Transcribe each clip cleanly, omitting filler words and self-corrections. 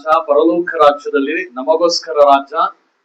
ರಾಜ, ಪರಲೋಕ ರಾಜ್ಯದಲ್ಲಿ ನಮಗೋಸ್ಕರ ರಾಜ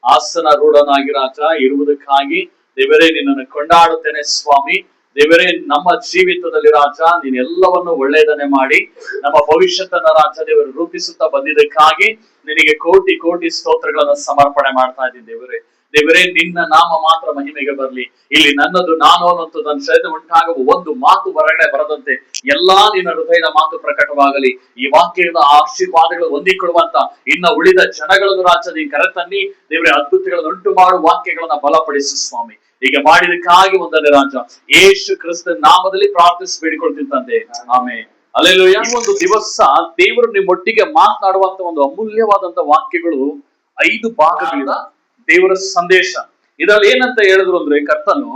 ಆಸನ ರೂಢನಾಗಿ ರಾಜ ಇರುವುದಕ್ಕಾಗಿ ದೇವರೇ ನಿನ್ನನ್ನು ಕೊಂಡಾಡುತ್ತೇನೆ ಸ್ವಾಮಿ. ದೇವರೇ, ನಮ್ಮ ಜೀವಿತದಲ್ಲಿ ರಾಜ ನೀನ್ ಎಲ್ಲವನ್ನು ಒಳ್ಳೆಯದನ್ನೇ ಮಾಡಿ ನಮ್ಮ ಭವಿಷ್ಯತನ್ನ ರಾಜ ದೇವರು ರೂಪಿಸುತ್ತಾ ಬಂದಿದ್ದಕ್ಕಾಗಿ ನಿನಗೆ ಕೋಟಿ ಕೋಟಿ ಸ್ತೋತ್ರಗಳನ್ನು ಸಮರ್ಪಣೆ ಮಾಡ್ತಾ ಇದ್ದೀನಿ ದೇವರೇ. ದೇವರೇ, ನಿನ್ನ ನಾಮ ಮಾತ್ರ ಮಹಿಮೆಗೆ ಬರಲಿ. ಇಲ್ಲಿ ನನ್ನದು ನಾನು ಅನ್ನೋದು ನನ್ನ ಶರೀರ ಉಂಟಾಗುವ ಒಂದು ಮಾತು ಹೊರಗಡೆ ಬರದಂತೆ ಎಲ್ಲಾ ನಿನ್ನ ಹೃದಯದ ಮಾತು ಪ್ರಕಟವಾಗಲಿ. ಈ ವಾಕ್ಯದ ಆಶೀರ್ವಾದಗಳು ಹೊಂದಿಕೊಳ್ಳುವಂತ ಇನ್ನ ಉಳಿದ ಜನಗಳನ್ನು ರಾಜ ನೀನ್ ಕರೆತನ್ನಿ ದೇವರೇ, ಅದ್ಭುತಗಳನ್ನು ಉಂಟು ಮಾಡುವ ವಾಕ್ಯಗಳನ್ನ ಬಲಪಡಿಸು ಸ್ವಾಮಿ. ಹೀಗೆ ಮಾಡಿದಕ್ಕಾಗಿ ಒಂದನೇ ರಾಜ ಯೇಸು ಕ್ರಿಸ್ತನ ನಾಮದಲ್ಲಿ ಪ್ರಾರ್ಥಿಸಿ ಬೇಡಿಕೊಳ್ತೀನಿ ತಂದೆ, ಆಮೆನ್. ಹಲ್ಲೆಲೂಯಾ. ಒಂದು ದಿವಸ ದೇವರು ನಿಮ್ಮೊಟ್ಟಿಗೆ ಮಾತನಾಡುವಂತ ಒಂದು ಅಮೂಲ್ಯವಾದಂತ ವಾಕ್ಯಗಳು 5 ಭಾಗಗಳಿಂದ ದೇವರ ಸಂದೇಶ. ಇದರಲ್ಲಿ ಏನಂತ ಹೇಳಿದ್ರು ಅಂದ್ರೆ, ಕರ್ತನು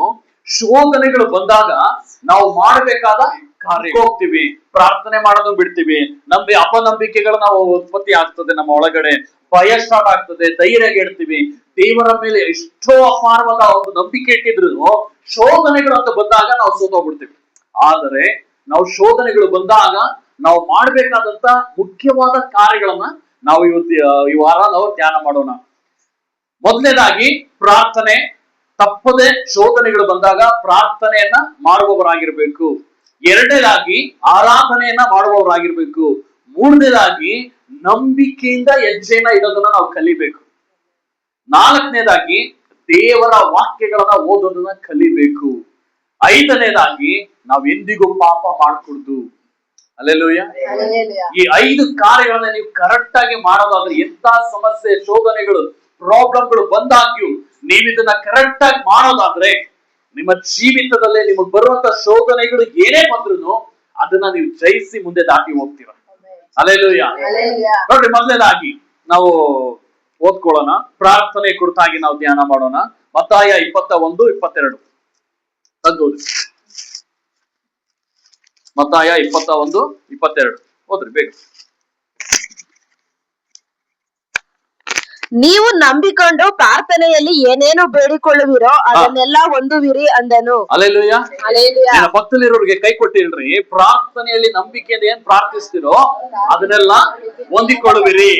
ಶೋಧನೆಗಳು ಬಂದಾಗ ನಾವು ಮಾಡಬೇಕಾದ ಕಾರ್ಯ ಹೋಗ್ತೀವಿ, ಪ್ರಾರ್ಥನೆ ಮಾಡೋದು ಬಿಡ್ತೀವಿ, ನಮ್ಗೆ ಅಪನಂಬಿಕೆಗಳು ನಾವು ಉತ್ಪತ್ತಿ ಆಗ್ತದೆ, ನಮ್ಮ ಒಳಗಡೆ ಭಯ ಸ್ಟಾರ್ಟ್ ಆಗ್ತದೆ, ಧೈರ್ಯಗೆಡ್ತೀವಿ, ದೇವರ ಮೇಲೆ ಎಷ್ಟೋ ಅಪಾರವಾದ ಒಂದು ನಂಬಿಕೆ ಇಟ್ಟಿದ್ರು ಶೋಧನೆಗಳು ಅಂತ ಬಂದಾಗ ನಾವು ಸೋತೋಗ್ಬಿಡ್ತೀವಿ. ಆದರೆ ನಾವು ಶೋಧನೆಗಳು ಬಂದಾಗ ನಾವು ಮಾಡ್ಬೇಕಾದಂತ ಮುಖ್ಯವಾದ ಕಾರ್ಯಗಳನ್ನ ನಾವು ಈ ವಾರ ನಾವು ಧ್ಯಾನ ಮಾಡೋಣ. ಮೊದಲನೇದಾಗಿ ಪ್ರಾರ್ಥನೆ. ತಪ್ಪದೆ ಶೋಧನೆಗಳು ಬಂದಾಗ ಪ್ರಾರ್ಥನೆಯನ್ನ ಮಾಡುವವರಾಗಿರ್ಬೇಕು. ಎರಡನೇದಾಗಿ ಆರಾಧನೆಯನ್ನ ಮಾಡುವವರಾಗಿರ್ಬೇಕು. ಮೂರನೇದಾಗಿ ನಂಬಿಕೆಯಿಂದ ಹೆಜ್ಜೆನ ಇರೋದನ್ನ ನಾವು ಕಲಿಬೇಕು. ನಾಲ್ಕನೇದಾಗಿ ದೇವರ ವಾಕ್ಯಗಳನ್ನ ಓದೋದನ್ನ ಕಲಿಬೇಕು. ಐದನೇದಾಗಿ ನಾವ್ ಎಂದಿಗೂ ಪಾಪ ಮಾಡ್ಕೊಡ್ದು. ಹಲ್ಲೆಲೂಯಾ. ಈ 5 ಕಾರ್ಯಗಳನ್ನ ನೀವು ಕರೆಕ್ಟ್ ಆಗಿ ಮಾಡೋದಾದ್ರೆ ಎಂತ ಸಮಸ್ಯೆ, ಶೋಧನೆಗಳು, ಪ್ರಾಬ್ಲಮ್ಗಳು ಬಂದಾಗ್ಯೂ ನೀವು ಇದನ್ನ ಕರೆಕ್ಟ್ ಆಗಿ ಮಾಡೋದಾದ್ರೆ ನಿಮ್ಮ ಜೀವಿತದಲ್ಲೇ ನಿಮಗೆ ಬರುವಂತ ಶೋಧನೆಗಳು ಏನೇ ಬಂದ್ರು ಅದನ್ನ ನೀವು ಜಯಿಸಿ ಮುಂದೆ ದಾಟಿ ಹೋಗ್ತೀರ. ಹಲ್ಲೆಲೂಯಾ. ನೋಡ್ರಿ, ಮೊದಲನೇದಾಗಿ ನಾವು ಓದ್ಕೊಳ್ಳೋಣ. ಪ್ರಾರ್ಥನೆ ಕುರಿತಾಗಿ ನಾವು ಧ್ಯಾನ ಮಾಡೋಣ. ಮತ್ತಾಯ 21:22 ತಂದೋದು. ಮತ್ತಾಯ 21:22 ಓದ್ರಿ ಬೇಗ. ನೀವು ನಂಬಿಕೊಂಡು ಪ್ರಾರ್ಥನೆಯಲ್ಲಿ ಏನೇನು ಬೇಡಿಕೊಳ್ಳುವಿರೋ ಅದನ್ನೆಲ್ಲ ಹೊಂದುವಿರಿ ಅಂದನು. ಹಲ್ಲೆಲೂಯಾ. ಭಕ್ತಲಿರೋರಿಗೆ ಕೈ ಕೊಟ್ಟಿಲ್ರಿ. ಪ್ರಾರ್ಥನೆಯಲ್ಲಿ ನಂಬಿಕೆಯಿಂದ ಏನ್ ಪ್ರಾರ್ಥಿಸ್ತಿರೋ ಅದನ್ನೆಲ್ಲ ಹೊಂದಿಕೊಳ್ಳುವಿರಿ.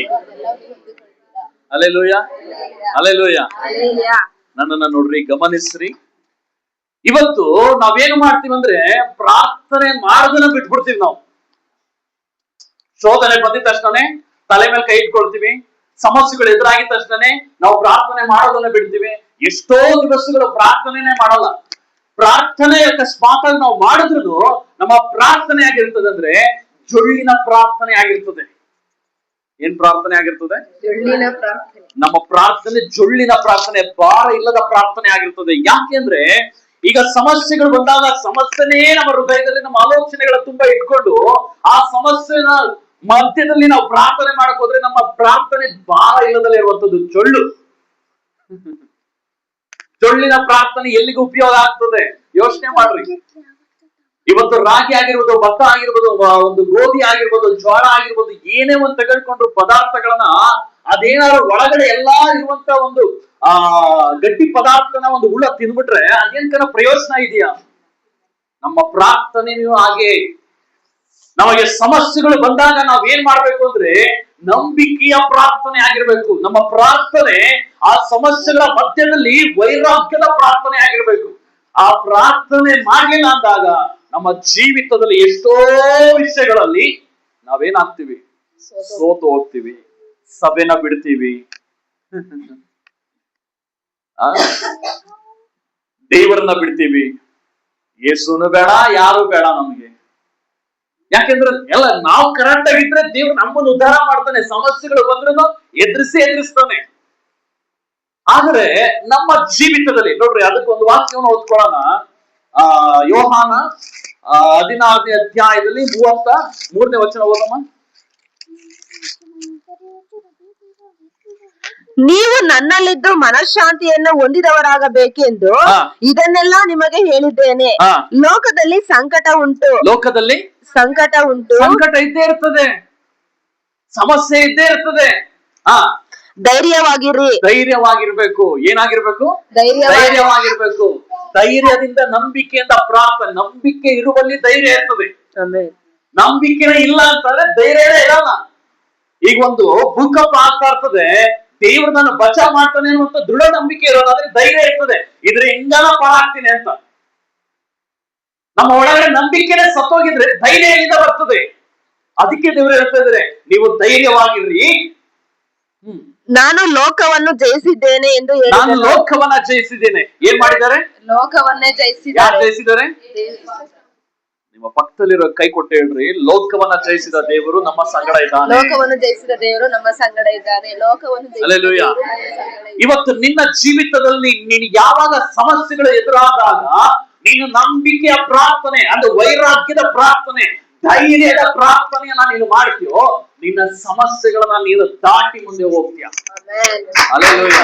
ಹಲ್ಲೆಲೂಯಾ. ಹಲ್ಲೆಲೂಯಾ. ನನ್ನನ್ನ ನೋಡ್ರಿ, ಗಮನಿಸ್ರಿ. ಇವತ್ತು ನಾವೇನು ಮಾಡ್ತೀವಿ ಅಂದ್ರೆ ಪ್ರಾರ್ಥನೆ ಮಾಡೋದನ್ನ ಬಿಟ್ಬಿಡ್ತೀವಿ. ನಾವು ಶೋಧನೆ ಬಂದಿದ ತಕ್ಷಣನೇ ತಲೆ ಮೇಲೆ ಕೈ ಇಟ್ಕೊಳ್ತೀವಿ. ಸಮಸ್ಯೆಗಳು ಎದುರಾಗಿದ ತಕ್ಷಣನೇ ನಾವು ಪ್ರಾರ್ಥನೆ ಮಾಡೋದನ್ನ ಬಿಡ್ತೀವಿ. ಎಷ್ಟೋ ದಿವಸಗಳು ಪ್ರಾರ್ಥನೆನೇ ಮಾಡಲ್ಲ. ಪ್ರಾರ್ಥನೆ ಅಕಸ್ಮಾತ್ ನಾವು ಮಾಡಿದ್ರು ನಮ್ಮ ಪ್ರಾರ್ಥನೆ ಆಗಿರ್ತದೆ ಅಂದ್ರೆ ಜೊಳ್ಳಿನ ಪ್ರಾರ್ಥನೆ ಆಗಿರ್ತದೆ. ಏನ್ ಪ್ರಾರ್ಥನೆ ಆಗಿರ್ತದೆ? ನಮ್ಮ ಪ್ರಾರ್ಥನೆ ಜೊಳ್ಳಿನ ಪ್ರಾರ್ಥನೆ, ಭಾರ ಇಲ್ಲದ ಪ್ರಾರ್ಥನೆ ಆಗಿರ್ತದೆ. ಯಾಕೆಂದ್ರೆ ಈಗ ಸಮಸ್ಯೆಗಳು ಬಂದಾಗ ಸಮಸ್ಯೆನೇ ನಮ್ಮ ಹೃದಯದಲ್ಲಿ, ನಮ್ಮ ಆಲೋಚನೆಗಳ ತುಂಬಾ ಇಟ್ಕೊಂಡು ಆ ಸಮಸ್ಯೆನ ಮಧ್ಯದಲ್ಲಿ ನಾವು ಪ್ರಾರ್ಥನೆ ಮಾಡಕ್ ಹೋದ್ರೆ ನಮ್ಮ ಪ್ರಾರ್ಥನೆ ಭಾರ ಇಲ್ಲದಲ್ಲೇ ಇರುವಂತದ್ದು ಜೊಳ್ಳು. ಜೊಳ್ಳಿನ ಪ್ರಾರ್ಥನೆ ಎಲ್ಲಿಗೂ ಉಪಯೋಗ ಆಗ್ತದೆ? ಯೋಚನೆ ಮಾಡ್ರಿ. ಇವತ್ತು ರಾಗಿ ಆಗಿರ್ಬೋದು, ಭತ್ತ ಆಗಿರ್ಬೋದು, ಒಂದು ಗೋಧಿ ಆಗಿರ್ಬೋದು, ಜೋಳ ಆಗಿರ್ಬೋದು, ಏನೇ ಒಂದು ತೆಗೆದುಕೊಂಡ್ರು ಪದಾರ್ಥಗಳನ್ನ ಅದೇನಾದ್ರು ಒಳಗಡೆ ಎಲ್ಲಾ ಇರುವಂತ ಒಂದು ಗಟ್ಟಿ ಪದಾರ್ಥನ ಒಂದು ಹುಳ ತಿಂದ್ಬಿಟ್ರೆ ಅದೇನ್ಕನ ಪ್ರಯೋಜನ ಇದೆಯಾ? ನಮ್ಮ ಪ್ರಾರ್ಥನೆಯೂ ಹಾಗೆ. ನಮಗೆ ಸಮಸ್ಯೆಗಳು ಬಂದಾಗ ನಾವ್ ಏನ್ ಮಾಡ್ಬೇಕು ಅಂದ್ರೆ ನಂಬಿಕೆಯ ಪ್ರಾರ್ಥನೆ ಆಗಿರ್ಬೇಕು. ನಮ್ಮ ಪ್ರಾರ್ಥನೆ ಆ ಸಮಸ್ಯೆಗಳ ಮಧ್ಯದಲ್ಲಿ ವೈರಾಗ್ಯದ ಪ್ರಾರ್ಥನೆ ಆಗಿರ್ಬೇಕು. ಆ ಪ್ರಾರ್ಥನೆ ಮಾಡ್ಲಿಲ್ಲ ಅಂದಾಗ ನಮ್ಮ ಜೀವಿತದಲ್ಲಿ ಎಷ್ಟೋ ವಿಷಯಗಳಲ್ಲಿ ನಾವೇನಾಗ್ತೀವಿ? ಸೋತು ಹೋಗ್ತೀವಿ, ಸಭೆನ ಬಿಡ್ತೀವಿ, ದೇವರನ್ನ ಬಿಡ್ತೀವಿ. ಯೇಸುನು ಬೇಡ, ಯಾರು ಬೇಡ ನಮ್ಗೆ. ಯಾಕೆಂದ್ರೆ ಎಲ್ಲ ನಾವು ಕರೆಕ್ಟ್ ಆಗಿದ್ರೆ ದೇವ್ರು ನಮ್ಮನ್ನು ಉದ್ಧಾರ ಮಾಡ್ತಾನೆ. ಸಮಸ್ಯೆಗಳು ಬಂದ್ರು ಎದುರಿಸ್ತಾನೆ. ಆದ್ರೆ ನಮ್ಮ ಜೀವಿತದಲ್ಲಿ ನೋಡ್ರಿ, ಅದಕ್ಕೊಂದು ವಾಕ್ಯವನ್ನು ಓದ್ಕೊಳ್ಳೋಣ. ಯೋಹಾನ 16ನೇ ಅಧ್ಯಾಯದಲ್ಲಿ 33ನೇ ವಚನ ಓದಮ್ಮ. ನೀವು ನನ್ನಲ್ಲಿದ್ದು ಮನಃಶಾಂತಿಯನ್ನು ಹೊಂದಿದವರಾಗಬೇಕೆಂದು ಇದನ್ನೆಲ್ಲ ನಿಮಗೆ ಹೇಳಿದ್ದೇನೆ. ಲೋಕದಲ್ಲಿ ಸಂಕಟ ಉಂಟು. ಲೋಕದಲ್ಲಿ ಸಂಕಟ ಉಂಟು. ಸಂಕಟ ಇದ್ದೇ ಇರ್ತದೆ, ಸಮಸ್ಯೆ ಇದ್ದೇ ಇರ್ತದೆ. ಧೈರ್ಯವಾಗಿರ್ರಿ. ಧೈರ್ಯವಾಗಿರ್ಬೇಕು. ಏನಾಗಿರ್ಬೇಕು? ಧೈರ್ಯವಾಗಿರ್ಬೇಕು. ಧೈರ್ಯದಿಂದ ನಂಬಿಕೆಯಿಂದ ಪ್ರಾರ್ಥನೆ. ನಂಬಿಕೆ ಇರುವಲ್ಲಿ ಧೈರ್ಯ ಇರ್ತದೆ. ನಂಬಿಕೆನೇ ಇಲ್ಲ ಅಂತಂದ್ರೆ ಧೈರ್ಯನೇ ಇರಲ್ಲ. ಈಗ ಒಂದು ಭೂಕಂಪ ಆಗ್ತಾ ಇರ್ತದೆ, ದೇವ್ರು ನನ್ನ ಬಚಾವ್ ಮಾಡ್ತಾನೆ ಅನ್ನುವಂತ ದೃಢ ನಂಬಿಕೆ ಇರೋದಾದ್ರೆ ಧೈರ್ಯ ಇರ್ತದೆ, ಇದ್ರೆ ಹಿಂಗನ ಪಾಲಾಗ್ತೀನಿ ಅಂತ. ನಮ್ಮ ಒಳಗಡೆ ನಂಬಿಕೆನೆ ಸತ್ತೋಗಿದ್ರೆ ಧೈರ್ಯ ಎಲ್ಲಿಂದ ಬರ್ತದೆ? ಅದಕ್ಕೆ ದೇವರು ಹೇಳ್ತಾ ಇದ್ದಾರೆ, ನೀವು ಧೈರ್ಯವಾಗಿರ್ರಿ. ನಾನು ಲೋಕವನ್ನು ಜಯಿಸಿದ್ದೇನೆ ಎಂದು ನಾನು ಹೇಳಿದನು. ಲೋಕವನ್ನ ಜಯಿಸಿದ್ದೇನೆ. ಏನ್ ಮಾಡಿದ್ದಾರೆ? ಲೋಕವನ್ನೇ ಯಾರು ಜಯಿಸಿದ್ದಾರೆ. ಜಯಿಸಿದ್ದಾರೆ? ನಿಮ್ಮ ಪಕ್ಕದಲ್ಲಿರೋ ಕೈ ಕೊಟ್ಟು ಹೇಳ್ರಿ, ಲೋಕವನ್ನ ಜಯಿಸಿದ ದೇವರು ನಮ್ಮ ಸಂಗಡ ಇದ್ದಾನೆ. ಲೋಕವನ್ನು ಜಯಿಸಿದ ದೇವರು ನಮ್ಮ ಸಂಗಡ ಇದ್ದಾನೆ. ಲೋಕವನ್ನು ಜಯಿಸಿದ ಹಲ್ಲೆಲೂಯಾ. ದೇವರು ನಮ್ಮ ಸಂಗಡ ಇದ್ದಾನೆ. ಇವತ್ತು ನಿನ್ನ ಜೀವಿತದಲ್ಲಿ ನೀನು ಯಾವಾಗ ಸಮಸ್ಯೆಗಳು ಎದುರಾದಾಗ ನೀನು ನಂಬಿಕೆಯ ಪ್ರಾರ್ಥನೆ, ಅದು ವೈರಾಗ್ಯದ ಪ್ರಾರ್ಥನೆ, ಧೈರ್ಯದ ಪ್ರಾರ್ಥನೆಯನ್ನ ನೀನು ಮಾಡ್ತೀಯೋ, ನಿನ್ನ ಸಮಸ್ಯೆಗಳನ್ನ ನೀನು ದಾಟಿ ಮುಂದೆ ಹೋಗ್ತೀಯ. ಆಮೆನ್. ಹಲ್ಲೆಲೂಯಾ.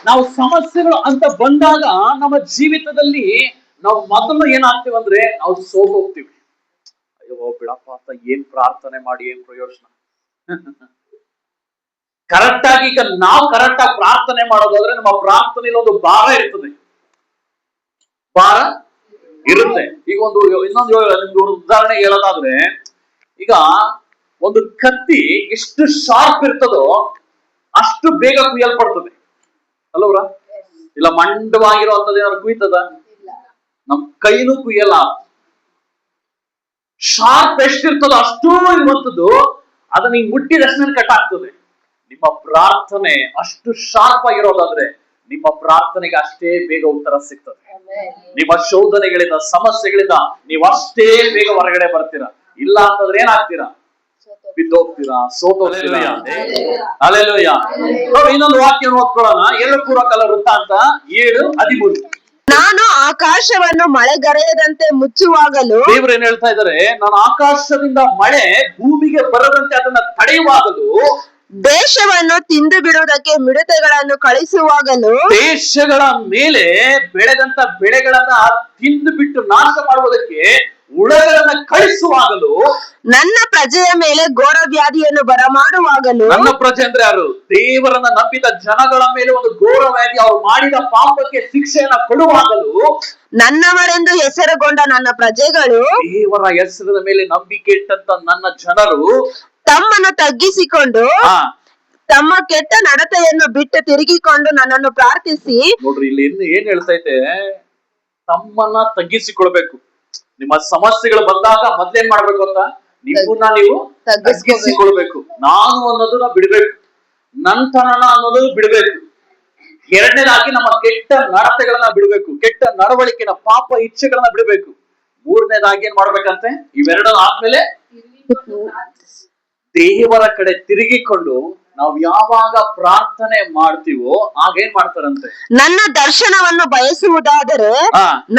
ನಾವು ಸಮಸ್ಯೆಗಳು ಅಂತ ಬಂದಾಗ ನಮ್ಮ ಜೀವಿತದಲ್ಲಿ ನಾವು ಮೊದಲು ಏನಾಗ್ತೀವಿ ಅಂದ್ರೆ ನಾವು ಸೋಲೋಗ್ತೀವಿ. ಅಯ್ಯೋ ಬಿಡಪ್ಪ ಅಂತ ಏನ್ ಪ್ರಾರ್ಥನೆ ಮಾಡಿ ಏನ್ ಪ್ರಯೋಜನ? ಕರೆಕ್ಟ್ ಆಗಿ ಈಗ ನಾವು ಕರೆಕ್ಟ್ ಆಗಿ ಪ್ರಾರ್ಥನೆ ಮಾಡೋದಾದ್ರೆ ನಮ್ಮ ಪ್ರಾರ್ಥನೆಯಲ್ಲಿ ಒಂದು ಭಾರ ಇರ್ತದೆ, ಭಾರ ಇರುತ್ತೆ. ಈಗ ಇನ್ನೊಂದು ನಿಮ್ಗೆ ಉದಾಹರಣೆ ಹೇಳೋದಾದ್ರೆ, ಈಗ ಒಂದು ಕತ್ತಿ ಎಷ್ಟು ಶಾರ್ಪ್ ಇರ್ತದೋ ಅಷ್ಟು ಬೇಗ ಕುಯ್ಯಲ್ಪಡ್ತದೆ ಅಲ್ಲವ್ರ? ಇಲ್ಲ ಮಂಡವಾಗಿರುವಂತದ್ದು ಏನಾದ್ರು ಕುಯ್ತದ? ನಮ್ ಕೈನೂ ಕುಯ್ಯಲ್ಲ. ಶಾರ್ಪ್ ಎಷ್ಟಿರ್ತದೋ ಅಷ್ಟೂ ಇರುವಂತದ್ದು ಅದನ್ನ ಈಗ ಮುಟ್ಟಿದಷ್ಟು ಕಟ್ ಆಗ್ತದೆ. ನಿಮ್ಮ ಪ್ರಾರ್ಥನೆ ಅಷ್ಟು ಶಾರ್ಪ್ ಆಗಿರೋದಾದ್ರೆ ನಿಮ್ಮ ಪ್ರಾರ್ಥನೆಗೆ ಅಷ್ಟೇ ಬೇಗ ಉತ್ತರ ಸಿಗ್ತದೆ. ನಿಮ್ಮ ಶೋಧನೆಗಳಿಂದ, ಸಮಸ್ಯೆಗಳಿಂದ ನೀವು ಅಷ್ಟೇ ಬೇಗ ಹೊರಗಡೆ ಬರ್ತೀರಾ. ಇಲ್ಲ ಅಂತಂದ್ರೆ ಏನಾಗ್ತೀರಾ? ಬಿದ್ದೋಗ್ತೀರಾ, ಸೋತೋಗ್ತೀರಾ. ಹಲ್ಲೆಲೂಯಾ. ಇನ್ನೊಂದು ವಾಕ್ಯ ಓದ್ಕೊಳ್ಳೋಣ. 2 ಪೂರ್ವಕಾಲ ವೃತ್ತಾಂತ 7:13. ನಾನು ಆಕಾಶವನ್ನು ಮಳೆಗರೆಯದಂತೆ ಮುಚ್ಚುವಾಗಲೂ, ದೇವರು ಏನ್ ಹೇಳ್ತಾ ಇದ್ದಾರೆ? ನಾನು ಆಕಾಶದಿಂದ ಮಳೆ ಭೂಮಿಗೆ ಬರದಂತೆ ಅದನ್ನ ತಡೆಯುವಾಗಲೂ, ದೇಶವನ್ನು ತಿಂದು ಬಿಡುವುದಕ್ಕೆ ಮಿಡತೆಗಳನ್ನು ಕಳಿಸುವಾಗಲೂ, ದೇಶಗಳ ಮೇಲೆ ಬೆಳೆದಂತ ಬೆಳೆಗಳನ್ನ ತಿಂದು ಬಿಟ್ಟು ನಾಶ ಮಾಡುವುದಕ್ಕೆ ಹುಳಗಳನ್ನ ಕಳಿಸುವಾಗಲೂ, ನನ್ನ ಪ್ರಜೆಯ ಮೇಲೆ ಘೋರ ವ್ಯಾಧಿಯನ್ನು ಬರಮಾಡುವಾಗಲೂ, ನನ್ನ ಪ್ರಜೆ ಅಂದ್ರೆ ಯಾರು? ದೇವರನ್ನ ನಂಬಿದ ಜನಗಳ ಮೇಲೆ ಒಂದು ಘೋರ ವ್ಯಾಧಿ, ಅವರು ಮಾಡಿದ ಪಾಪಕ್ಕೆ ಶಿಕ್ಷೆಯನ್ನ ಕೊಡುವಾಗಲೂ, ನನ್ನವರೆಂದು ಹೆಸರುಗೊಂಡ ನನ್ನ ಪ್ರಜೆಗಳು, ದೇವರ ಹೆಸರಿನ ಮೇಲೆ ನಂಬಿಕೆ ಇಟ್ಟಂತ ನನ್ನ ಜನರು ತಮ್ಮನ್ನು ತಗ್ಗಿಸಿಕೊಂಡು ತಮ್ಮ ಕೆಟ್ಟ ನಡತೆಯನ್ನು ಬಿಟ್ಟು ತಿರುಗಿಕೊಂಡು ನನ್ನನ್ನು ಪ್ರಾರ್ಥಿಸಿ. ನೋಡ್ರಿ, ಇಲ್ಲಿ ಏನ್ ಹೇಳ್ತಾ ಇದೆ? ತಮ್ಮನ್ನ ತಗ್ಗಿಸಿಕೊಳ್ಬೇಕು. ನಿಮ್ಮ ಸಮಸ್ಯೆಗಳು ಬಂದಾಗ ಮೊದ್ಲೇನ್ ಮಾಡ್ಬೇಕು ಅಂತ? ನಿಮ್ಮನ್ನ ನೀವು ತಗ್ಗಿಸಿಕೊಳ್ಬೇಕು. ನಾನು ಅನ್ನೋದನ್ನ ಬಿಡ್ಬೇಕು, ನಂತರನ ಅನ್ನೋದು ಬಿಡ್ಬೇಕು. ಎರಡನೇದಾಗಿ ನಮ್ಮ ಕೆಟ್ಟ ನಡತೆಗಳನ್ನ ಬಿಡ್ಬೇಕು, ಕೆಟ್ಟ ನಡವಳಿಕೆನ, ಪಾಪ ಇಚ್ಛೆಗಳನ್ನ ಬಿಡ್ಬೇಕು. ಮೂರನೇದಾಗಿ ಏನ್ ಮಾಡ್ಬೇಕಂತೆ? ಇವೆರಡು ಆದ್ಮೇಲೆ ದೇವರ ಕಡೆ ತಿರುಗಿಕೊಂಡು ನಾವು ಯಾವಾಗ ಪ್ರಾರ್ಥನೆ ಮಾಡ್ತೀವೋ ಆಗ ಏನ್ ಮಾಡ್ತಾರಂತೆ? ನನ್ನ ದರ್ಶನವನ್ನು ಬಯಸುವುದಾದರೆ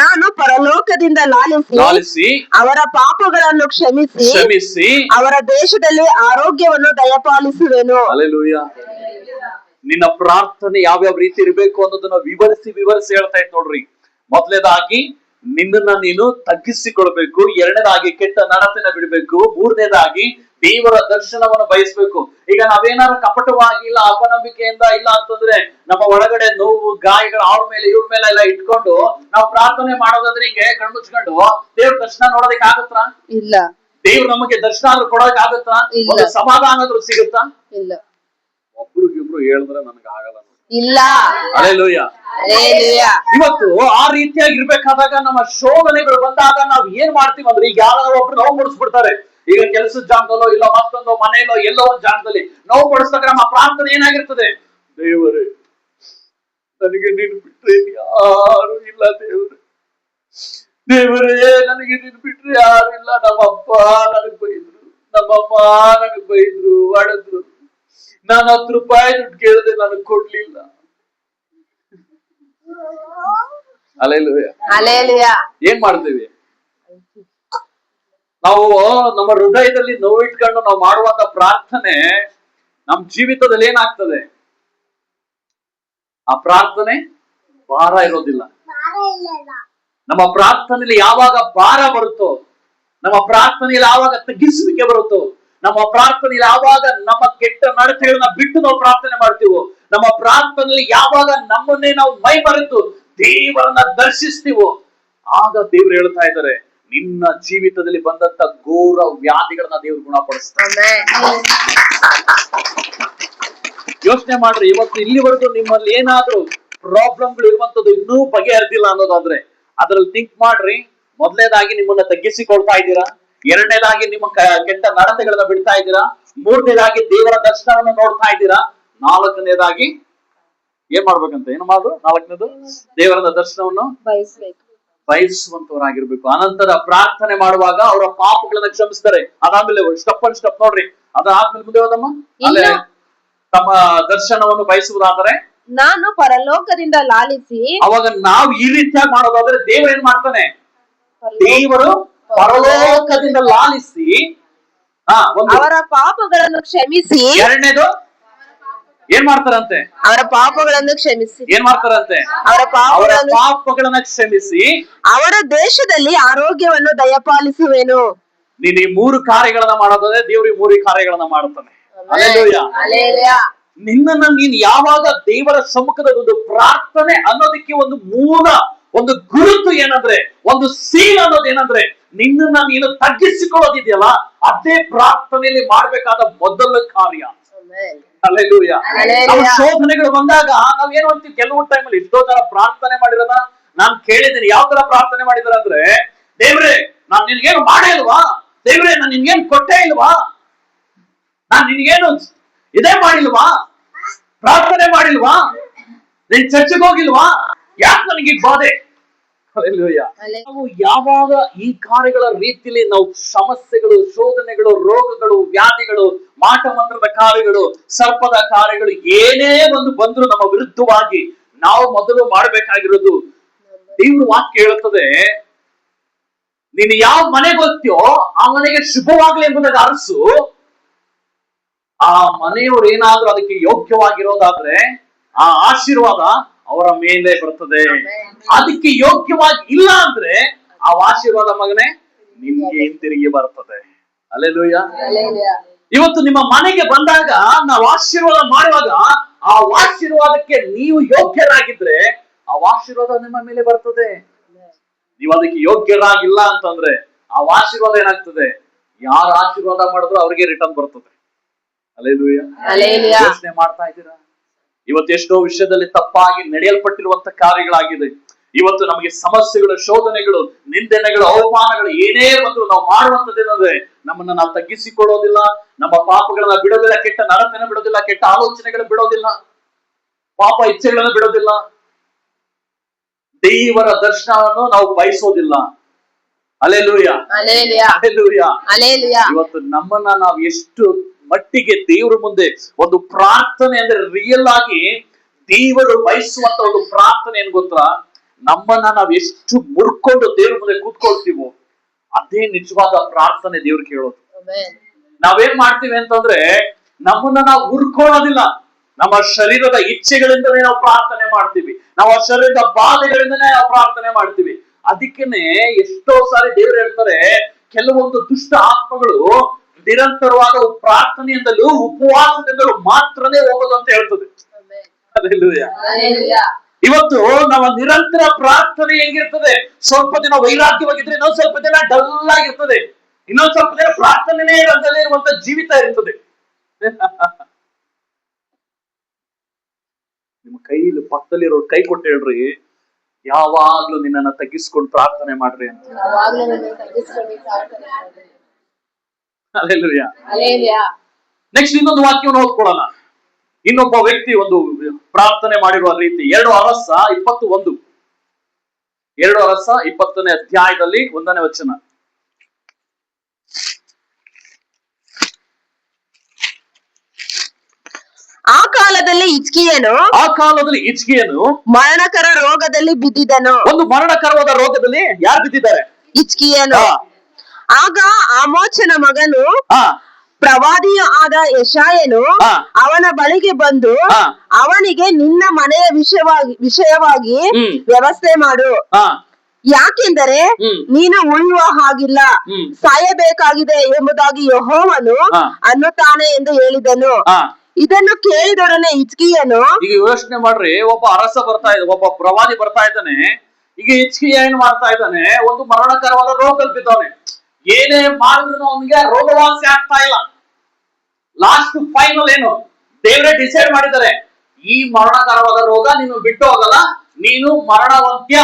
ನಾನು ಪರಲೋಕದಿಂದ ಲಾಲಿಸಿ ಅವರ ಪಾಪಗಳನ್ನು ಕ್ಷಮಿಸಿ ಅವರ ದೇಶದಲ್ಲಿ ಆರೋಗ್ಯವನ್ನು ದಯಪಾಲಿಸುವೆನು. ಹಲ್ಲೆಲೂಯಾ. ನಿನ್ನ ಪ್ರಾರ್ಥನೆ ಯಾವ್ಯಾವ ರೀತಿ ಇರಬೇಕು ಅನ್ನೋದನ್ನ ವಿವರಿಸಿ ಹೇಳ್ತಾ ಇತ್ತು ನೋಡ್ರಿ. ಮೊದಲನೇದಾಗಿ ನಿನ್ನನ್ನ ನೀನು ತಗ್ಗಿಸಿಕೊಳ್ಬೇಕು, ಎರಡನೇದಾಗಿ ಕೆಟ್ಟ ನಡತೆನ ಬಿಡ್ಬೇಕು, ಮೂರನೇದಾಗಿ ದೇವರ ದರ್ಶನವನ್ನು ಬಯಸ್ಬೇಕು. ಈಗ ನಾವೇನಾದ್ರು ಕಪಟವಾಗಿ ಇಲ್ಲ ಅಪನಂಬಿಕೆಯಿಂದ ಇಲ್ಲ ಅಂತಂದ್ರೆ ನಮ್ಮ ಒಳಗಡೆ ನೋವು, ಗಾಯಗಳು ಅವ್ರ ಮೇಲೆ ಇವ್ರ ಮೇಲೆ ಎಲ್ಲ ಇಟ್ಕೊಂಡು ನಾವು ಪ್ರಾರ್ಥನೆ ಮಾಡೋದಾದ್ರೆ ಹಿಂಗೆ ಕಣ್ಮುಚ್ಕೊಂಡು ದೇವ್ರ ದರ್ಶನ ನೋಡೋದಕ್ಕೆ ಆಗುತ್ತಾ? ಇಲ್ಲ. ದೇವ್ರು ನಮಗೆ ದರ್ಶನ ಆದ್ರೂ ಕೊಡೋದಕ್ಕೆ ಆಗುತ್ತಾ? ಒಂದು ಸಮಾಧಾನ ಆದ್ರೂ ಸಿಗುತ್ತಾ? ಇಲ್ಲ. ಒಬ್ರಿಗಿಬ್ರು ಹೇಳಿದ್ರೆ ನನಗೆ ಆಗಲ್ಲ. ಇಲ್ಲ. ಹಲ್ಲೆಲೂಯಾ. ಇವತ್ತು ಆ ರೀತಿಯಾಗಿ ಇರ್ಬೇಕಾದಾಗ ನಮ್ಮ ಶೋಧನೆಗಳು ಬಂದಾಗ ನಾವು ಏನ್ ಮಾಡ್ತೀವಿ ಅಂದ್ರೆ, ಈಗ ಯಾರೋ ಒಬ್ರು ನೋವು ಮುಡಿಸ್ಬಿಡ್ತಾರೆ. ಈಗ ಕೆಲಸದ ಜಾಗದಲ್ಲೋ ಇಲ್ಲ ಮತ್ತೊಂದು ಮನೆಯಲ್ಲೋ ಎಲ್ಲೋ ಒಂದು ಜಾಗದಲ್ಲಿ ನೋವು ಪಡಿಸಿದಾಗ ನಮ್ಮ ಪ್ರಾರ್ಥನೆ ಏನಾಗಿರ್ತದೆ? ದೇವರೇ, ನನಗೆ ನೀನು ಬಿಟ್ರೆ ಯಾರು ಇಲ್ಲ. ದೇವರೇ, ನನಗೆ ನೀನು ಬಿಟ್ರೆ ಯಾರು ಇಲ್ಲ. ನಮ್ಮಪ್ಪ ನನಗ್ ಬೈದ್ರು, ನಮ್ಮಮ್ಮ ನನಗ್ ಬೈದ್ರು, ಹೊಡೆದ್ರು. ನಾನು 10 ರೂಪಾಯಿ ದುಡ್ಡು ಕೇಳಿದೆ, ನನಗ್ ಕೊಡ್ಲಿಲ್ಲ. ಹಲ್ಲೆಲೂಯಾ. ಏನ್ ಮಾಡ್ತೀವಿ ನಾವು? ನಮ್ಮ ಹೃದಯದಲ್ಲಿ ನೋವಿಟ್ಕೊಂಡು ನಾವು ಮಾಡುವಂತ ಪ್ರಾರ್ಥನೆ ನಮ್ ಜೀವಿತದಲ್ಲಿ ಏನಾಗ್ತದೆ? ಆ ಪ್ರಾರ್ಥನೆ ಭಾರ ಇರೋದಿಲ್ಲ. ನಮ್ಮ ಪ್ರಾರ್ಥನೆಯಲ್ಲಿ ಯಾವಾಗ ಭಾರ ಬರುತ್ತೋ, ನಮ್ಮ ಪ್ರಾರ್ಥನೆಯಲ್ಲಿ ಯಾವಾಗ ತಗ್ಗಿಸುವಿಕೆ ಬರುತ್ತೋ, ನಮ್ಮ ಪ್ರಾರ್ಥನೆಯಲ್ಲಿ ಯಾವಾಗ ನಮ್ಮ ಕೆಟ್ಟ ನಡತೆಗಳನ್ನ ಬಿಟ್ಟು ನಾವು ಪ್ರಾರ್ಥನೆ ಮಾಡ್ತೀವೋ, ನಮ್ಮ ಪ್ರಾರ್ಥನೆಯಲ್ಲಿ ಯಾವಾಗ ನಮ್ಮನ್ನೇ ನಾವು ಮೈ ಮರೆತು ದೇವರನ್ನ ದರ್ಶಿಸ್ತೀವೋ, ಆಗ ದೇವರು ಹೇಳ್ತಾ ಇದ್ದಾರೆ, ನಿನ್ನ ಜೀವಿತದಲ್ಲಿ ಬಂದಂತ ಘೋರ ವ್ಯಾಧಿಗಳನ್ನ ದೇವರು ಗುಣಪಡಿಸ್ತಾನೆ. ಯೋಚನೆ ಮಾಡ್ರಿ, ಇವತ್ತು ಇಲ್ಲಿವರೆಗೂ ನಿಮ್ಮಲ್ಲಿ ಏನಾದ್ರೂ ಪ್ರಾಬ್ಲಮ್ಗಳು ಇರುವಂತದ್ದು ಇನ್ನೂ ಬಗೆಹರಿದಿಲ್ಲ ಅನ್ನೋದಾದ್ರೆ ಅದ್ರಲ್ಲಿ ಥಿಂಕ್ ಮಾಡ್ರಿ. ಮೊದಲನೇದಾಗಿ ನಿಮ್ಮನ್ನ ತಗ್ಗಿಸಿಕೊಳ್ತಾ ಇದ್ದೀರಾ, ಎರಡನೇದಾಗಿ ನಿಮ್ಮ ಕೆಟ್ಟ ನಡತೆಗಳನ್ನ ಬಿಡ್ತಾ ಇದ್ದೀರಾ, ಮೂರನೇದಾಗಿ ದೇವರ ದರ್ಶನವನ್ನು ನೋಡ್ತಾ ಇದ್ದೀರಾ, ನಾಲ್ಕನೇದಾಗಿ ಏನ್ ಮಾಡ್ಬೇಕಂತ ಏನು ಮಾಡೋದು? ನಾಲ್ಕನೇದು ದೇವರ ದರ್ಶನವನ್ನು ಬಯಸುವಂತವರಾಗಿರ್ಬೇಕು. ಅನಂತರ ಪ್ರಾರ್ಥನೆ ಮಾಡುವಾಗ ಅವರ ಪಾಪಗಳನ್ನ ಕ್ಷಮಿಸ್ತಾರೆ. ಅದಾದ್ಮೇಲೆ ಸ್ಟೆಪ್ ಅಂಡ್ ಸ್ಟೆಪ್ ನೋಡ್ರಿ. ಅದಾದ್ಮೇಲೆ ಮುಂದೆ ಹೋದಮ್ಮ, ಅಲ್ಲೇ ತಮ್ಮ ದರ್ಶನವನ್ನು ಬಯಸುವುದಾದರೆ ನಾನು ಪರಲೋಕದಿಂದ ಲಾಲಿಸಿ, ಅವಾಗ ನಾವು ಈ ರೀತಿಯಾಗಿ ಮಾಡೋದಾದ್ರೆ ದೇವರು ಏನ್ ಮಾಡ್ತಾನೆ? ದೇವರು ಪರಲೋಕದಿಂದ ಲಾಲಿಸಿ ಅವರ ಪಾಪಗಳನ್ನು ಕ್ಷಮಿಸಿ, ಎರಡನೇದು ಏನ್ ಮಾಡ್ತಾರಂತೆ? ಅವರ ಪಾಪಗಳನ್ನು ಕ್ಷಮಿಸಿ, ಏನ್ ಮಾಡ್ತಾರಂತೆ? ಅವರ ಪಾಪಗಳನ್ನ ಕ್ಷಮಿಸಿ ಅವರ ದೇಶದಲ್ಲಿ ಆರೋಗ್ಯವನ್ನು ದಯಪಾಲಿಸುವೆನು. ನೀನ್ ಈ ಮೂರು ಕಾರ್ಯಗಳನ್ನ ಮಾಡೋದಾದ್ರೆ ದೇವರು ಈ ಮೂರು ಕಾರ್ಯಗಳನ್ನ ಮಾಡುತ್ತಾನೆ. ನಿನ್ನನ್ನ ನೀನ್ ಯಾವಾಗ ದೇವರ ಸಮ್ಮುಖದ ಒಂದು ಪ್ರಾರ್ಥನೆ ಅನ್ನೋದಕ್ಕೆ ಒಂದು ಮೂಲ ಒಂದು ಗುರುತು ಏನಂದ್ರೆ, ಒಂದು ಸೀಲ್ ಅನ್ನೋದು ಏನಂದ್ರೆ, ನಿನ್ನನ್ನ ನೀನು ತಗ್ಗಿಸಿಕೊಳ್ಳೋದಿದೆಯಲ್ಲ, ಅದೇ ಪ್ರಾರ್ಥನೆಯಲ್ಲಿ ಮಾಡ್ಬೇಕಾದ ಮೊದಲ ಕಾರ್ಯ. ಹಲ್ಲೆಲೂಯಾ. ಶೋಧನೆಗಳು ಬಂದಾಗ ನಾವೇನು ಅಂತೀವಿ, ಕೆಲವು ಟೈಮಲ್ಲಿ ಎಷ್ಟೋ ತರ ಪ್ರಾರ್ಥನೆ ಮಾಡಿರೋದ ನಾನ್ ಕೇಳಿದ್ದೀನಿ. ಯಾವ ತರ ಪ್ರಾರ್ಥನೆ ಮಾಡಿದಾರೆ ಅಂದ್ರೆ, ದೇವ್ರೆ ನಾನ್ ನಿನ್ಗೇನು ಮಾಡೇ ಇಲ್ವಾ? ದೇವ್ರೆ ನಾನ್ ನಿನ್ಗೇನು ಕೊಟ್ಟೇ ಇಲ್ವಾ? ನಾನ್ ನಿನ್ಗೇನು ಇದೇ ಮಾಡಿಲ್ವಾ? ಪ್ರಾರ್ಥನೆ ಮಾಡಿಲ್ವಾ? ನೀನ್ ಚರ್ಚೆಗೆ ಹೋಗಿಲ್ವಾ? ಯಾಕೆ ನನಗೆ ಬಾಧೆ? ನಾವು ಯಾವಾಗ ಈ ಕಾರ್ಯಗಳ ರೀತಿಯಲ್ಲಿ ನಾವು ಸಮಸ್ಯೆಗಳು, ಶೋಧನೆಗಳು, ರೋಗಗಳು, ವ್ಯಾಧಿಗಳು, ಮಾಟ ಮಂತ್ರದ ಕಾರ್ಯಗಳು, ಸರ್ಪದ ಕಾರ್ಯಗಳು ಏನೇ ಒಂದು ಬಂದ್ರು ನಮ್ಮ ವಿರುದ್ಧವಾಗಿ ನಾವು ಮೊದಲು ಮಾಡಬೇಕಾಗಿರೋದು, ದೇವ್ರ ವಾಕ್ಯ ಹೇಳುತ್ತದೆ, ನೀನು ಯಾವ ಮನೆಗೆ ಹೋಗ್ತೀಯೋ ಆ ಮನೆಗೆ ಶುಭವಾಗ್ಲಿ ಎಂಬುದಾಗಿ ಅರಸು. ಆ ಮನೆಯವರು ಏನಾದ್ರೂ ಅದಕ್ಕೆ ಯೋಗ್ಯವಾಗಿರೋದಾದ್ರೆ ಆ ಆಶೀರ್ವಾದ ಅವರ ಮೇಲೆ ಬರ್ತದೆ. ಅದಕ್ಕೆ ಯೋಗ್ಯವಾಗಿ ಇಲ್ಲ ಅಂದ್ರೆ ಆ ಆಶೀರ್ವಾದ ಮಗನೇ ನಿಮ್ಗೆ ಹಿಂತಿರುಗಿ ಬರ್ತದೆ. ಹಲ್ಲೆಲೂಯಾ. ಇವತ್ತು ನಿಮ್ಮ ಮನೆಗೆ ಬಂದಾಗ ನಾವು ಆಶೀರ್ವಾದ ಮಾಡುವಾಗ ಆ ಆಶೀರ್ವಾದಕ್ಕೆ ನೀವು ಯೋಗ್ಯರಾಗಿದ್ರೆ ಆ ಆಶೀರ್ವಾದ ನಿಮ್ಮ ಮೇಲೆ ಬರ್ತದೆ. ನೀವು ಅದಕ್ಕೆ ಯೋಗ್ಯರಾಗಿಲ್ಲ ಅಂತಂದ್ರೆ ಆ ಆಶೀರ್ವಾದ ಏನಾಗ್ತದೆ? ಯಾರ ಆಶೀರ್ವಾದ ಮಾಡಿದ್ರು ಅವ್ರಿಗೆ ರಿಟರ್ನ್ ಬರ್ತದೆ. ಹಲ್ಲೆಲೂಯಾ. ಯೋಚನೆ ಮಾಡ್ತಾ ಇದ್ದೀರಾ? ಇವತ್ತು ಎಷ್ಟೋ ವಿಷಯದಲ್ಲಿ ತಪ್ಪಾಗಿ ನಡೆಯಲ್ಪಟ್ಟಿರುವಂತ ಕಾರ್ಯಗಳಾಗಿದೆ. ಇವತ್ತು ನಮಗೆ ಸಮಸ್ಯೆಗಳು, ಶೋಧನೆಗಳು, ನಿಂದನೆಗಳು, ಅವಮಾನಗಳು ಏನೇ ಬಂದ್ರು ನಾವು ಮಾಡುವಂತದ್ದೇನಂದ್ರೆ ನಮ್ಮನ್ನ ನಾವು ತಗ್ಗಿಸಿಕೊಳ್ಳೋದಿಲ್ಲ, ನಮ್ಮ ಪಾಪಗಳನ್ನ ಬಿಡೋದಿಲ್ಲ, ಕೆಟ್ಟ ನಡತೆನ ಬಿಡೋದಿಲ್ಲ, ಕೆಟ್ಟ ಆಲೋಚನೆಗಳು ಬಿಡೋದಿಲ್ಲ, ಪಾಪ ಇಚ್ಛೆಗಳನ್ನ ಬಿಡೋದಿಲ್ಲ, ದೇವರ ದರ್ಶನವನ್ನು ನಾವು ಬಯಸೋದಿಲ್ಲ. ಹಲ್ಲೆಲೂಯಾ. ಹಲ್ಲೆಲೂಯಾ. ಇವತ್ತು ನಮ್ಮನ್ನ ನಾವು ಎಷ್ಟು ಮಟ್ಟಿಗೆ ದೇವರ ಮುಂದೆ ಒಂದು ಪ್ರಾರ್ಥನೆ ಅಂದ್ರೆ ರಿಯಲ್ ಆಗಿ ದೇವರು ಬಯಸುವಂತ ಒಂದು ಪ್ರಾರ್ಥನೆ ಏನ್ ಗೊತ್ತಾ? ನಮ್ಮನ್ನ ನಾವ್ ಎಷ್ಟು ಮುರ್ಕೊಂಡು ದೇವ್ರ ಮುಂದೆ ಕೂತ್ಕೊಳ್ತೀವೋ ಅದೇ ನಿಜವಾದ ಪ್ರಾರ್ಥನೆ ದೇವ್ರು ಕೇಳೋದು. ನಾವೇನ್ ಮಾಡ್ತೀವಿ ಅಂತಂದ್ರೆ ನಮ್ಮನ್ನ ನಾವು ಹುರ್ಕೊಳ್ಳೋದಿಲ್ಲ, ನಮ್ಮ ಶರೀರದ ಇಚ್ಛೆಗಳಿಂದಲೇ ನಾವು ಪ್ರಾರ್ಥನೆ ಮಾಡ್ತೀವಿ, ನಮ್ಮ ಶರೀರದ ಬಾಧೆಗಳಿಂದಲೇ ನಾವು ಪ್ರಾರ್ಥನೆ ಮಾಡ್ತೀವಿ. ಅದಕ್ಕೇನೆ ಎಷ್ಟೋ ಸಾರಿ ದೇವ್ರು ಹೇಳ್ತಾರೆ, ಕೆಲವೊಂದು ದುಷ್ಟ ಆತ್ಮಗಳು ನಿರಂತರವಾದ ಪ್ರಾರ್ಥನೆಯಿಂದಲೂ ಉಪವಾಸದಿಂದಲೂ ಮಾತ್ರನೇ ಹೋಗೋದು ಅಂತ ಹೇಳ್ತದೆ. ಇವತ್ತು ನಮ್ಮ ನಿರಂತರ ಪ್ರಾರ್ಥನೆ ಹೆಂಗಿರ್ತದೆ? ಸ್ವಲ್ಪ ದಿನ ವೈರಾಗ್ಯವಾಗಿದ್ರೆ ಇನ್ನೊಂದ್ ಸ್ವಲ್ಪ ದಿನ ಡಲ್ ಆಗಿರ್ತದೆ, ಇನ್ನೊಂದ್ ಸ್ವಲ್ಪ ದಿನ ಪ್ರಾರ್ಥನೆನೇ ಇರುವಂತ ಜೀವಿತ ಇರ್ತದೆ. ನಿಮ್ಮ ಕೈಲಿ ಪಕ್ಕದಲ್ಲಿರೋ ಕೈ ಕೊಟ್ಟು ಹೇಳ್ರಿ, ಯಾವಾಗ್ಲೂ ನಿನ್ನನ್ನ ತಗ್ಗಿಸ್ಕೊಂಡು ಪ್ರಾರ್ಥನೆ ಮಾಡ್ರಿ ಅಂತ. ನೆಕ್ಸ್ಟ್ ಇನ್ನೊಂದು ವಾಕ್ಯವನ್ನು ಓದ್ಕೊಳ್ಳೋಣ. ಇನ್ನೊಬ್ಬ ವ್ಯಕ್ತಿ ಒಂದು ಪ್ರಾರ್ಥನೆ ಮಾಡಿರುವ ರೀತಿ 2 ಅರಸ 21, 2 ಅರಸ 20ನೇ ಅಧ್ಯಾಯದಲ್ಲಿ 1ನೇ ವಚನ. ಆ ಕಾಲದಲ್ಲಿ ಹಿಜ್ಕೀಯನು ಮರಣಕರ ರೋಗದಲ್ಲಿ ಬಿದ್ದಿದ್ದನು. ಒಂದು ಮರಣಕರವಾದ ರೋಗದಲ್ಲಿ ಯಾರು ಬಿದ್ದಿದ್ದಾರೆ? ಹಿಜ್ಕೀಯನು. ಆಗ ಆಮೋಚನ ಮಗನು ಪ್ರವಾದಿಯೂ ಆದ ಯೆಶಾಯನು ಅವನ ಬಳಿಗೆ ಬಂದು ಅವನಿಗೆ, ನಿನ್ನ ಮನೆಯ ವಿಷಯವಾಗಿ ವ್ಯವಸ್ಥೆ ಮಾಡು, ಯಾಕೆಂದರೆ ನೀನು ಉಳಿಯುವ ಹಾಗಿಲ್ಲ, ಸಾಯಬೇಕಾಗಿದೆ ಎಂಬುದಾಗಿ ಯೆಹೋವನು ಅನ್ನುತ್ತಾನೆ ಎಂದು ಹೇಳಿದನು. ಇದನ್ನು ಕೇಳಿದೊಡನೆ ಹಿಜ್ಕೀಯನು, ಈಗ ಯೋಚನೆ ಮಾಡ್ರಿ, ಒಬ್ಬ ಅರಸ ಬರ್ತಾ ಇದ್ದ, ಒಬ್ಬ ಪ್ರವಾದಿ ಬರ್ತಾ ಇದ್ದಾನೆ, ಈಗ ಹಿಜ್ಕೀಯ ಏನ್ ಮಾಡ್ತಾ ಇದ್ದಾನೆ, ಒಂದು ಮರಣಕರವಾದ ರೋಗದಲ್ಲಿ ಬಿದ್ದವನೆ. ಏನೇ ಮಾಡಿದ್ರು ಅವನಿಗೆ ರೋಗವಾಸಿ ಆಗ್ತಾ ಇಲ್ಲ. ಲಾಸ್ಟ್ ಫೈನಲ್ ಏನು, ದೇವರೇ ಡಿಸೈಡ್ ಮಾಡಿದ್ದಾರೆ, ಈ ಮರಣಕರವಾದ ರೋಗ ನೀನು ಬಿಟ್ಟು ಹೋಗಲ್ಲ, ನೀನು ಮರಣವಂತ್ಯ.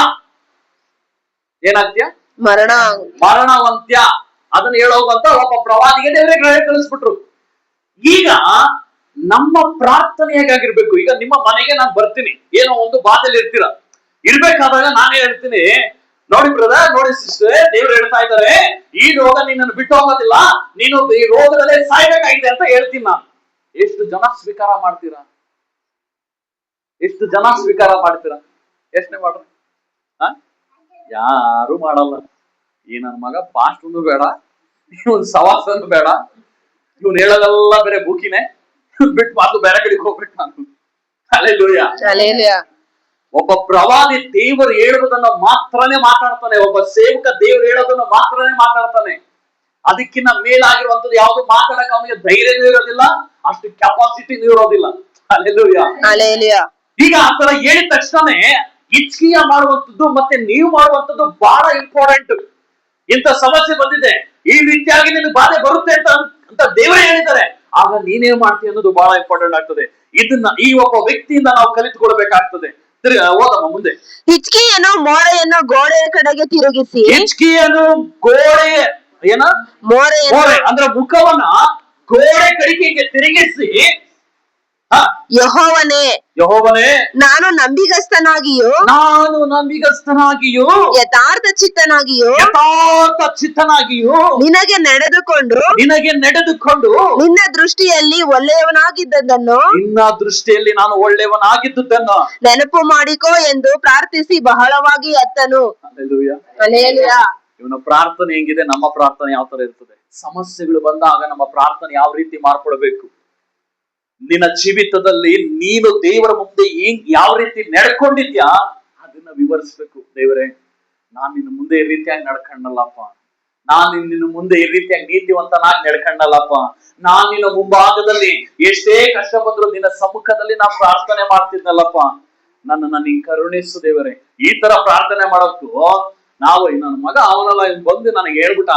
ಏನಾಗ್ತೀಯ? ಮರಣವಂತ್ಯ. ಅದನ್ನ ಹೇಳೋಗಂತ ಒಬ್ಬ ಪ್ರವಾದಿಗೆ ದೇವರೇ ಕಳಿಸ್ಬಿಟ್ರು. ಈಗ ನಮ್ಮ ಪ್ರಾರ್ಥನೆ ಹೇಗಾಗಿರ್ಬೇಕು? ಈಗ ನಿಮ್ಮ ಮನೆಗೆ ನಾನು ಬರ್ತೀನಿ, ಏನೋ ಒಂದು ಬಾಧೆಯಲ್ಲಿ ಇರ್ಬೇಕಾದಾಗ ನಾನೇ ಹೇಳ್ತೀನಿ, ನೋಡಿ ಬ್ರದರ್, ನೋಡಿ ಸಿಸ್ಟರ್, ದೇವ್ರು ಹೇಳ್ತಾ ಇದ್ದಾರೆ ಈ ರೋಗ ನಿನ್ನನ್ನು ಬಿಟ್ಟು ಹೋಗೋದಿಲ್ಲ, ನೀನು ಈ ರೋಗದಲ್ಲೇ ಸಾಯ್ಬೇಕಾಗಿದೆ ಅಂತ ಹೇಳ್ತೀನಿ ನಾನು. ಎಷ್ಟು ಜನ ಸ್ವೀಕಾರ ಮಾಡ್ತೀರಾ? ಎಷ್ಟು ಜನ ಸ್ವೀಕಾರ ಮಾಡ್ತೀರಾ? ಎಷ್ಟನೇ ಮಾಡ್ರಿ? ಯಾರು ಮಾಡಲ್ಲ. ಈ ನನ್ನ ಮಗ ಪಾಸ್ಟ್ ಒಂದು ಬೇಡ, ಇವನ್ ಸವಾಸನು ಬೇಡ, ಇವನ್ ಹೇಳೋದೆಲ್ಲ ಬೇರೆ ಬುಕಿನೇ, ಇವನ್ ಬಿಟ್ಟು ಮಾತು ಬೇರೆ ಕಡೆಗೆ ಹೋಗ್ಬೇಕು ನಾನು. ಹಲ್ಲೆಲೂಯಾ. ಒಬ್ಬ ಪ್ರವಾದಿ ದೇವರು ಹೇಳುವುದನ್ನ ಮಾತ್ರನೇ ಮಾತಾಡ್ತಾನೆ, ಒಬ್ಬ ಸೇವಕ ದೇವರು ಹೇಳೋದನ್ನ ಮಾತ್ರನೇ ಮಾತಾಡ್ತಾನೆ. ಅದಕ್ಕಿಂತ ಮೇಲಾಗಿರುವಂತದ್ದು ಯಾವುದು ಮಾತಾಡಕ್ಕೆ ಅವನಿಗೆ ಧೈರ್ಯನೂ ಇರೋದಿಲ್ಲ, ಅಷ್ಟು ಕೆಪಾಸಿಟಿನೂ ಇರೋದಿಲ್ಲ. ಹಲ್ಲೆಲೂಯಾ. ಈಗ ಆತರ ಹೇಳಿದ ತಕ್ಷಣನೇ ಹಿಜ್ಕೀಯ ಮಾಡುವಂತದ್ದು ಮತ್ತೆ ನೀವು ಮಾಡುವಂತದ್ದು ಬಹಳ ಇಂಪಾರ್ಟೆಂಟ್. ಇಂಥ ಸಮಸ್ಯೆ ಬಂದಿದೆ, ಈ ರೀತಿಯಾಗಿ ನಿನ್ನ ಬಾಧೆ ಬರುತ್ತೆ ಅಂತ ದೇವರೇ ಹೇಳಿದ್ದಾರೆ, ಆಗ ನೀನೇನ್ ಮಾಡ್ತೀಯ ಅನ್ನೋದು ಬಹಳ ಇಂಪಾರ್ಟೆಂಟ್ ಆಗ್ತದೆ. ಇದನ್ನ ಈ ಒಬ್ಬ ವ್ಯಕ್ತಿಯಿಂದ ನಾವು ಕಲಿತುಕೊಳ್ಬೇಕಾಗ್ತದೆ. ಓದಮ್ಮ ಮುಂದೆ. ಹಿಜ್ಕೀಯನು ಮೋರೆಯನ್ನು ಗೋಡೆಯ ಕಡೆಗೆ ತಿರುಗಿಸಿ, ಹಿಜ್ಕೀಯನು ಮೋರೆ ಅಂದ್ರೆ ಮುಖವನ್ನ ಗೋಡೆ ಕಡೆಗೆ ತಿರುಗಿಸಿ, ಯೆಹೋವನೇ ನಾನು ನಂಬಿಗಸ್ತನಾಗಿಯೂ ಯಥಾರ್ಥ ಚಿತ್ತನಾಗಿಯೂ ನಿನಗೆ ನಡೆದುಕೊಂಡು ನಿನ್ನ ದೃಷ್ಟಿಯಲ್ಲಿ ನಾನು ಒಳ್ಳೆಯವನಾಗಿದ್ದುದನ್ನು ನೆನಪು ಮಾಡಿಕೋ ಎಂದು ಪ್ರಾರ್ಥಿಸಿ ಬಹಳವಾಗಿ ಅತ್ತನು. ಇವನ ಪ್ರಾರ್ಥನೆ ಹೆಂಗಿದೆ, ನಮ್ಮ ಪ್ರಾರ್ಥನೆ ಯಾವ ತರ ಇರ್ತದೆ? ಸಮಸ್ಯೆಗಳು ಬಂದಾಗ ನಮ್ಮ ಪ್ರಾರ್ಥನೆ ಯಾವ ರೀತಿ ಮಾಡ್ಕೊಳ್ಬೇಕು? ನಿನ್ನ ಜೀವಿತದಲ್ಲಿ ನೀನು ದೇವರ ಮುಂದೆ ಯಾವ ರೀತಿ ನಡ್ಕೊಂಡಿದ್ಯಾ ಅದನ್ನ ವಿವರಿಸ್ಬೇಕು. ದೇವರೇ, ನಾನ್ ನಿನ್ನ ಮುಂದೆ ಈ ರೀತಿಯಾಗಿ ನಡ್ಕೊಂಡಲ್ಲಪ್ಪ, ನಾನ್ ನಿನ್ನ ಮುಂದೆ ಈ ರೀತಿಯಾಗಿ ನೀತಿವಂತನಾಗಿ ನಡ್ಕೊಂಡಲ್ಲಪ್ಪ, ನಾನ್ ನಿನ್ನ ಮುಂಭಾಗದಲ್ಲಿ ಎಷ್ಟೇ ಕಷ್ಟ ಬಂದ್ರು ನಿನ್ನ ಸಮ್ಮುಖದಲ್ಲಿ ನಾ ಪ್ರಾರ್ಥನೆ ಮಾಡ್ತಿದ್ನಲ್ಲಪ್ಪ, ನನ್ನನ್ನ ನೀನ್ ಕರುಣಿಸು ದೇವರೇ. ಈ ತರ ಪ್ರಾರ್ಥನೆ ಮಾಡೋಕ್ಕೂ ನಾವು ನನ್ನ ಮಗ ಅವನಲ್ಲ, ಇವ್ ಬಂದು ನನಗೆ ಹೇಳ್ಬಿಟ್ಟ,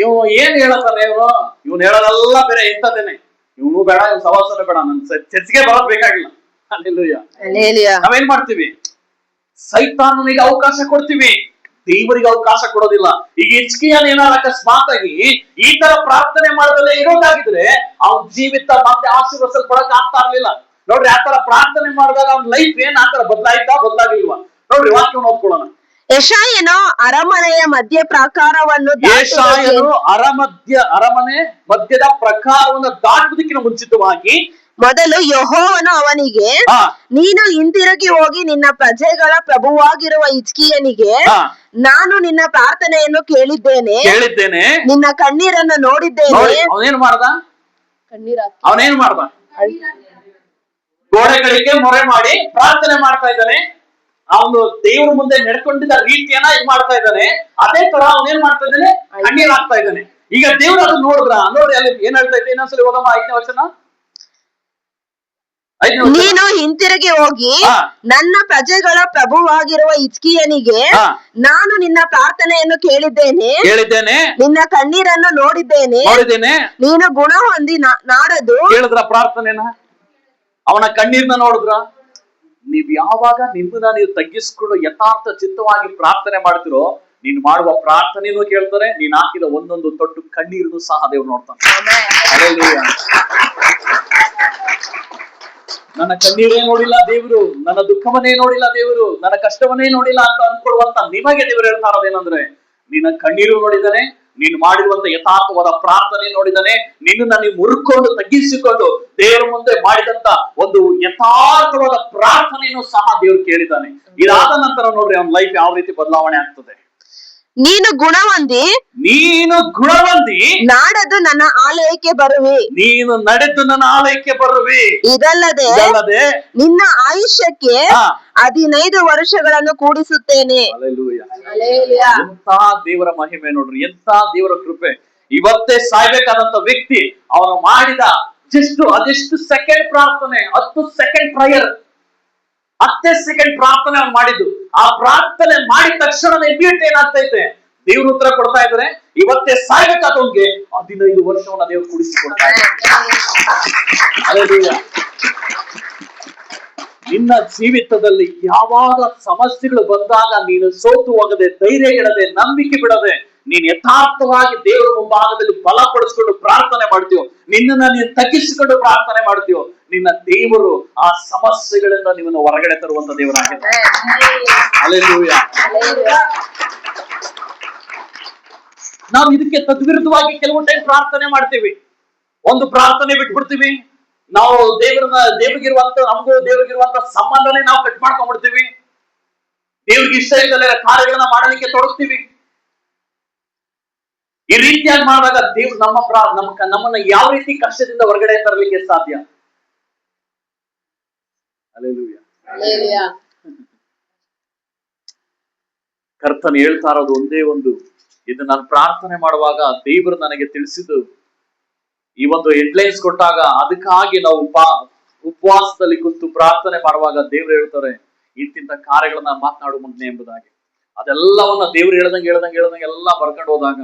ಇವ್ ಏನ್ ಹೇಳತ್ತಾನೆ, ಇವನು ಹೇಳೋದೆಲ್ಲ ಬೇರೆ ಇಂಥದ್ದೇನೆ, ಇವನು ಬೇಡ, ಇವ್ ಸವಾಸನೆ ಬೇಡ, ನನ್ ಚರ್ಚಿಗೆ ಬರೋದ್ ಬೇಕಾಗಿಲ್ಲ. ನಾವೇನ್ ಮಾಡ್ತೀವಿ? ಸೈತಾನನಿಗೆ ಅವಕಾಶ ಕೊಡ್ತೀವಿ, ದೇವರಿಗೆ ಅವಕಾಶ ಕೊಡೋದಿಲ್ಲ. ಈಗ ಹಿಜ್ಕೀಯನ ಏನಾರ ಅಕಸ್ಮಾತ್ ಆಗಿ ಈ ತರ ಪ್ರಾರ್ಥನೆ ಮಾಡದಲ್ಲೇ ಇರೋದಾಗಿದ್ರೆ ಅವನ ಜೀವಿತ ಮತ್ತೆ ಆಶೀರ್ವದಿಸಲ್ಪಡಕ್ ಆಗ್ತಾ ಇರ್ಲಿಲ್ಲ. ನೋಡ್ರಿ, ಆ ತರ ಪ್ರಾರ್ಥನೆ ಮಾಡಿದಾಗ ಅವನ ಲೈಫ್ ಏನ್ ಆ ತರ ಬದಲಾಗಿಲ್ವಾ? ನೋಡ್ರಿ, ವಾಕ್ಯವನ್ನು ಓದ್ಕೊಳ್ಳೋಣ. ಯೆಶಾಯನು ಅರಮನೆಯ ಮಧ್ಯ ಪ್ರಾಕಾರವನ್ನು ಅರಮನೆ ಮಧ್ಯದ ಪ್ರಾಕಾರವನ್ನು ದಾಟುವುದಕ್ಕಿಂತ ಮುಂಚಿತವಾಗಿ ಮೊದಲು ಯೆಹೋವನು ಅವನಿಗೆ, ನೀನು ಹಿಂತಿರುಗಿ ಹೋಗಿ ನಿನ್ನ ಪ್ರಜೆಗಳ ಪ್ರಭುವಾಗಿರುವ ಹಿಜ್ಕೀಯನಿಗೆ, ನಾನು ನಿನ್ನ ಪ್ರಾರ್ಥನೆಯನ್ನು ಕೇಳಿದ್ದೇನೆ, ನಿನ್ನ ಕಣ್ಣೀರನ್ನು ನೋಡಿದ್ದೇನೆ. ಅವನೇನ್ ಮಾಡ್ದ? ಗೋಡೆಗಳಿಗೆ ಮೊರೆ ಮಾಡಿ ಪ್ರಾರ್ಥನೆ ಮಾಡ್ತಾ ಇದ್ದಾನೆ. ಅವನು ದೇವ್ರ ಮುಂದೆ ನಡ್ಕೊಂಡಿದ್ದ ರೀತಿಯನ್ನ ಇದು ಮಾಡ್ತಾ ಇದ್ದಾನೆ. ಅದೇ ತರ ಅವನೇನ್ ಮಾಡ್ತಾ ಇದ್ದಾನೆ? ಕಣ್ಣೀರ್ ಹಾಕ್ತಾ ಇದ್ದಾನೆ. ಈಗ ದೇವ್ರ ಅದನ್ನ ನೋಡಿದ್ರ? ನೋಡಿ, ಅಲ್ಲಿ ಏನ್ ಹೇಳ್ತಾ ಇದ್ದೆ, ಇನ್ನೊಂದ್ಸಲಿ ಓದಮ್ಮ 5ನೇ ವಚನ. ನೀನು ಹಿಂತಿರುಗಿ ಹೋಗಿ ನನ್ನ ಪ್ರಜೆಗಳ ಪ್ರಭುವಾಗಿರುವ ಹಿಜ್ಕೀಯನಿಗೆ, ನಾನು ನಿನ್ನ ಪ್ರಾರ್ಥನೆಯನ್ನು ಕೇಳಿದ್ದೇನೆ, ನಿನ್ನ ಕಣ್ಣೀರನ್ನು ನೋಡಿದ್ದೇನೆ, ನೀನು ಗುಣ ಹೊಂದಿ ನಾಡದು. ಕೇಳಿದ್ರ ಪ್ರಾರ್ಥನೆನ? ಅವನ ಕಣ್ಣೀರ್ನ ನೋಡಿದ್ರ? ನೀವ್ ಯಾವಾಗ ನಿಮ್ಮನ್ನ ನೀವು ತಗ್ಗಿಸ್ಕೊಂಡು ಯಥಾರ್ಥ ಚಿತ್ತವಾಗಿ ಪ್ರಾರ್ಥನೆ ಮಾಡ್ತಿರೋ, ನೀನ್ ಮಾಡುವ ಪ್ರಾರ್ಥನೆನೂ ಕೇಳ್ತಾರೆ, ನೀನ್ ಹಾಕಿದ ಒಂದೊಂದು ತೊಟ್ಟು ಕಣ್ಣೀರನ್ನು ಸಹ ದೇವ್ರು ನೋಡ್ತಾನೆ. ನನ್ನ ಕಣ್ಣೀರೇ ನೋಡಿಲ್ಲ ದೇವರು, ನನ್ನ ದುಃಖವನ್ನೇ ನೋಡಿಲ್ಲ ದೇವರು, ನನ್ನ ಕಷ್ಟವನ್ನೇ ನೋಡಿಲ್ಲ ಅಂತ ಅನ್ಕೊಳ್ಳುವಂತ ನಿಮಗೆ ದೇವರು ಹೇಳ್ತಾ ಇರೋದೇನಂದ್ರೆ, ನಿನ್ನ ಕಣ್ಣೀರು ನೋಡಿದಾನೆ, ನೀನು ಮಾಡಿರುವಂತ ಯಥಾರ್ಥವಾದ ಪ್ರಾರ್ಥನೆ ನೋಡಿದಾನೆ, ನಿನ್ನನ್ನ ನೀವು ಮುರುಕೊಂಡು ತಗ್ಗಿಸಿಕೊಂಡು ದೇವರ ಮುಂದೆ ಮಾಡಿದಂತ ಒಂದು ಯಥಾರ್ಥವಾದ ಪ್ರಾರ್ಥನೆಯನ್ನು ಸಹ ದೇವರು ಕೇಳಿದ್ದಾನೆ. ಇದಾದ ನಂತರ ನೋಡ್ರಿ ಅವನ ಲೈಫ್ ಯಾವ ರೀತಿ ಬದಲಾವಣೆ ಆಗ್ತದೆ. ನೀನು ಗುಣ ಹೊಂದಿ ನಾಡದು ನನ್ನ ಆಲಯಕ್ಕೆ ಬರುವಿ, ನೀನು ನಡೆದು ನನ್ನ ಆಲಯಕ್ಕೆ ಬರುವಿ. ಇದಲ್ಲದೆ ನಿನ್ನ ಆಯುಷ್ಯಕ್ಕೆ 15 ವರ್ಷಗಳನ್ನು ಕೂಡಿಸುತ್ತೇನೆ. ಎಂತ ದೇವರ ಮಹಿಮೆ ನೋಡ್ರಿ, ಎಂತ ದೇವರ ಕೃಪೆ. ಇವತ್ತೇ ಸಾಯ್ಬೇಕಾದಂತ ವ್ಯಕ್ತಿ ಅವನು ಮಾಡಿದ ಅದೆಷ್ಟು ಸೆಕೆಂಡ್ ಪ್ರಾರ್ಥನೆ, 10 ಸೆಕೆಂಡ್ ಪ್ರೇಯರ್, 10 ಸೆಕೆಂಡ್ ಪ್ರಾರ್ಥನೆ ಅವ್ನು ಮಾಡಿದ್ದು. ಆ ಪ್ರಾರ್ಥನೆ ಮಾಡಿದ ತಕ್ಷಣ ಇಮಿಡಿಯೇಟ್ ಏನಾಗ್ತೈತೆ, ದೇವ್ರ ಉತ್ತರ ಕೊಡ್ತಾ ಇದ್ರೆ ಇವತ್ತೇ ಸಾಯ್ಬೇಕಾದವನ್ಗೆ 15 ವರ್ಷವನ್ನ ದೇವ್ರು ಕುಡಿಸಿ ಕೊಡ್ತಾ ಇದ್ದಾರೆ. ನಿನ್ನ ಜೀವಿತದಲ್ಲಿ ಯಾವಾಗ ಸಮಸ್ಯೆಗಳು ಬಂದಾಗ ನೀನು ಸೋತು ಹೋಗದೆ, ಧೈರ್ಯ ಇಡದೆ, ನಂಬಿಕೆ ಬಿಡದೆ, ನೀನ್ ಯಥಾರ್ಥವಾಗಿ ದೇವರ ಮುಂಭಾಗದಲ್ಲಿ ಬಲಪಡಿಸಿಕೊಂಡು ಪ್ರಾರ್ಥನೆ ಮಾಡ್ತೀಯೋ, ನಿನ್ನನ್ನ ನೀನು ತಗ್ಗಿಸಿಕೊಂಡು ಪ್ರಾರ್ಥನೆ ಮಾಡ್ತೀಯೋ, ನಿನ್ನ ದೇವರು ಆ ಸಮಸ್ಯೆಗಳಿಂದ ನಿಮ್ಮನ್ನು ಹೊರಗಡೆ ತರುವಂತ ದೇವರಾಗಿದ್ದಾರೆ. ಹಲ್ಲೆಲೂಯಾ. ನಾವು ಇದಕ್ಕೆ ತದ್ವಿರುದ್ಧವಾಗಿ ಕೆಲವು ಟೈಮ್ ಪ್ರಾರ್ಥನೆ ಮಾಡ್ತೀವಿ. ಒಂದು ಪ್ರಾರ್ಥನೆ ಬಿಟ್ಬಿಡ್ತೀವಿ, ನಾವು ದೇವರಿಗಿರುವಂತ ನಮಗೂ ದೇವರಿಗಿರುವಂತ ಸಂಬಂಧನೇ ನಾವು ಕಟ್ ಮಾಡ್ಕೊಂಡ್ಬಿಡ್ತೀವಿ. ದೇವ್ರಿಗೆ ಇಷ್ಟ ಇಲ್ಲದ ಕಾರ್ಯಗಳನ್ನ ಮಾಡಲಿಕ್ಕೆ ತೊಡಗ್ತೀವಿ. ಈ ರೀತಿಯಾಗಿ ಮಾಡಿದಾಗ ದೇವ್ರು ನಮ್ಮನ್ನ ಯಾವ ರೀತಿ ಕಷ್ಟದಿಂದ ಹೊರಗಡೆ ತರಲಿಕ್ಕೆ ಸಾಧ್ಯ? ಹಲ್ಲೆಲೂಯಾ. ಕರ್ತನು ಹೇಳ್ತಾ ಇರೋದು ಒಂದೇ ಒಂದು, ಇದು ನಾನು ಪ್ರಾರ್ಥನೆ ಮಾಡುವಾಗ ದೇವರು ನನಗೆ ತಿಳಿಸಿದ್ದು, ಈ ಒಂದು ಹೆಡ್ಲೈನ್ಸ್ ಕೊಟ್ಟಾಗ ಅದಕ್ಕಾಗಿ ನಾವು ಉಪವಾಸದಲ್ಲಿ ಕುಂತು ಪ್ರಾರ್ಥನೆ ಮಾಡುವಾಗ ದೇವ್ರು ಹೇಳ್ತಾರೆ, ಇಂತಿಂತ ಕಾರ್ಯಗಳನ್ನ ಮಾತನಾಡು ಮಗ್ನೆ ಎಂಬುದಾಗಿ. ಅದೆಲ್ಲವನ್ನ ದೇವ್ರು ಹೇಳ್ದಂಗೆ ಎಲ್ಲ ಬರ್ಕೊಂಡು ಹೋದಾಗ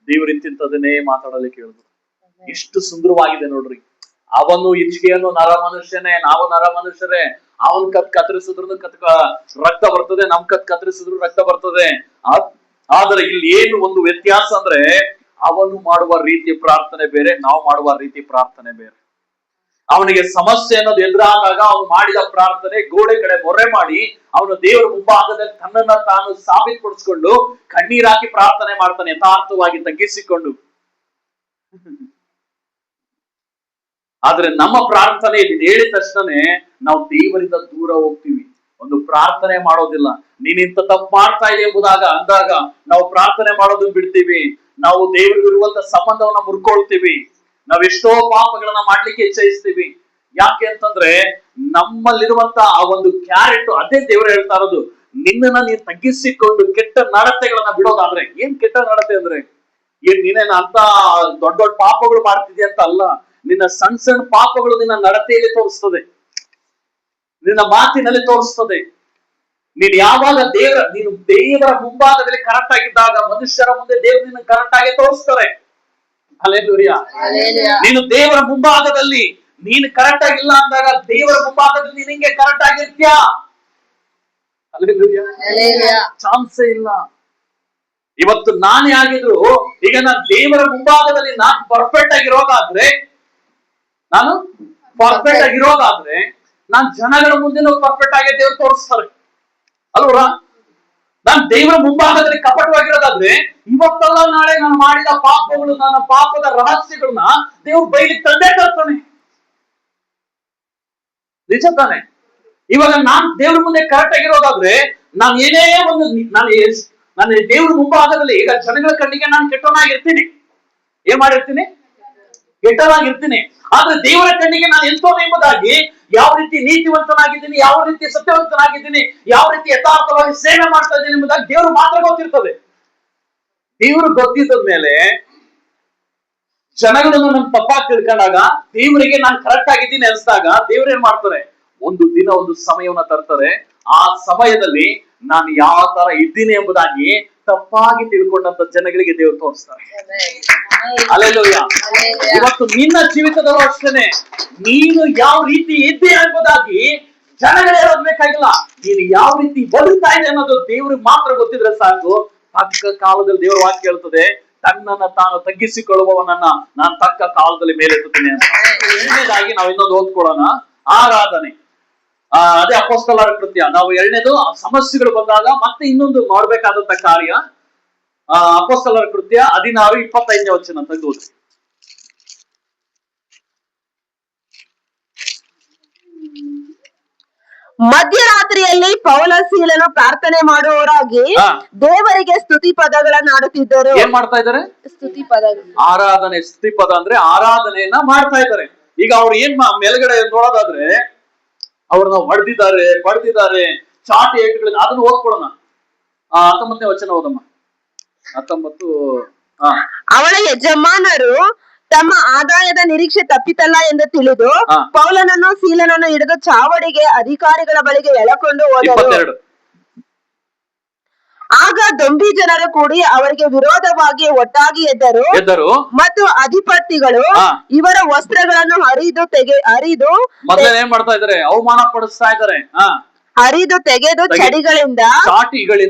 ದೇವ್ರು ಇಂತಿಂತದನ್ನೇ ಮಾತಾಡಲಿಕ್ಕೆ ಹೇಳಿದ್ರು. ಎಷ್ಟು ಸುಂದರವಾಗಿದೆ ನೋಡ್ರಿ. ಅವನು ಇಚ್ಛೆಯನ್ನು ನರ ಮನುಷ್ಯನೇ, ನಾವು ನರ ಮನುಷ್ಯರೇ. ಅವನ್ ಕತ್ತರಿಸಿದ್ರು ರಕ್ತ ಬರ್ತದೆ, ನಮ್ ಕತ್ತರಿಸಿದ್ರು ರಕ್ತ ಬರ್ತದೆ. ಆದ್ರೆ ಇಲ್ಲಿ ಏನು ಒಂದು ವ್ಯತ್ಯಾಸ ಅಂದ್ರೆ, ಅವನು ಮಾಡುವ ರೀತಿ ಪ್ರಾರ್ಥನೆ ಬೇರೆ, ನಾವು ಮಾಡುವ ರೀತಿ ಪ್ರಾರ್ಥನೆ ಬೇರೆ. ಅವನಿಗೆ ಸಮಸ್ಯೆ ಅನ್ನೋದು ಎದುರಾದಾಗ ಅವನು ಮಾಡಿದ ಪ್ರಾರ್ಥನೆ ಗೋಡೆ ಕಡೆ ಮೊರೆ ಮಾಡಿ, ಅವನು ದೇವರ ಮುಂಭಾಗದಲ್ಲಿ ತನ್ನನ್ನ ತಾನು ಸಾಬೀತುಪಡಿಸಿಕೊಂಡು ಕಣ್ಣೀರಾಕಿ ಪ್ರಾರ್ಥನೆ ಮಾಡ್ತಾನೆ, ಯಥಾರ್ಥವಾಗಿ ತಗ್ಗಿಸಿಕೊಂಡು. ಆದ್ರೆ ನಮ್ಮ ಪ್ರಾರ್ಥನೆ ಇದನ್ನ ಹೇಳಿದ ತಕ್ಷಣನೇ ನಾವು ದೇವರಿಂದ ದೂರ ಹೋಗ್ತೀವಿ, ಒಂದು ಪ್ರಾರ್ಥನೆ ಮಾಡೋದಿಲ್ಲ. ನೀನಿಂತ ತಪ್ಪು ಮಾಡ್ತಾ ಇದೆ ಅಂದಾಗ ನಾವು ಪ್ರಾರ್ಥನೆ ಮಾಡೋದನ್ನ ಬಿಡ್ತೀವಿ, ನಾವು ದೇವರಿಗಿರುವಂತ ಸಂಬಂಧವನ್ನ ಮುರ್ಕೊಳ್ತೀವಿ, ನಾವೆಷ್ಟೋ ಪಾಪಗಳನ್ನ ಮಾಡ್ಲಿಕ್ಕೆ ಇಚ್ಛಿಸ್ತೀವಿ. ಯಾಕೆ ಅಂತಂದ್ರೆ ನಮ್ಮಲ್ಲಿರುವಂತ ಆ ಒಂದು ಕ್ಯಾರೆಕ್ಟರ್, ಅದೇ ದೇವರು ಹೇಳ್ತಾ ಇರೋದು, ನಿನ್ನನ್ನ ನೀನ್ ತಗ್ಗಿಸಿಕೊಂಡು ಕೆಟ್ಟ ನಡತೆಗಳನ್ನ ಬಿಡೋದಾದ್ರೆ. ಏನ್ ಕೆಟ್ಟ ನಡತೆ ಅಂದ್ರೆ, ನೀನೇನ ಅಂತ ದೊಡ್ಡ ದೊಡ್ಡ ಪಾಪಗಳು ಮಾಡ್ತಿದ್ಯಾ ಅಂತ ಅಲ್ಲ, ನಿನ್ನ ಸಣ್ಣ ಸಣ್ಣ ಪಾಪಗಳು ನಿನ್ನ ನಡತೆಯಲ್ಲಿ ತೋರಿಸ್ತದೆ, ನಿನ್ನ ಮಾತಿನಲ್ಲಿ ತೋರಿಸ್ತದೆ. ನೀನು ಯಾವಾಗ ನೀನು ದೇವರ ಮುಂಭಾಗದಲ್ಲಿ ಕರೆಕ್ಟ್ ಆಗಿದ್ದಾಗ ಮನುಷ್ಯರ ಮುಂದೆ ದೇವರು ನಿನ್ನ ಕರೆಕ್ಟ್ ಆಗಿ ತೋರಿಸ್ತಾರೆ. ಹಲ್ಲೆಲೂಯಾ. ನೀನು ದೇವರ ಮುಂಭಾಗದಲ್ಲಿ ನೀನು ಕರೆಕ್ಟ್ ಆಗಿಲ್ಲ ಅಂದಾಗ ದೇವರ ಮುಂಭಾಗದಲ್ಲಿ ನೀನು ಹಿಂಗೆ ಕರೆಕ್ಟ್ ಆಗಿರ್ತೀಯಾ? ಹಲ್ಲೆಲೂಯಾ. ಚಾನ್ಸೇ ಇಲ್ಲ. ಇವತ್ತು ನಾನೇ ಆಗಿದ್ರು, ಈಗ ನಾನು ದೇವರ ಮುಂಭಾಗದಲ್ಲಿ ನಾನು ಪರ್ಫೆಕ್ಟ್ ಆಗಿರೋದಾದ್ರೆ ನಾನು ಜನಗಳ ಮುಂದೆ ಪರ್ಫೆಕ್ಟ್ ಆಗಿ ದೇವ್ರು ತೋರಿಸ್ತಾರೆ ಅಲ್ವರ. ನಾನು ದೇವರ ಮುಂಭಾಗದಲ್ಲಿ ಕಪಟವಾಗಿರೋದಾದ್ರೆ ಇವತ್ತಲ್ಲ ನಾಳೆ ನಾನು ಮಾಡಿದ ಪಾಪಗಳು, ನನ್ನ ಪಾಪದ ರಹಸ್ಯಗಳನ್ನ ದೇವ್ರು ಬೈಲಿಕ್ಕೆ ತಂದೆ ತರ್ತಾನೆ. ನಿಜ ತಾನೆ? ಇವಾಗ ನಾನ್ ದೇವ್ರ ಮುಂದೆ ಕರೆಕ್ಟ್ ಆಗಿರೋದಾದ್ರೆ ನಾನು ಏನೇ ಒಂದು ನಾನು ದೇವ್ರ ಮುಂಭಾಗದಲ್ಲಿ ಈಗ ಜನಗಳ ಕಣ್ಣಿಗೆ ನಾನು ಕೆಟ್ಟವನಾಗಿರ್ತೀನಿ. ಏನ್ ಮಾಡಿರ್ತೀನಿ? ಕೆಟ್ಟವನಾಗಿರ್ತೀನಿ. ಆದ್ರೆ ದೇವರ ಕಣ್ಣಿಗೆ ನಾನು ಎಂತೋನು ಎಂಬುದಾಗಿ, ಯಾವ ರೀತಿ ನೀತಿವಂತನಾಗಿದ್ದೀನಿ, ಯಾವ ರೀತಿ ಸತ್ಯವಂತನಾಗಿದ್ದೀನಿ, ಯಾವ ರೀತಿ ಯಥಾರ್ಥವಾಗಿ ಸೇವೆ ಮಾಡ್ತಾ ಇದ್ದೀನಿ ಎಂಬುದಾಗಿ ದೇವರು ಮಾತ್ರ ಗೊತ್ತಿರ್ತದೆ. ದೇವರು ಗೊತ್ತಿದ್ದ ಮೇಲೆ ಜನಗಳನ್ನು ನಮ್ ತಪ್ಪಾಗಿ ತಿಳ್ಕೊಂಡಾಗ ದೇವರಿಗೆ ನಾನು ಕರೆಕ್ಟ್ ಆಗಿದ್ದೀನಿ ಅನ್ಸಿದಾಗ ದೇವ್ರು ಏನ್ ಮಾಡ್ತಾರೆ, ಒಂದು ದಿನ ಒಂದು ಸಮಯವನ್ನ ತರ್ತಾರೆ. ಆ ಸಮಯದಲ್ಲಿ ನಾನು ಯಾವ ತರ ಇದ್ದೀನಿ ಎಂಬುದಾಗಿ ತಪ್ಪಾಗಿ ತಿಳ್ಕೊಂಡಂತ ಜನಗಳಿಗೆ ದೇವರು ತೋರಿಸ್ತಾರೆ. ಹಲ್ಲೆಲೂಯಾ. ಇವತ್ತು ನಿನ್ನ ಜೀವಿತದಲ್ಲೂ ಅಷ್ಟೇನೆ, ನೀನು ಯಾವ ರೀತಿ ಇದ್ದೆ ಎಂಬುದಾಗಿ ಜನಗಳೇ ಬೇಕಾಗಿಲ್ಲ, ನೀನು ಯಾವ ರೀತಿ ಬದುಕ್ತಾ ಇದೆ ಅನ್ನೋದು ದೇವ್ರಿಗೆ ಮಾತ್ರ ಗೊತ್ತಿದ್ರೆ ಸಾಕು. ತಕ್ಕ ಕಾಲದಲ್ಲಿ ದೇವರ ವಾಕ್ಯ ಹೇಳ್ತದೆ, ತನ್ನನ್ನ ತಾನು ತಗ್ಗಿಸಿಕೊಳ್ಳುವವನನ್ನ ನಾನು ತಕ್ಕ ಕಾಲದಲ್ಲಿ ಮೇಲೆತ್ತುತ್ತೇನೆ ಅಂತ. ಎರಡನೇದಾಗಿ ನಾವು ಇನ್ನೊಂದು ಓದ್ಕೊಳ್ಳೋಣ, ಆರಾಧನೆ. ಅದೇ ಅಪೊಸ್ತಲರ ಕೃತ್ಯ. ನಾವು ಎರಡನೇದು ಸಮಸ್ಯೆಗಳು ಬಂದಾಗ ಮತ್ತೆ ಇನ್ನೊಂದು ಮಾಡಬೇಕಾದಂತ ಕಾರ್ಯ, ಅಪೊಸ್ತಲರ ಕೃತ್ಯ 16:25 ವಚನ ತೆಗೆದು. ಮಧ್ಯರಾತ್ರಿಯಲ್ಲಿ ಪೌಲ ಸೀಲನು ಪ್ರಾರ್ಥನೆ ಮಾಡುವವರಾಗಿ ದೇವರಿಗೆ ಸ್ತುತಿ ಪದಗಳನ್ನು ಆಡುತ್ತಿದ್ದರು. ಏನ್ ಮಾಡ್ತಾ ಇದ್ದಾರೆ? ಸ್ತುತಿ ಪದಗಳು. ಆರಾಧನೆ. ಸ್ತುತಿ ಪದ ಅಂದ್ರೆ ಆರಾಧನೆಯನ್ನ ಮಾಡ್ತಾ ಇದ್ದಾರೆ. ಈಗ ಅವ್ರು ಏನ್ ಮೇಲ್ಗಡೆ ನೋಡೋದಾದ್ರೆ ಅವ್ರನ್ನ ಹೊಡೆದಿದ್ದಾರೆ, ಚಾಟಿ ಏಟುಗಳಿಂದ. ಅದನ್ನು ಓದ್ಕೊಳ್ಳೋಣ. 19ನೇ ವಚನ ಓದಮ್ಮ. 19. ಅವಳ ಯಜಮಾನರು ತಮ್ಮ ಆದಾಯದ ನಿರೀಕ್ಷೆ ತಪ್ಪಿತಲ್ಲ ಎಂದು ತಿಳಿದು ಪೌಲನನ್ನು ಸೀಲನನ್ನು ಹಿಡಿದು ಚಾವಡಿಗೆ ಅಧಿಕಾರಿಗಳ ಬಳಿಗೆ ಎಳಕೊಂಡು ಹೋದರು. ಆಗ ದೊಂಬಿ ಜನರು ಕೂಡಿ ಅವರಿಗೆ ವಿರೋಧವಾಗಿ ಒಟ್ಟಾಗಿ ಎದ್ದರು ಮತ್ತು ಅಧಿಪತಿಗಳು ಇವರ ವಸ್ತ್ರಗಳನ್ನು ಹರಿದು ಮೊದಲೇ ಏನ್ ಮಾಡ್ತಾ ಇದಾರೆ? ಅವಮಾನ ಪಡಿಸ್ತಾ ಇದಾರೆ. ಹರಿದು ತೆಗೆದು ಚಾಟಿಗಳಿಂದ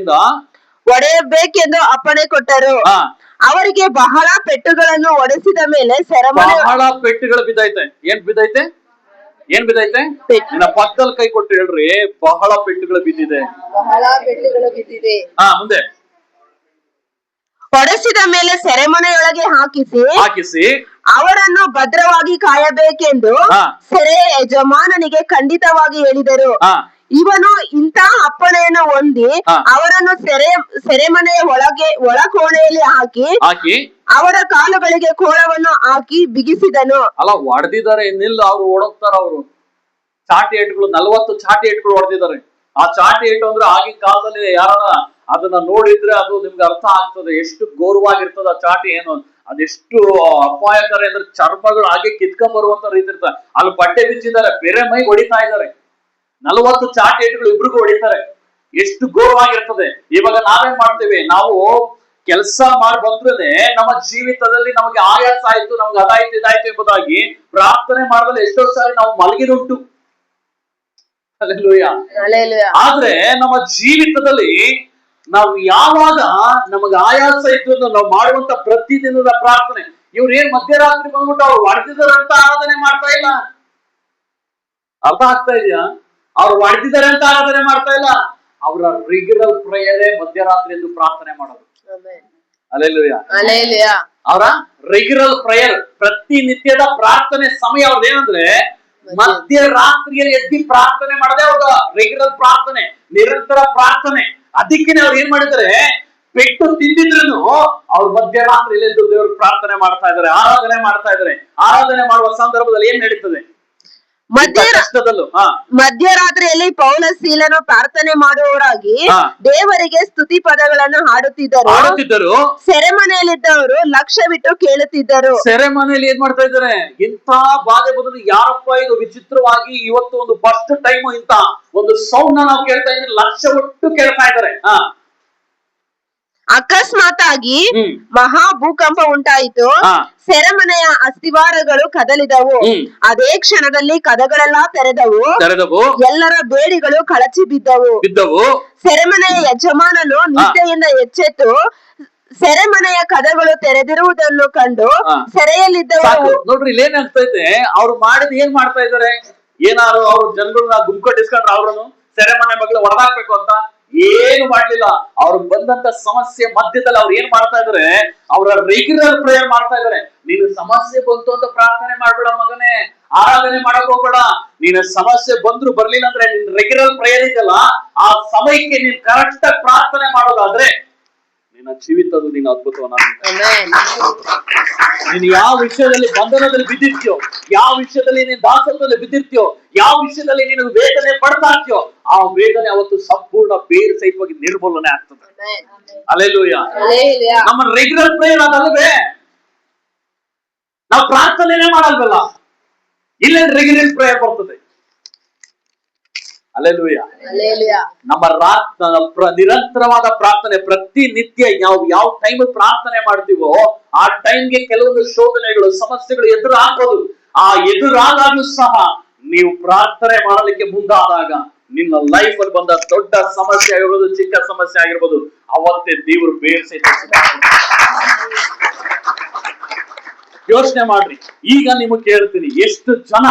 ಒಡೆಯಬೇಕೆಂದು ಅಪ್ಪಣೆ ಕೊಟ್ಟರು. ಅವರಿಗೆ ಬಹಳ ಪೆಟ್ಟುಗಳನ್ನು ಹೊಡೆಸಿದ ಮೇಲೆ ಬಹಳ ಪೆಟ್ಟುಗಳು ಬಿದ್ದೈತೆ. ಏನ್ ಬಿದ್ದೈತೆ? ನಿನ್ನ ಪಕ್ಕದಲ್ಲಿ ಕೈ ಕೊಟ್ಟು ಹೇಳ್ರಿ, ಬಹಳ ಪೆಟ್ಟುಗಳು ಬಿದ್ದಿದೆ. ಮುಂದೆ ಹೊಡೆಸಿದ ಮೇಲೆ ಸೆರೆಮನೆಯೊಳಗೆ ಹಾಕಿಸಿ ಅವರನ್ನು ಭದ್ರವಾಗಿ ಕಾಯಬೇಕೆಂದು ಸೆರೆಯ ಯಜಮಾನನಿಗೆ ಖಂಡಿತವಾಗಿ ಹೇಳಿದರು. ಇವನು ಇಂಥ ಅಪ್ಪಣೆಯನ್ನು ಹೊಂದಿ ಅವರನ್ನು ಸೆರೆಮನೆಯ ಒಳಕೋಣೆಯಲ್ಲಿ ಹಾಕಿ ಅವರ ಕಾಲುಗಳಿಗೆ ಕೋಳವನ್ನು ಹಾಕಿ ಬಿಗಿಸಿದನು. ಅಲ್ಲ, ಹೊಡೆದಿದ್ದಾರೆ ಇನ್ನಿಲ್ಲ, ಅವ್ರು ಓಡೋಗ್ತಾರ. ಅವರು ಚಾಟಿ ಏಟುಗಳು 40 ಚಾಟಿ ಏಟುಗಳು ಹೊಡೆದಿದ್ದಾರೆ. ಆ ಚಾಟಿ ಏಟು ಅಂದ್ರೆ ಆಗಿನ ಕಾಲದಲ್ಲಿ ಯಾರನ್ನ ಅದನ್ನ ನೋಡಿದ್ರೆ ಅದು ನಿಮ್ಗೆ ಅರ್ಥ ಆಗ್ತದೆ ಎಷ್ಟು ಘೋರವಾಗಿರ್ತದ ಆ ಚಾಟಿ. ಏನು ಅದೆಷ್ಟು ಅಪಾಯಕಾರಿ ಅಂದ್ರೆ ಚರ್ಮಗಳು ಹಾಗೆ ಕಿತ್ಕೊಂಡ್ ಬರುವಂತ ರೀತಿ ಇರ್ತದೆ. ಅಲ್ಲಿ ಬಟ್ಟೆ ಬಿಚ್ಚಿದ್ದಾರೆ, ಬೇರೆ ಮೈ ಹೊಡಿತಾ ಇದ್ದಾರೆ. 40 ಚಾಟಿ ಏಟುಗಳು ಇಬ್ರಿಗೂ ಹೊಡಿತಾರೆ. ಎಷ್ಟು ಘೋರವಾಗಿರ್ತದೆ. ಇವಾಗ ನಾವೇನ್ ಮಾಡ್ತೇವೆ? ನಾವು ಕೆಲಸ ಮಾಡಿ ಬಂದ್ರೆ ನಮ್ಮ ಜೀವಿತದಲ್ಲಿ ನಮಗೆ ಆಯಾಸ ಆಯ್ತು, ನಮ್ಗೆ ಅದಾಯ್ತು ಇದಾಯ್ತು ಎಂಬುದಾಗಿ ಪ್ರಾರ್ಥನೆ ಮಾಡಿದ್ರೆ ಎಷ್ಟೋ ಸಾರಿ ನಾವು ಮಲಗಿದುಂಟು. ಆದ್ರೆ ನಮ್ಮ ಜೀವಿತದಲ್ಲಿ ನಾವು ಯಾವಾಗ ನಮಗೆ ಆಯಾಸ ಇತ್ತು ಅಂದ್ರೆ ನಾವು ಮಾಡುವಂತ ಪ್ರತಿದಿನದ ಪ್ರಾರ್ಥನೆ, ಇವ್ರು ಏನ್ ಮಧ್ಯರಾತ್ರಿ ಬಂದ್ಬಿಟ್ಟು ಅವ್ರು ಹೊಡೆದಿದ್ದಾರೆ ಅಂತ ಆರಾಧನೆ ಮಾಡ್ತಾ ಇಲ್ಲ. ಅರ್ಥ ಆಗ್ತಾ ಇದೆಯಾ? ಅವ್ರು ಹೊಡೆದಿದ್ದಾರೆ ಅಂತ ಆರಾಧನೆ ಮಾಡ್ತಾ ಇಲ್ಲ. ಅವರ ರೆಗ್ಯುಲರ್ ಪ್ರೇಯರೇ ಮಧ್ಯರಾತ್ರಿ ಎಂದು ಪ್ರಾರ್ಥನೆ ಮಾಡೋದು. ಅವರ ರೆಗ್ಯುಲರ್ ಪ್ರೇಯರ್, ಪ್ರತಿನಿತ್ಯದ ಪ್ರಾರ್ಥನೆ ಸಮಯ ಅವ್ರದ್ದು ಏನಂದ್ರೆ ಮಧ್ಯರಾತ್ರಿಯಲ್ಲಿ ಎದ್ದಿ ಪ್ರಾರ್ಥನೆ ಮಾಡದೆ ಅವ್ರ ರೆಗ್ಯುಲರ್ ಪ್ರಾರ್ಥನೆ, ನಿರಂತರ ಪ್ರಾರ್ಥನೆ. ಅದಕ್ಕೆ ಅವ್ರು ಏನ್ ಮಾಡಿದ್ದಾರೆ? ಪೆಟ್ಟು ತಿಂದಿದ್ರು ಅವ್ರು ಮಧ್ಯರಾತ್ರಿಯಲ್ಲಿ ಎದ್ದು ದೇವ್ರ ಪ್ರಾರ್ಥನೆ ಮಾಡ್ತಾ ಇದ್ದಾರೆ, ಆರಾಧನೆ ಮಾಡ್ತಾ ಇದ್ದಾರೆ. ಆರಾಧನೆ ಮಾಡುವ ಸಂದರ್ಭದಲ್ಲಿ ಏನ್ ನಡೀತದೆ? ಮಧ್ಯರಾತ್ರಿಯಲ್ಲಿ ಪೌಲ ಸೀಲನು ಪ್ರಾರ್ಥನೆ ಮಾಡುವವರಾಗಿ ದೇವರಿಗೆ ಸ್ತುತಿ ಪದಗಳನ್ನು ಹಾಡುತ್ತಿದ್ದರು. ಸೆರೆಮನೆಯಲ್ಲಿದ್ದವರು ಲಕ್ಷ್ಯವಿಟ್ಟು ಕೇಳುತ್ತಿದ್ದರು. ಸೆರೆಮನೆಯಲ್ಲಿ ಏನ್ ಮಾಡ್ತಾ ಇದ್ದಾರೆ? ಇಂಥ ಬಾಧೆ ಬದಲು ಯಾರಪ್ಪ ಇದು ವಿಚಿತ್ರವಾಗಿ ಇವತ್ತು ಒಂದು ಫಸ್ಟ್ ಟೈಮ್ ಇಂತ ಒಂದು ಸೌಂಡ್ ನಾವು ಕೇಳ್ತಾ ಇದ್ದೀವಿ, ಲಕ್ಷ್ಯವಿಟ್ಟು ಕೇಳ್ತಾ ಇದ್ದಾರೆ. ಅಕಸ್ಮಾತ್ ಆಗಿ ಮಹಾ ಭೂಕಂಪ ಉಂಟಾಯಿತು. ಸೆರೆಮನೆಯ ಅಸ್ಥಿವಾರಗಳು ಕದಲಿದವು. ಅದೇ ಕ್ಷಣದಲ್ಲಿ ಕದಗಳೆಲ್ಲ ತೆರೆದವು. ಎಲ್ಲರ ಬೇಡಿಗಳು ಕಳಚಿ ಬಿದ್ದವು. ಸೆರೆಮನೆಯ ಯಜಮಾನನು ನಿದ್ದೆಯಿಂದ ಎಚ್ಚೆತ್ತು ಸೆರೆಮನೆಯ ಕದಗಳು ತೆರೆದಿರುವುದನ್ನು ಕಂಡು ಸೆರೆಯಲ್ಲಿದ್ದವರು ನೋಡ್ರಿ ಇಲ್ಲಿ ಏನಾಗ್ತೈತೆ? ಅವ್ರು ಮಾಡಿದ್ ಏನ್ ಮಾಡ್ತಾ ಇದಾರೆ? ಏನಾದ್ರು ಅವ್ರ ಜನಗಳನ್ನ ಗುಂಪಟ್ಟಿಸ್ಕೊಂಡ್ರ ಅವ್ರನ್ನು ಸೆರೆಮನೆ ಮಗಳು ಹೊರದಾಕ್ಬೇಕು ಅಂತ ಏನು ಮಾಡ್ಲಿಲ್ಲ. ಅವ್ರು ಬಂದಂತ ಸಮಸ್ಯೆ ಮಧ್ಯದಲ್ಲಿ ಅವ್ರು ಏನ್ ಮಾಡ್ತಾ ಇದಾರೆ? ಅವರ ರೆಗ್ಯುಲರ್ ಪ್ರೇಯರ್ ಮಾಡ್ತಾ ಇದಾರೆ. ನೀನು ಸಮಸ್ಯೆ ಬಂತು ಅಂತ ಪ್ರಾರ್ಥನೆ ಮಾಡ್ಬೇಡ ಮಗನೇ, ಆರಾಧನೆ ಮಾಡಕ್ ಹೋಗ್ಬೇಡ. ನೀನು ಸಮಸ್ಯೆ ಬಂದ್ರು ಬರ್ಲಿಲ್ಲ ಅಂದ್ರೆ ನಿನ್ ರೆಗ್ಯುಲರ್ ಪ್ರೇಯರ್ ಇದೆಯಲ್ಲ, ಆ ಸಮಯಕ್ಕೆ ನೀನ್ ಕರೆಕ್ಟ್ ಆಗಿ ಪ್ರಾರ್ಥನೆ ಮಾಡೋದಾದ್ರೆ ನಿನ್ನ ಜೀವಿತದ ನೀನು ಅದ್ಭುತವನ್ನ. ನೀನು ಯಾವ ವಿಷಯದಲ್ಲಿ ಬಂಧನದಲ್ಲಿ ಬಿದ್ದಿರ್ತೀಯೋ, ಯಾವ ವಿಷಯದಲ್ಲಿ ನೀನು ದಾಸತ್ವದಲ್ಲಿ ಬಿದ್ದಿರ್ತೀಯೋ, ಯಾವ ವಿಷಯದಲ್ಲಿ ನೀನು ವೇದನೆ ಪಡ್ತಾ ಇರ್ತೀಯೋ, ಆ ವೇದನೆ ಅವತ್ತು ಸಂಪೂರ್ಣ ಬೇರು ಸಹಿತವಾಗಿ ನಿರ್ಮೂಲನೆ ಆಗ್ತದೆ. ಹಲ್ಲೆಲೂಯಾ. ನಮ್ಮ ರೆಗ್ಯುಲರ್ ಪ್ರೇಯರ್ ಅದಲ್ವೇ? ನಾವು ಪ್ರಾರ್ಥನೆನೇ ಮಾಡಲ್ವಲ್ಲ, ಇಲ್ಲೇ ರೆಗ್ಯುಲರ್ ಪ್ರೇಯರ್ ಬರ್ತದೆ. ಹಲ್ಲೆಲೂಯಾ. ನಮ್ಮ ನಿರಂತರವಾದ ಪ್ರಾರ್ಥನೆ ಪ್ರತಿನಿತ್ಯ ಯಾವ ಟೈಮ್ ಪ್ರಾರ್ಥನೆ ಮಾಡ್ತೀವೋ ಆ ಟೈಮ್ಗೆ ಕೆಲವೊಂದು ಶೋಧನೆಗಳು ಸಮಸ್ಯೆಗಳು ಎದುರಾಗ್ಬೋದು. ಆ ಎದುರಾದಾಗ್ಲೂ ಸಹ ನೀವು ಪ್ರಾರ್ಥನೆ ಮಾಡಲಿಕ್ಕೆ ಮುಂದಾದಾಗ ನಿನ್ನ ಲೈಫ್ ಅಲ್ಲಿ ಬಂದ ದೊಡ್ಡ ಸಮಸ್ಯೆ ಆಗಿರ್ಬೋದು, ಚಿಕ್ಕ ಸಮಸ್ಯೆ ಆಗಿರ್ಬೋದು, ಅವತ್ತೇ ದೇವರು ಬೇರೆ ಸಹಿತ. ಯೋಚನೆ ಮಾಡ್ರಿ. ಈಗ ನಿಮಗೆ ಕೇಳ್ತೀನಿ, ಎಷ್ಟು ಜನ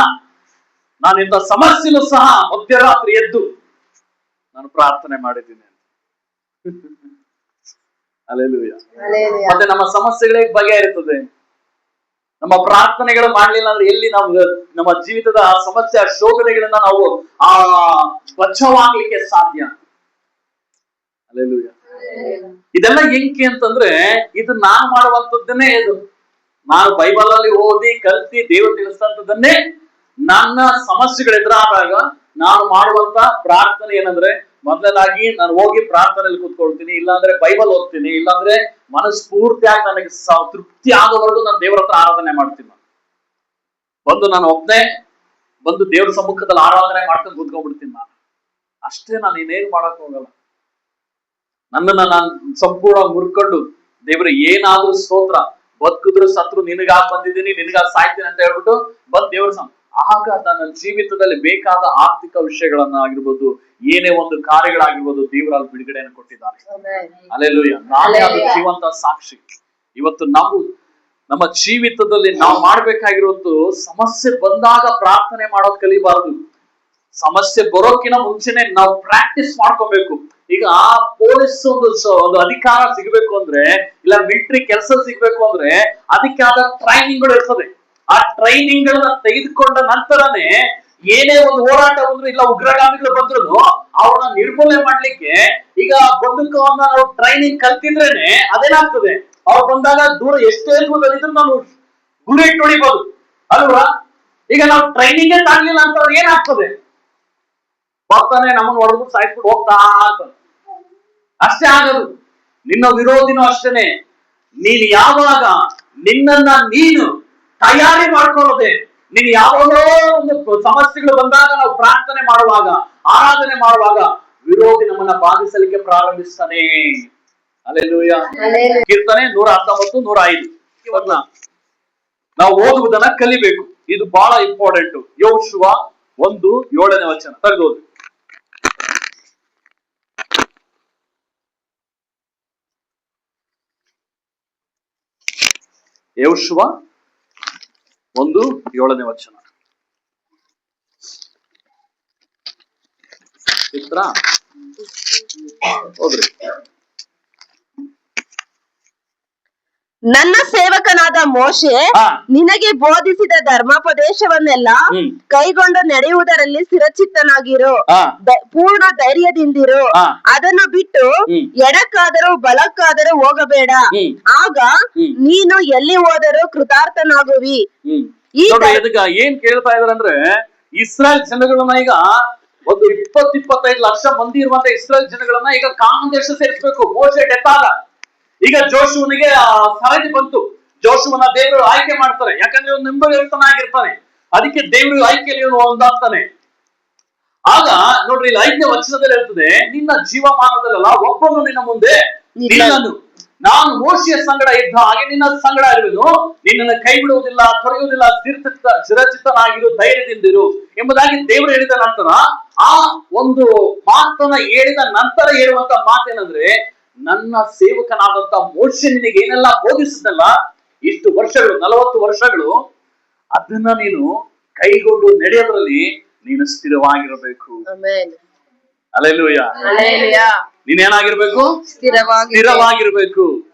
ನಾನು ಇಂಥ ಸಮಸ್ಯೆನೂ ಸಹ ಮಧ್ಯರಾತ್ರಿ ಎದ್ದು ನಾನು ಪ್ರಾರ್ಥನೆ ಮಾಡಿದ್ದೀನಿ ಅಂತ. ಹಲ್ಲೆಲೂಯಾ. ಮತ್ತೆ ನಮ್ಮ ಸಮಸ್ಯೆಗಳೇ ಬಗೆಹರಿತದೆ. ನಮ್ಮ ಪ್ರಾರ್ಥನೆಗಳು ಮಾಡ್ಲಿಲ್ಲ ಅಂದ್ರೆ ಎಲ್ಲಿ ನಾವು ನಮ್ಮ ಜೀವಿತದ ಸಮಸ್ಯೆ ಶೋಧನೆಗಳನ್ನ ನಾವು ಬಚಾವಾಗ್ಲಿಕ್ಕೆ ಸಾಧ್ಯ? ಹಲ್ಲೆಲೂಯಾ. ಇದೆಲ್ಲ ಹೆಂಗೆ ಅಂತಂದ್ರೆ ಇದು ನಾನು ಮಾಡುವಂತದ್ದನ್ನೇ. ಇದು ನಾನು ಬೈಬಲ್ ಅಲ್ಲಿ ಓದಿ ಕಲ್ತಿ ದೇವರು ತಿಳಿಸ್ತಂತದನ್ನೇ ನನ್ನ ಸಮಸ್ಯೆಗಳು ಎದುರಾದಾಗ ನಾನು ಮಾಡುವಂತ ಪ್ರಾರ್ಥನೆ ಏನಂದ್ರೆ, ಮೊದಲನೇದಾಗಿ ನಾನು ಹೋಗಿ ಪ್ರಾರ್ಥನೆಯಲ್ಲಿ ಕೂತ್ಕೊಳ್ತೀನಿ, ಇಲ್ಲಾಂದ್ರೆ ಬೈಬಲ್ ಓದ್ತೀನಿ, ಇಲ್ಲಾಂದ್ರೆ ಮನಸ್ಫೂರ್ತಿಯಾಗಿ ನನಗೆ ತೃಪ್ತಿ ಆಗೋವರೆಗೂ ನಾನು ದೇವರ ಹತ್ರ ಆರಾಧನೆ ಮಾಡ್ತೀನಿ. ನಾನು ಒಬ್ಬನೇ ಬಂದು ದೇವ್ರ ಸಮ್ಮುಖದಲ್ಲಿ ಆರಾಧನೆ ಮಾಡ್ಕೊಂಡು ಕೂತ್ಕೊಂಡ್ಬಿಡ್ತೀನಿ. ನಾನು ಅಷ್ಟೇ, ನಾನು ಇನ್ನೇನು ಮಾಡಕ್ ಹೋಗಲ್ಲ. ನನ್ನನ್ನ ನಾನು ಸಂಪೂರ್ಣ ಮುರ್ಕೊಂಡು ದೇವ್ರ ಏನಾದ್ರೂ ಸ್ತೋತ್ರ, ಬದುಕಿದ್ರು ಸತ್ರು ನಿನಗಾಗ ಬಂದಿದ್ದೀನಿ, ನಿನಗಾಗ ಸಾಯ್ತೀನಿ ಅಂತ ಹೇಳ್ಬಿಟ್ಟು ಬಂದ್ ದೇವ್ರ ಆಗ ನನ್ನ ಜೀವಿತದಲ್ಲಿ ಬೇಕಾದ ಆರ್ಥಿಕ ವಿಷಯಗಳನ್ನಾಗಿರ್ಬೋದು, ಏನೇ ಒಂದು ಕಾರ್ಯಗಳಾಗಿರ್ಬೋದು, ದೇವರಲ್ಲಿ ಬಿಡುಗಡೆಯನ್ನು ಕೊಟ್ಟಿದ್ದಾರೆ. ಹಲ್ಲೆಲೂಯಾ. ನಾನೇ ಅದು ಜೀವಂತ ಸಾಕ್ಷಿ. ಇವತ್ತು ನಾವು ನಮ್ಮ ಜೀವಿತದಲ್ಲಿ ನಾವು ಮಾಡ್ಬೇಕಾಗಿರೋದು, ಸಮಸ್ಯೆ ಬಂದಾಗ ಪ್ರಾರ್ಥನೆ ಮಾಡೋದು ಕಲಿಬಾರದು. ಸಮಸ್ಯೆ ಬರೋಕಿನ ಮುಂಚೆನೆ ನಾವು ಪ್ರಾಕ್ಟೀಸ್ ಮಾಡ್ಕೋಬೇಕು. ಈಗ ಪೊಲೀಸ್ ಒಂದು ಅಧಿಕಾರ ಸಿಗಬೇಕು ಅಂದ್ರೆ, ಇಲ್ಲ ಮಿಲಿಟರಿ ಕೆಲಸ ಸಿಗ್ಬೇಕು ಅಂದ್ರೆ ಅದಕ್ಕೆ ಆದ ಟ್ರೈನಿಂಗ್ಗಳು ಇರ್ತದೆ. ಆ ಟ್ರೈನಿಂಗ್ ಗಳನ್ನ ತೆಗೆದುಕೊಂಡ ನಂತರನೇ ಏನೇ ಒಂದು ಹೋರಾಟ ಬಂದ್ರು, ಇಲ್ಲ ಉಗ್ರಗಾಮಿಗಳು ಬಂದ್ರು ಅವ್ರನ್ನ ನಿರ್ಮೂಲನೆ ಮಾಡ್ಲಿಕ್ಕೆ ಈಗ ಬಂದೂಕವನ್ನ ನಾವು ಟ್ರೈನಿಂಗ್ ಕಲ್ತಿದ್ರೇನೆ ಅದೇನಾಗ್ತದೆ, ಅವ್ರು ಬಂದಾಗ ದೂರ ಎಷ್ಟೇ ದೂರದಲ್ಲಿದ್ರು ನಾವು ಗುರಿ ಇಟ್ಟು ಹೊಡಿಬಹುದು ಅಲ್ವಾ. ಈಗ ನಾವು ಟ್ರೈನಿಂಗ್ ತಾಗ್ಲಿಲ್ಲ ಅಂತ ಏನಾಗ್ತದೆ, ಬರ್ತಾನೆ ನಮ್ಮನ್ನು ಹೊಡೆದು ಸಾಯ್ಬಿಟ್ಟು ಹೋಗ್ತಾ ಇರ್ತಾನೆ. ಅಷ್ಟೇ ಆಗದು. ನಿನ್ನ ವಿರೋಧಿನೂ ಅಷ್ಟೇನೆ. ನೀನು ಯಾವಾಗ ನಿನ್ನನ್ನ ನೀನು ತಯಾರಿ ಮಾಡ್ಕೊಳ್ಳೋದೆ, ನೀನು ಯಾವಾಗೋ ಒಂದು ಸಮಸ್ಯೆಗಳು ಬಂದಾಗ ನಾವು ಪ್ರಾರ್ಥನೆ ಮಾಡುವಾಗ, ಆರಾಧನೆ ಮಾಡುವಾಗ ವಿರೋಧಿ ನಮ್ಮನ್ನ ಬಾಧಿಸಲಿಕ್ಕೆ ಪ್ರಾರಂಭಿಸ್ತಾನೆ. ಹಲ್ಲೆಲೂಯಾ. ಕೀರ್ತನೆ 119, 105 ಇವನ್ನ ನಾವು ಓದುವುದನ್ನ ಕಲಿಬೇಕು. ಇದು ಬಹಳ ಇಂಪಾರ್ಟೆಂಟ್. ಯೆಹೋಶುವ 1:7 ತೆಗೆದೋದು. ಯೆಹೋಶುವ 1:7 ಚಿತ್ರ ಹೋದ್ರಿ. ನನ್ನ ಸೇವಕನಾದ ಮೋಶೆ ನಿನಗೆ ಬೋಧಿಸಿದ ಧರ್ಮೋಪದೇಶವನ್ನೆಲ್ಲ ಕೈಗೊಂಡು ನಡೆಯುವುದರಲ್ಲಿ ಸ್ಥಿರಚಿತ್ತನಾಗಿರು, ಪೂರ್ಣ ಧೈರ್ಯದಿಂದಿರು. ಅದನ್ನು ಬಿಟ್ಟು ಎಡಕ್ಕಾದರೂ ಬಲಕ್ಕಾದರೂ ಹೋಗಬೇಡ, ಆಗ ನೀನು ಎಲ್ಲಿ ಹೋದರೂ ಕೃತಾರ್ಥನಾಗುವಿ. ಏನ್ ಕೇಳ್ತಾ ಇದಾರೆ ಅಂದ್ರೆ, ಇಸ್ರಾಯೇಲ್ ಜನಗಳನ್ನ ಈಗ ಒಂದು 20-25 ಲಕ್ಷ ಮಂದಿ ಇರುವಂತ ಇಸ್ರಾಯೇಲ್ ಜನಗಳನ್ನ ಈಗ ಕಾನಾನ್ ದೇಶ ಸೇರಿಸಬೇಕು. ಮೋಶೆ ಡೆತ್ ಆದ. ಈಗ ಜೋಶುವನಿಗೆ ಸರದಿ ಬಂತು. ಜೋಶುವನ ದೇವರು ಆಯ್ಕೆ ಮಾಡ್ತಾರೆ, ಯಾಕಂದ್ರೆ ಒಂದು ನಂಬಿಗಸ್ತನಾಗಿರ್ತಾನೆ. ಅದಕ್ಕೆ ದೇವರು ಆಯ್ಕೆಯಲ್ಲಿ ಒಂದಾಗ್ತಾನೆ. ಆಗ ನೋಡ್ರಿ, ಇಲ್ಲಿ 5ನೇ ವಚನದಲ್ಲಿ ಹೇಳ್ತದೆ, ನಿನ್ನ ಜೀವಮಾನದಲ್ಲ ಒಬ್ಬನು ನಿನ್ನ ಮುಂದೆ ನಿಲ್ಲನು, ನಾನು ಮೋಶೆಯ ಸಂಗಡ ಇದ್ದ ಹಾಗೆ ನಿನ್ನ ಸಂಗಡ ಇರುವೆನು, ನಿನ್ನನ್ನು ಕೈ ಬಿಡುವುದಿಲ್ಲ, ತೊರೆಯುವುದಿಲ್ಲ, ಸ್ಥಿರಚಿತ್ತನಾಗಿರು, ಧೈರ್ಯದಿಂದಿರು ಎಂಬುದಾಗಿ ದೇವರು ಹೇಳಿದ ನಂತರ, ಆ ಒಂದು ಮಾತನ್ನ ಹೇಳಿದ ನಂತರ ಹೇಳುವಂತ ಮಾತೇನಂದ್ರೆ, ನನ್ನ ಸೇವಕನಾದಂತ ಮೋಶೆ ನಿನಗೆ ಏನೆಲ್ಲ ಬೋಧಿಸಿದಲ್ಲ ಇಷ್ಟು ವರ್ಷಗಳು, 40 ವರ್ಷಗಳು, ಅದನ್ನ ನೀನು ಕೈಗೊಂಡು ನಡೆಯೋದ್ರಲ್ಲಿ ನೀನು ಸ್ಥಿರವಾಗಿರಬೇಕು. ಹಲ್ಲೆಲೂಯಾ. ನೀನೇನಾಗಿರ್ಬೇಕು? ಸ್ಥಿರವಾಗಿರ್ಬೇಕು,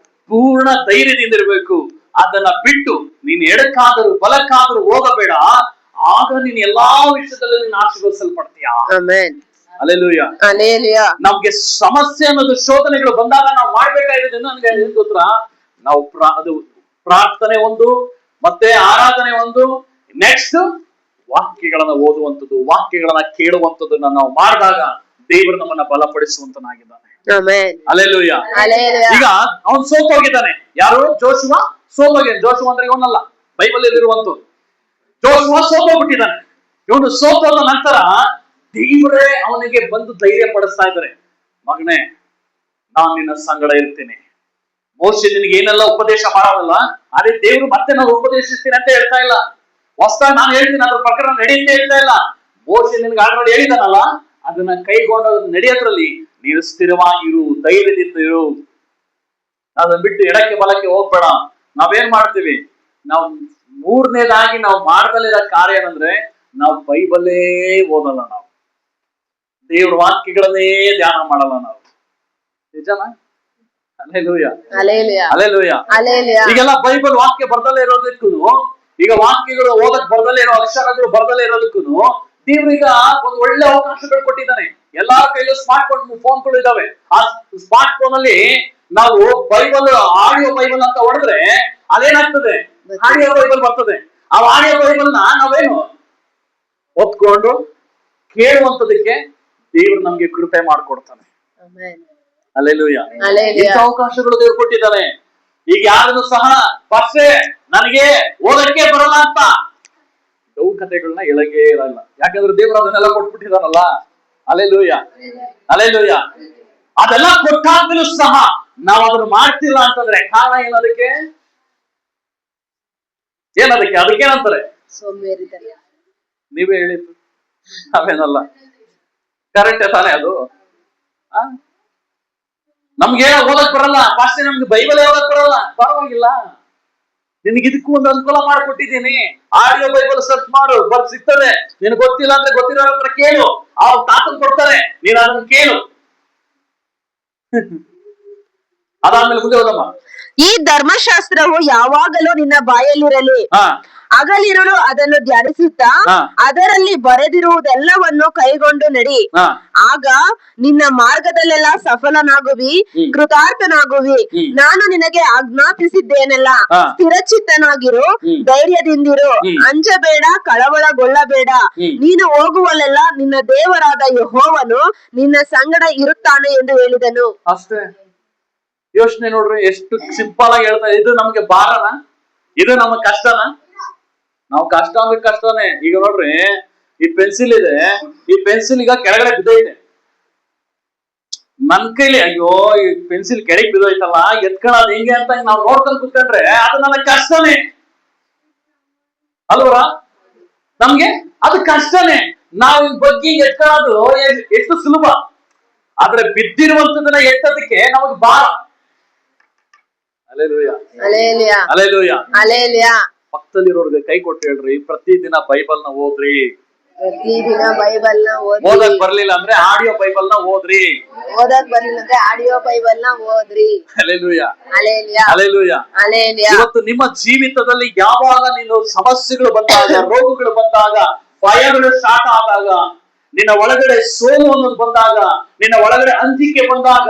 ಪೂರ್ಣ ಧೈರ್ಯದಿಂದಿರ್ಬೇಕು. ಅದನ್ನ ಬಿಟ್ಟು ನೀನು ಎಡಕ್ಕಾದರೂ ಬಲಕ್ಕಾದರೂ ಹೋಗಬೇಡ, ಆಗ ನೀನು ಎಲ್ಲಾ ವಿಷಯದಲ್ಲೂ ನೀನು ಆಶೀರ್ವದಿಸಲ್ಪಡ್ತೀಯ. ಹಲ್ಲೆಲೂಯಾ. ನಮ್ಗೆ ಸಮಸ್ಯೆ ಅನ್ನೋದು, ಶೋಧನೆಗಳು ಬಂದಾಗ ನಾವು ಮಾಡ್ಬೇಕಾಗಿರೋದು ನನಗೆ ಗೊತ್ತಾ, ನಾವು ಅದು ಪ್ರಾರ್ಥನೆ ಒಂದು, ಮತ್ತೆ ಆರಾಧನೆ ಒಂದು, ನೆಕ್ಸ್ಟ್ ವಾಕ್ಯಗಳನ್ನ ಓದುವಂಥದ್ದು, ವಾಕ್ಯಗಳನ್ನ ಕೇಳುವಂಥದ್ದನ್ನ ನಾವು ಮಾಡಿದಾಗ ದೇವರು ನಮ್ಮನ್ನ ಬಲಪಡಿಸುವಂತನಾಗಿದ್ದಾನೆ. ಹಲ್ಲೆಲೂಯಾ. ಈಗ ಅವನು ಸೋತೋಗಿದ್ದಾನೆ. ಯಾರು? ಜೋಶುವ ಸೋತೋಗಿದ್ದಾನೆ. ಜೋಶುವ ಅಂದ್ರೆ ಇವನಲ್ಲ, ಬೈಬಲ್ ಇರುವಂತ ಜೋಶುವ ಸೋತೋಗ್ಬಿಟ್ಟಿದ್ದಾನೆ. ಇವನು ಸೋತೋದ ನಂತರ ದೇವರೇ ಅವನಿಗೆ ಬಂದು ಧೈರ್ಯ ಪಡಿಸ್ತಾ ಇದ್ದಾರೆ, ಮಗನೇ ನಾನು ನಿನ್ನ ಸಂಗಡ ಇರ್ತೀನಿ. ಮೋಶೆ ನಿನಗೆ ಏನೆಲ್ಲ ಉಪದೇಶ ಮಾಡೋದಲ್ಲ, ಅದೇ ದೇವರು ಮತ್ತೆ ನಾನು ಉಪದೇಶಿಸ್ತೀನಿ ಅಂತ ಹೇಳ್ತಾ ಇಲ್ಲ. ಹೊಸದಾಗಿ ನಾನು ಹೇಳ್ತೀನಿ, ಅದ್ರ ಪ್ರಕಾರ ನಡಿ ಅಂತ ಹೇಳ್ತಾ ಇಲ್ಲ. ಮೋಶೆ ನಿನ್ಗೆ ಆಲ್ರೆಡಿ ಹೇಳಿದಾನಲ್ಲ, ಅದನ್ನ ಕೈಗೊಂಡು ನಡೆಯೋದ್ರಲ್ಲಿ ನೀನು ಸ್ಥಿರವಾಗಿರು, ಧೈರ್ಯದಿಂದಿರು. ಅದನ್ನ ಬಿಟ್ಟು ಎಡಕ್ಕೆ ಬಲಕ್ಕೆ ಹೋಗ್ಬೇಡ. ನಾವೇನ್ ಮಾಡ್ತೀವಿ, ನಾವು ಮೂರನೇದಾಗಿ ನಾವು ಮಾಡ್ದಲ್ಲಿರೋ ಕಾರ್ಯ ಏನಂದ್ರೆ, ನಾವು ಬೈಬಲೇ ಓದಲ್ಲ, ನಾವು ದೇವ್ರ ವಾಕ್ಯಗಳನ್ನೇ ಧ್ಯಾನ ಮಾಡಲ್ಲ ನಾವು. ನಿಜನಾ? ಹಲ್ಲೆಲೂಯಾ. ಈಗೆಲ್ಲ ಬೈಬಲ್ ವಾಕ್ಯ ಬರ್ದಲ್ಲೇ ಇರೋದಕ್ಕೂ, ಈಗ ವಾಕ್ಯಗಳು ಓದಕ್ ಬರ್ದಲ್ಲೇ ಇರೋ, ಅಕ್ಷರಗಳು ಬರ್ದಲ್ಲೇ ಇರೋದಕ್ಕೂ ದೇವ್ರೀಗ ಒಂದು ಒಳ್ಳೆ ಅವಕಾಶಗಳು ಕೊಟ್ಟಿದ್ದಾನೆ. ಎಲ್ಲಾರ ಕೈಲೂ ಸ್ಮಾರ್ಟ್ ಫೋನ್ಗಳು ಇದಾವೆ. ಆ ಸ್ಮಾರ್ಟ್ ಫೋನ್ ಅಲ್ಲಿ ನಾವು ಬೈಬಲ್, ಆಡಿಯೋ ಬೈಬಲ್ ಅಂತ ಹೊಡೆದ್ರೆ ಅದೇನಾಗ್ತದೆ, ಆಡಿಯೋ ಬೈಬಲ್ ಬರ್ತದೆ. ಆ ಆಡಿಯೋ ಬೈಬಲ್ ನಾವೇನು ಒತ್ಕೊಂಡು ಕೇಳುವಂತದಕ್ಕೆ ದೇವರು ನಮ್ಗೆ ಕೃಪೆ ಮಾಡ್ಕೊಡ್ತಾನೆ. ಹಲ್ಲೆಲೂಯಾ. ಇಂಥ ಅವಕಾಶಗಳು ದೇವ್ರು ಕೊಟ್ಟಿದ್ದಾನೆ. ಈಗ ಯಾರನ್ನು ಸಹ ಪರ್ಸೆ ನನಗೆ ಓದಕ್ಕೆ ಬರಲ್ಲ ಅಂತ ಕಥೆಗಳನ್ನ ಎಳಗೇ ಇರಲ್ಲ, ಯಾಕಂದ್ರೆ ದೇವರು ಅದನ್ನೆಲ್ಲ ಕೊಟ್ಬಿಟ್ಟಿದಾರಲ್ಲ. ಹಲ್ಲೆಲೂಯಾ. ಅದೆಲ್ಲ ಕೊಟ್ಟಾದ್ಮೇಲೂ ಸಹ ನಾವು ಅದನ್ನು ಮಾಡ್ತಿಲ್ಲ ಅಂತಂದ್ರೆ ಕಾರಣ ಏನದಕ್ಕೆ? ಅದಕ್ಕೇನಂತಾರೆ? ಸೋಂಬೇರಿತನ. ನೀವೇ ಹೇಳಿದ್ದು, ಅವೇನಲ್ಲ. ಕರೆಕ್ಟ್ ತಾನೇ ಅದು? ನಮ್ಗೆ ಓದಕ್ ಬರಲ್ಲ ಪಾಸ್ಟೆ, ನಮ್ಗೆ ಬೈಬಲ್ ಓದಕ್ ಬರಲ್ಲ, ಪರವಾಗಿಲ್ಲ, ನಿನಗೆ ಇದಕ್ಕೂ ಒಂದು ಅನುಕೂಲ ಮಾಡಿಕೊಟ್ಟಿದ್ದೀನಿ. ಆಡಿಯೋ ಬೈಬಲ್ ಸರ್ಚ್ ಮಾಡು, ಸಿಗ್ತದೆ. ನಿನಗೆ ಗೊತ್ತಿಲ್ಲ ಅಂದ್ರೆ ಗೊತ್ತಿರೋ ಹತ್ರ ಕೇಳು, ಅವ್ರು ತಾತನ್ ಕೊಡ್ತಾರೆ, ನೀನು ಅದನ್ನ ಕೇಳು. ಅದಾದ್ಮೇಲೆ ಮುಂದೆ ಹೋದಮ್ಮ. ಈ ಧರ್ಮಶಾಸ್ತ್ರವು ಯಾವಾಗಲೂ ನಿನ್ನ ಬಾಯಲ್ಲಿರಲಿ, ಹಗಲಿರುಳು ಅದನ್ನು ಧ್ಯಾನಿಸುತ್ತಾ ಅದರಲ್ಲಿ ಬರೆದಿರುವುದೆಲ್ಲವನ್ನು ಕೈಗೊಂಡು ನಡಿ. ಆಗ ನಿನ್ನ ಮಾರ್ಗದಲ್ಲೆಲ್ಲ ಸಫಲನಾಗುವಿ, ಕೃತಾರ್ಥನಾಗುವಿ. ನಾನು ನಿನಗೆ ಆಜ್ಞಾಪಿಸಿದ್ದೇನೆಲ್ಲ. ಸ್ಥಿರಚಿತ್ತನಾಗಿರು, ಧೈರ್ಯದಿಂದಿರು, ಅಂಜಬೇಡ, ಕಳವಳಗೊಳ್ಳಬೇಡ. ನೀನು ಹೋಗುವಲ್ಲೆಲ್ಲ ನಿನ್ನ ದೇವರಾದ ಯೆಹೋವನು ನಿನ್ನ ಸಂಗಡ ಇರುತ್ತಾನೆ ಎಂದು ಹೇಳಿದನು. ಅಷ್ಟೇ. ಯೋಚನೆ ನೋಡ್ರಿ, ಎಷ್ಟು ಸಿಂಪಲ್ ಆಗಿ ಹೇಳ್ತಾ. ಇದು ನಮ್ಗೆ ಭಾರನ? ಇದು ನಮಗ್ ಕಷ್ಟನ? ನಾವು ಕಷ್ಟ ಅಂದ್ರೆ ಕಷ್ಟನೇ. ಈಗ ನೋಡ್ರಿ, ಈ ಪೆನ್ಸಿಲ್ ಇದೆ, ಈ ಪೆನ್ಸಿಲ್ ಈಗ ಕೆಳಗಡೆ ಬಿದ್ದೈತೆ. ನನ್ ಕೈಲಿ ಅಯ್ಯೋ ಈ ಪೆನ್ಸಿಲ್ ಕೆಳಗೆ ಬಿದ್ದೋಯ್ತಲ್ಲ, ಎತ್ಕೊಳ್ಳೋದು ಹೆಂಗೆ ಅಂತ ನಾವು ನೋಡ್ಕೊಂಡು ಕೂತ್ಕೊಂಡ್ರೆ ಅದು ನನಗೆ ಕಷ್ಟನೇ ಅಲ್ವರ? ನಮ್ಗೆ ಅದು ಕಷ್ಟನೇ. ನಾವು ಈ ಬಗ್ಗೆ ಎತ್ಕೊಳ್ಳೋದು ಎಷ್ಟು ಸುಲಭ, ಆದ್ರೆ ಬಿದ್ದಿರುವಂತದನ್ನ ಎತ್ತೋದಕ್ಕೆ ನಮಗ್ ಭಾರ. ಪಕ್ಕದಲ್ಲಿರೋರ್ಗೆ ಕೈ ಕೊಟ್ಟು ಹೇಳ್ರಿ, ಪ್ರತಿದಿನ ಬೈಬಲ್ ನ ಓದ್ರಿ. ಪ್ರತಿದಿನ ಬೈಬಲ್ ನ ಓದಕ್ ಬರ್ಲಿಲ್ಲ ಅಂದ್ರೆ ಆಡಿಯೋ ಬೈಬಲ್ ನ ಓದ್ರಿ. ಓದಕ್ ಬರ್ಲಿಲ್ಲ ಅಂದ್ರೆ ಆಡಿಯೋ ಬೈಬಲ್ ನ ಓದ್ರಿ. ಇವತ್ತು ನಿಮ್ಮ ಜೀವಿತದಲ್ಲಿ ಯಾವಾಗ ನೀನು ಸಮಸ್ಯೆಗಳು ಬಂದಾಗ, ರೋಗಗಳು ಬಂದಾಗ, ಭಯಗಳು ಸ್ಟಾರ್ಟ್ ಆದಾಗ, ನಿನ್ನ ಒಳಗಡೆ ಸೋಲು ಅನ್ನೋದು ಬಂದಾಗ, ನಿನ್ನ ಒಳಗಡೆ ಅಂಜಿಕೆ ಬಂದಾಗ,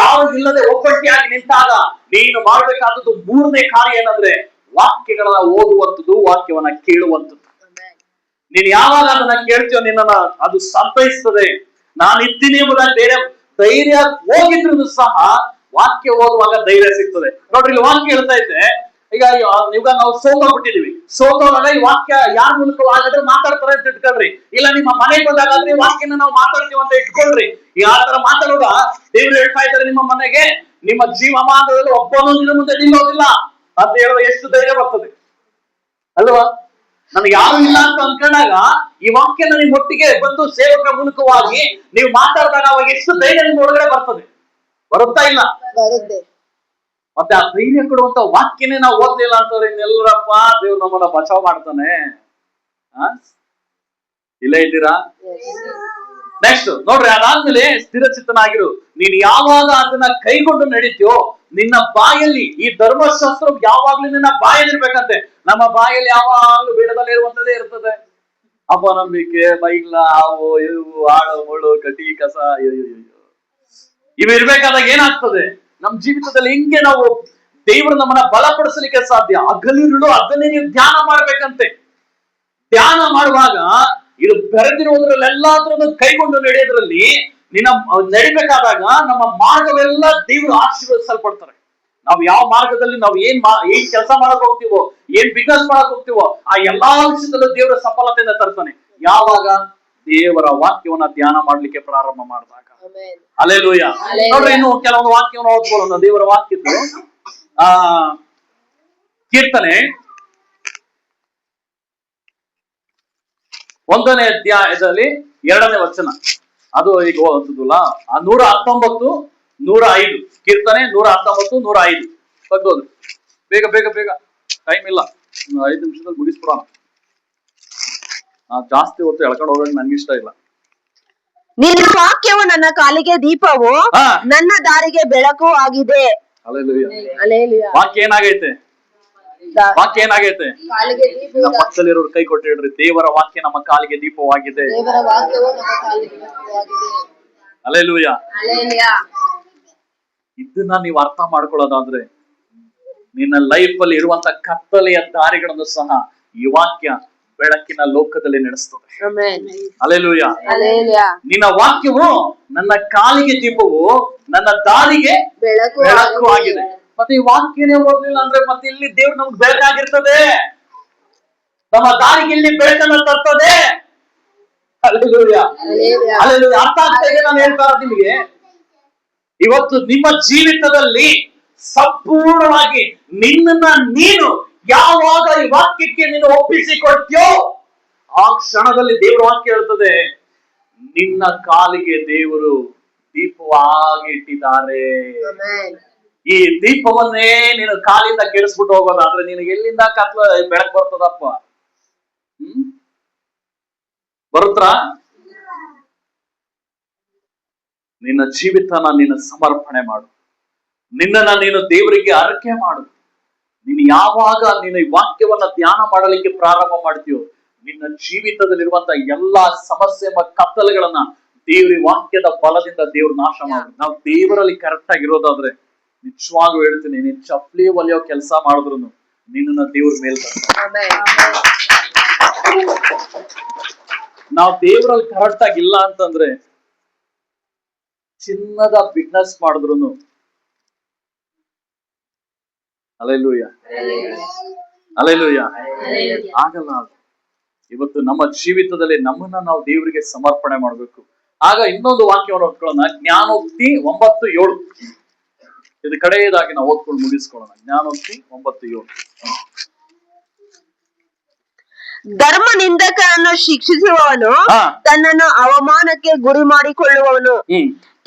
ಯಾವ ಇಲ್ಲದೆ ಒಬ್ಬಟ್ಟಿಯಾಗಿ ನಿಂತಾಗ ನೀನು ಮಾಡಬೇಕಾದದ್ದು ಮೂರನೇ ಕಾರ್ಯ ಏನಂದ್ರೆ ವಾಕ್ಯಗಳನ್ನ ಓದುವಂಥದ್ದು, ವಾಕ್ಯವನ್ನ ಕೇಳುವಂಥದ್ದು. ನೀನ್ ಯಾವಾಗ ಅದನ್ನ ಕೇಳ್ತೀಯೋ ನಿನ್ನನ್ನ ಅದು ಸಂತೈಸ್ತದೆ. ನಾನು ಇದ್ದೀನಿ ಎಂಬುದಾಗಿ ಧೈರ್ಯ ಹೋಗಿದ್ರು ಸಹ ವಾಕ್ಯ ಓದುವಾಗ ಧೈರ್ಯ ಸಿಗ್ತದೆ. ನೋಡ್ರಿ, ಇಲ್ಲಿ ವಾಕ್ಯ ಹೇಳ್ತಾ ಇದ್ದೆ, ಈಗ ನಾವು ಸೋತೋಗ್ಬಿಟ್ಟಿದೀವಿ. ಸೋತೋದಾಗ ಈ ವಾಕ್ಯ ಯಾರ ಮೂಲಕವಾಗಾದ್ರೆ ಮಾತಾಡ್ತಾರೆ ಅಂತ ಇಟ್ಕೊಳ್ರಿ. ಇಲ್ಲ ನಿಮ್ಮ ಮನೆಗೆ ಬಂದಾಗಾದ್ರೆ ವಾಕ್ಯನ ನಾವು ಮಾತಾಡ್ತೀವಿ ಅಂತ ಇಟ್ಕೊಳ್ರಿ. ಯಾವ ತರ ಮಾತಾಡುವ ದೇವ್ರು ಹೇಳ್ತಾ ಇದ್ದಾರೆ, ನಿಮ್ಮ ಮನೆಗೆ ನಿಮ್ಮ ಜೀವಮಾನದಲ್ಲಿ ಒಬ್ಬನು ನಿನ್ನ ಮುಂದೆ ನಿಲ್ಲೋದಿಲ್ಲ ಅಂತ ಹೇಳುವ ಎಷ್ಟು ಧೈರ್ಯ ಬರ್ತದೆ ಅಲ್ವಾ? ನನಗೆ ಯಾರು ಇಲ್ಲ ಅಂತ ಅನ್ಕೊಂಡಾಗ ಈ ವಾಕ್ಯನ ನಿಮ್ಮ ಒಟ್ಟಿಗೆ ಬಂದು ಸೇವಕರ ಮೂಲಕವಾಗಿ ನೀವು ಮಾತಾಡಿದಾಗ ಅವಾಗ ಎಷ್ಟು ಧೈರ್ಯ ನಿಮ್ಮ ಒಳಗಡೆ ಬರ್ತದೆ. ಬರುತ್ತಾ ಇಲ್ಲ? ಮತ್ತೆ ಆ ಧೈರ್ಯ ಕೊಡುವಂತ ವಾಕ್ಯನೇ ನಾವು ಓದ್ಲಿಲ್ಲ ಅಂತಂದ್ರೆ ಇನ್ನೆಲ್ಲರಪ್ಪ ದೇವ್ರು ನಮ್ಮನ್ನ ಬಚಾವ್ ಮಾಡ್ತಾನೆ. ಇಲ್ಲೇ ಇದ್ದೀರಾ? ನೆಕ್ಸ್ಟ್ ನೋಡ್ರಿ, ಅದಾದ್ಮೇಲೆ ಸ್ಥಿರಚಿತ್ತನಾಗಿರು. ನೀನ್ ಯಾವಾಗ ಅದನ್ನ ಕೈಗೊಂಡು ನಡೀತೀಯೋ ನಿನ್ನ ಬಾಯಲ್ಲಿ ಈ ಧರ್ಮಶಾಸ್ತ್ರ ಯಾವಾಗ್ಲೂ ನಿನ್ನ ಬಾಯಲ್ಲಿರ್ಬೇಕಂತೆ. ನಮ್ಮ ಬಾಯಲ್ಲಿ ಯಾವಾಗ್ಲೂ ಬಿಡದಲ್ಲೇ ಇರುವಂತದೇ ಇರ್ತದೆ. ಅಪನಂಬಿಕೆ, ಬೈಗ್ಲ, ಹಾವು, ಇವು, ಆಳು, ಮುಳು, ಕಟಿ, ಕಸ, ಇವು ಇರ್ಬೇಕಾದಾಗ ಏನಾಗ್ತದೆ ನಮ್ ಜೀವಿತದಲ್ಲಿ? ಹೆಂಗೆ ನಾವು ದೇವರು ನಮ್ಮನ್ನ ಬಲಪಡಿಸಲಿಕ್ಕೆ ಸಾಧ್ಯ? ಹಗಲಿರುಳು ಅದನ್ನೇ ನೀವು ಧ್ಯಾನ ಮಾಡ್ಬೇಕಂತೆ. ಧ್ಯಾನ ಮಾಡುವಾಗ ಇದು ಬೆರೆದಿರುವುದ್ರಲ್ಲೆಲ್ಲಾದ್ರೂ ಕೈಗೊಂಡು ನಡೆಯೋದ್ರಲ್ಲಿ ನಿನ್ನ ನಡಿಬೇಕಾದಾಗ ನಮ್ಮ ಮಾರ್ಗವೆಲ್ಲ ದೇವರು ಆಶೀರ್ವದಿಸಲ್ಪಡ್ತಾರೆ. ನಾವು ಯಾವ ಮಾರ್ಗದಲ್ಲಿ ನಾವು ಏನ್ ಕೆಲಸ ಮಾಡಕ್ ಹೋಗ್ತೀವೋ, ಏನ್ ಬಿಸ್ನೆಸ್ ಮಾಡಕ್ ಹೋಗ್ತೀವೋ, ಆ ಎಲ್ಲಾ ವಿಷಯದಲ್ಲೂ ದೇವರ ಸಫಲತೆಯಿಂದ ತರ್ತಾನೆ. ಯಾವಾಗ ದೇವರ ವಾಕ್ಯವನ್ನ ಧ್ಯಾನ ಮಾಡ್ಲಿಕ್ಕೆ ಪ್ರಾರಂಭ ಮಾಡಿದಾಗ. ಹಲ್ಲೆಲೂಯ. ನೋಡ್ರಿ, ಇನ್ನು ಕೆಲವೊಂದು ವಾಕ್ಯವನ್ನು ಓದ್ಕೊಳ್ಳೋಣ. ದೇವರ ವಾಕ್ಯದ್ದು ಕೀರ್ತನೆ 1ನೇ ಅಧ್ಯಾಯದಲ್ಲಿ 2ನೇ ವಚನ. ಅದು ಈಗ ಓದುದಿಲ್ಲ. 119, 105 ಕೀರ್ತನೆ 119, 105 ತೆಗ್ದೋದು. ಬೇಗ ಬೇಗ ಬೇಗ, ಟೈಮ್ ಇಲ್ಲ, 5 ನಿಮಿಷದಲ್ಲಿ ಮುಗಿಸ್ಬಿಡೋಣ. ಜಾಸ್ತಿ ಹೊತ್ತು ಎಳ್ಕೊಂಡು ಹೋಗೋಕೆ ನನ್ಗೆ ಇಷ್ಟ ಇಲ್ಲ. ನಿನ್ನ ವಾಕ್ಯವು ನನ್ನ ಕಾಲಿಗೆ ದೀಪವು, ನನ್ನ ದಾರಿಗೆ ಬೆಳಕು ಆಗಿದೆ. ವಾಕ್ಯ ಏನಾಗೈತೆ? ವಾಕ್ಯ ಏನಾಗೈತೆ? ನಮ್ಮ ಪಕ್ಕದಲ್ಲಿರೋರು ಕೈ ಕೊಟ್ಟು ಹೇಳ್ರಿ, ದೇವರ ವಾಕ್ಯ ನಮ್ಮ ಕಾಲಿಗೆ ದೀಪವಾಗಿದೆ. ಹಲ್ಲೆಲೂಯಾ. ಇದನ್ನ ನೀವು ಅರ್ಥ ಮಾಡ್ಕೊಳ್ಳೋದಾದ್ರೆ ನಿನ್ನ ಲೈಫ್ ಅಲ್ಲಿ ಇರುವಂತ ಕತ್ತಲೆಯ ದಾರಿಗಳನ್ನು ಸಹ ಈ ವಾಕ್ಯ ಬೆಳಕಿನ ಲೋಕದಲ್ಲಿ ನಡೆಸ್ತದೆ. ಹಲ್ಲೆಲೂಯಾ. ನಿನ್ನ ವಾಕ್ಯವು ನನ್ನ ಕಾಲಿಗೆ ದೀಪವು, ನನ್ನ ದಾರಿಗೆ ಬೆಳಕು ಆಗಿದೆ. ಮತ್ತೆ ಈ ವಾಕ್ಯನೇ ಓದ್ಲಿಲ್ಲ ಅಂದ್ರೆ ಮತ್ತೆ ಇಲ್ಲಿ ದೇವ್ರು ನಮ್ಗೆ ಬೆಳಕಾಗಿರ್ತದೆ, ನಮ್ಮ ದಾರಿಗೆ ಇಲ್ಲಿ ಬೆಳಕನ್ನು ತರ್ತದೆ. ಹಲ್ಲೆಲೂಯಾ. ಹಲ್ಲೆಲೂಯಾ. ಅರ್ಥ ಆಗ್ತಾ ಇದೆ ನಾನು ಹೇಳ್ತಾ ಇರೋದು ನಿಮಗೆ? ಇವತ್ತು ನಿಮ್ಮ ಜೀವಿತದಲ್ಲಿ ಸಂಪೂರ್ಣವಾಗಿ ನಿನ್ನನ್ನ ನೀನು ಯಾವಾಗ ಈ ವಾಕ್ಯಕ್ಕೆ ನೀನು ಒಪ್ಪಿಸಿಕೊಡ್ತೀಯೋ ಆ ಕ್ಷಣದಲ್ಲಿ ದೇವರ ವಾಕ್ಯ ಹೇಳ್ತದೆ, ನಿನ್ನ ಕಾಲಿಗೆ ದೇವರು ದೀಪವಾಗಿ ಇಟ್ಟಿದ್ದಾರೆ. ಈ ದೀಪವನ್ನೇ ನೀನು ಕಾಲಿಂದ ಕೆಡಿಸ್ಬಿಟ್ಟು ಹೋಗೋದಾದ್ರೆ ನಿನಗೆ ಎಲ್ಲಿಂದ ಕತ್ಲ ಬೆಳಕು ಬರ್ತದಪ್ಪ? ಬರುತ್ತಾ? ನಿನ್ನ ಜೀವಿತನ ನೀನು ಸಮರ್ಪಣೆ ಮಾಡು, ನಿನ್ನನ್ನ ನೀನು ದೇವರಿಗೆ ಅರ್ಪಣೆ ಮಾಡು. ನೀನು ಯಾವಾಗ ನೀನು ಈ ವಾಕ್ಯವನ್ನ ಧ್ಯಾನ ಮಾಡಲಿಕ್ಕೆ ಪ್ರಾರಂಭ ಮಾಡ್ತೀಯೋ, ನಿನ್ನ ಜೀವಿತದಲ್ಲಿರುವಂತ ಎಲ್ಲಾ ಸಮಸ್ಯೆ ಕತ್ತಲೆಗಳನ್ನ ದೇವರ ವಾಕ್ಯದ ಬಲದಿಂದ ದೇವ್ರು ನಾಶ ಮಾಡು. ನಾವು ದೇವರಲ್ಲಿ ಕರೆಕ್ಟ್ ಆಗಿರೋದಾದ್ರೆ ನಿಜವಾಗೂ ಹೇಳ್ತೀನಿ, ನೀನ್ ಚಪ್ಲಿ ಒಲಿಯೋ ಕೆಲಸ ಮಾಡಿದ್ರು ನಿನ್ನ ದೇವ್ರ ಮೇಲೆ ನಾವು ದೇವರಲ್ಲಿ ಕರೆಕ್ಟ್ ಆಗಿಲ್ಲ ಅಂತಂದ್ರೆ ಚಿನ್ನದ ಬಿಸ್ನೆಸ್ ಮಾಡಿದ್ರು ಅಲೆಲೂಯ ಅಲೆಲೂಯ ಆಗಲ್ಲ. ಇವತ್ತು ನಮ್ಮ ಜೀವಿತದಲ್ಲಿ ನಮ್ಮನ್ನ ನಾವು ದೇವರಿಗೆ ಸಮರ್ಪಣೆ ಮಾಡಬೇಕು. ಆಗ ಇನ್ನೊಂದು ವಾಕ್ಯವನ್ನು ಓದ್ಕೊಳ್ಳೋಣ, ಜ್ಞಾನೋಕ್ತಿ 9:7. ಇದು ಕಡೆಯದಾಗಿ ನಾವು ಓದ್ಕೊಂಡು ಮುಗಿಸ್ಕೊಳ್ಳೋಣ. ಜ್ಞಾನೋಕ್ತಿ 9:7. ಧರ್ಮ ನಿಂದಕರನ್ನು ಶಿಕ್ಷಿಸುವವನು ತನ್ನನ್ನು ಅವಮಾನಕ್ಕೆ ಗುರಿ ಮಾಡಿಕೊಳ್ಳುವವನು,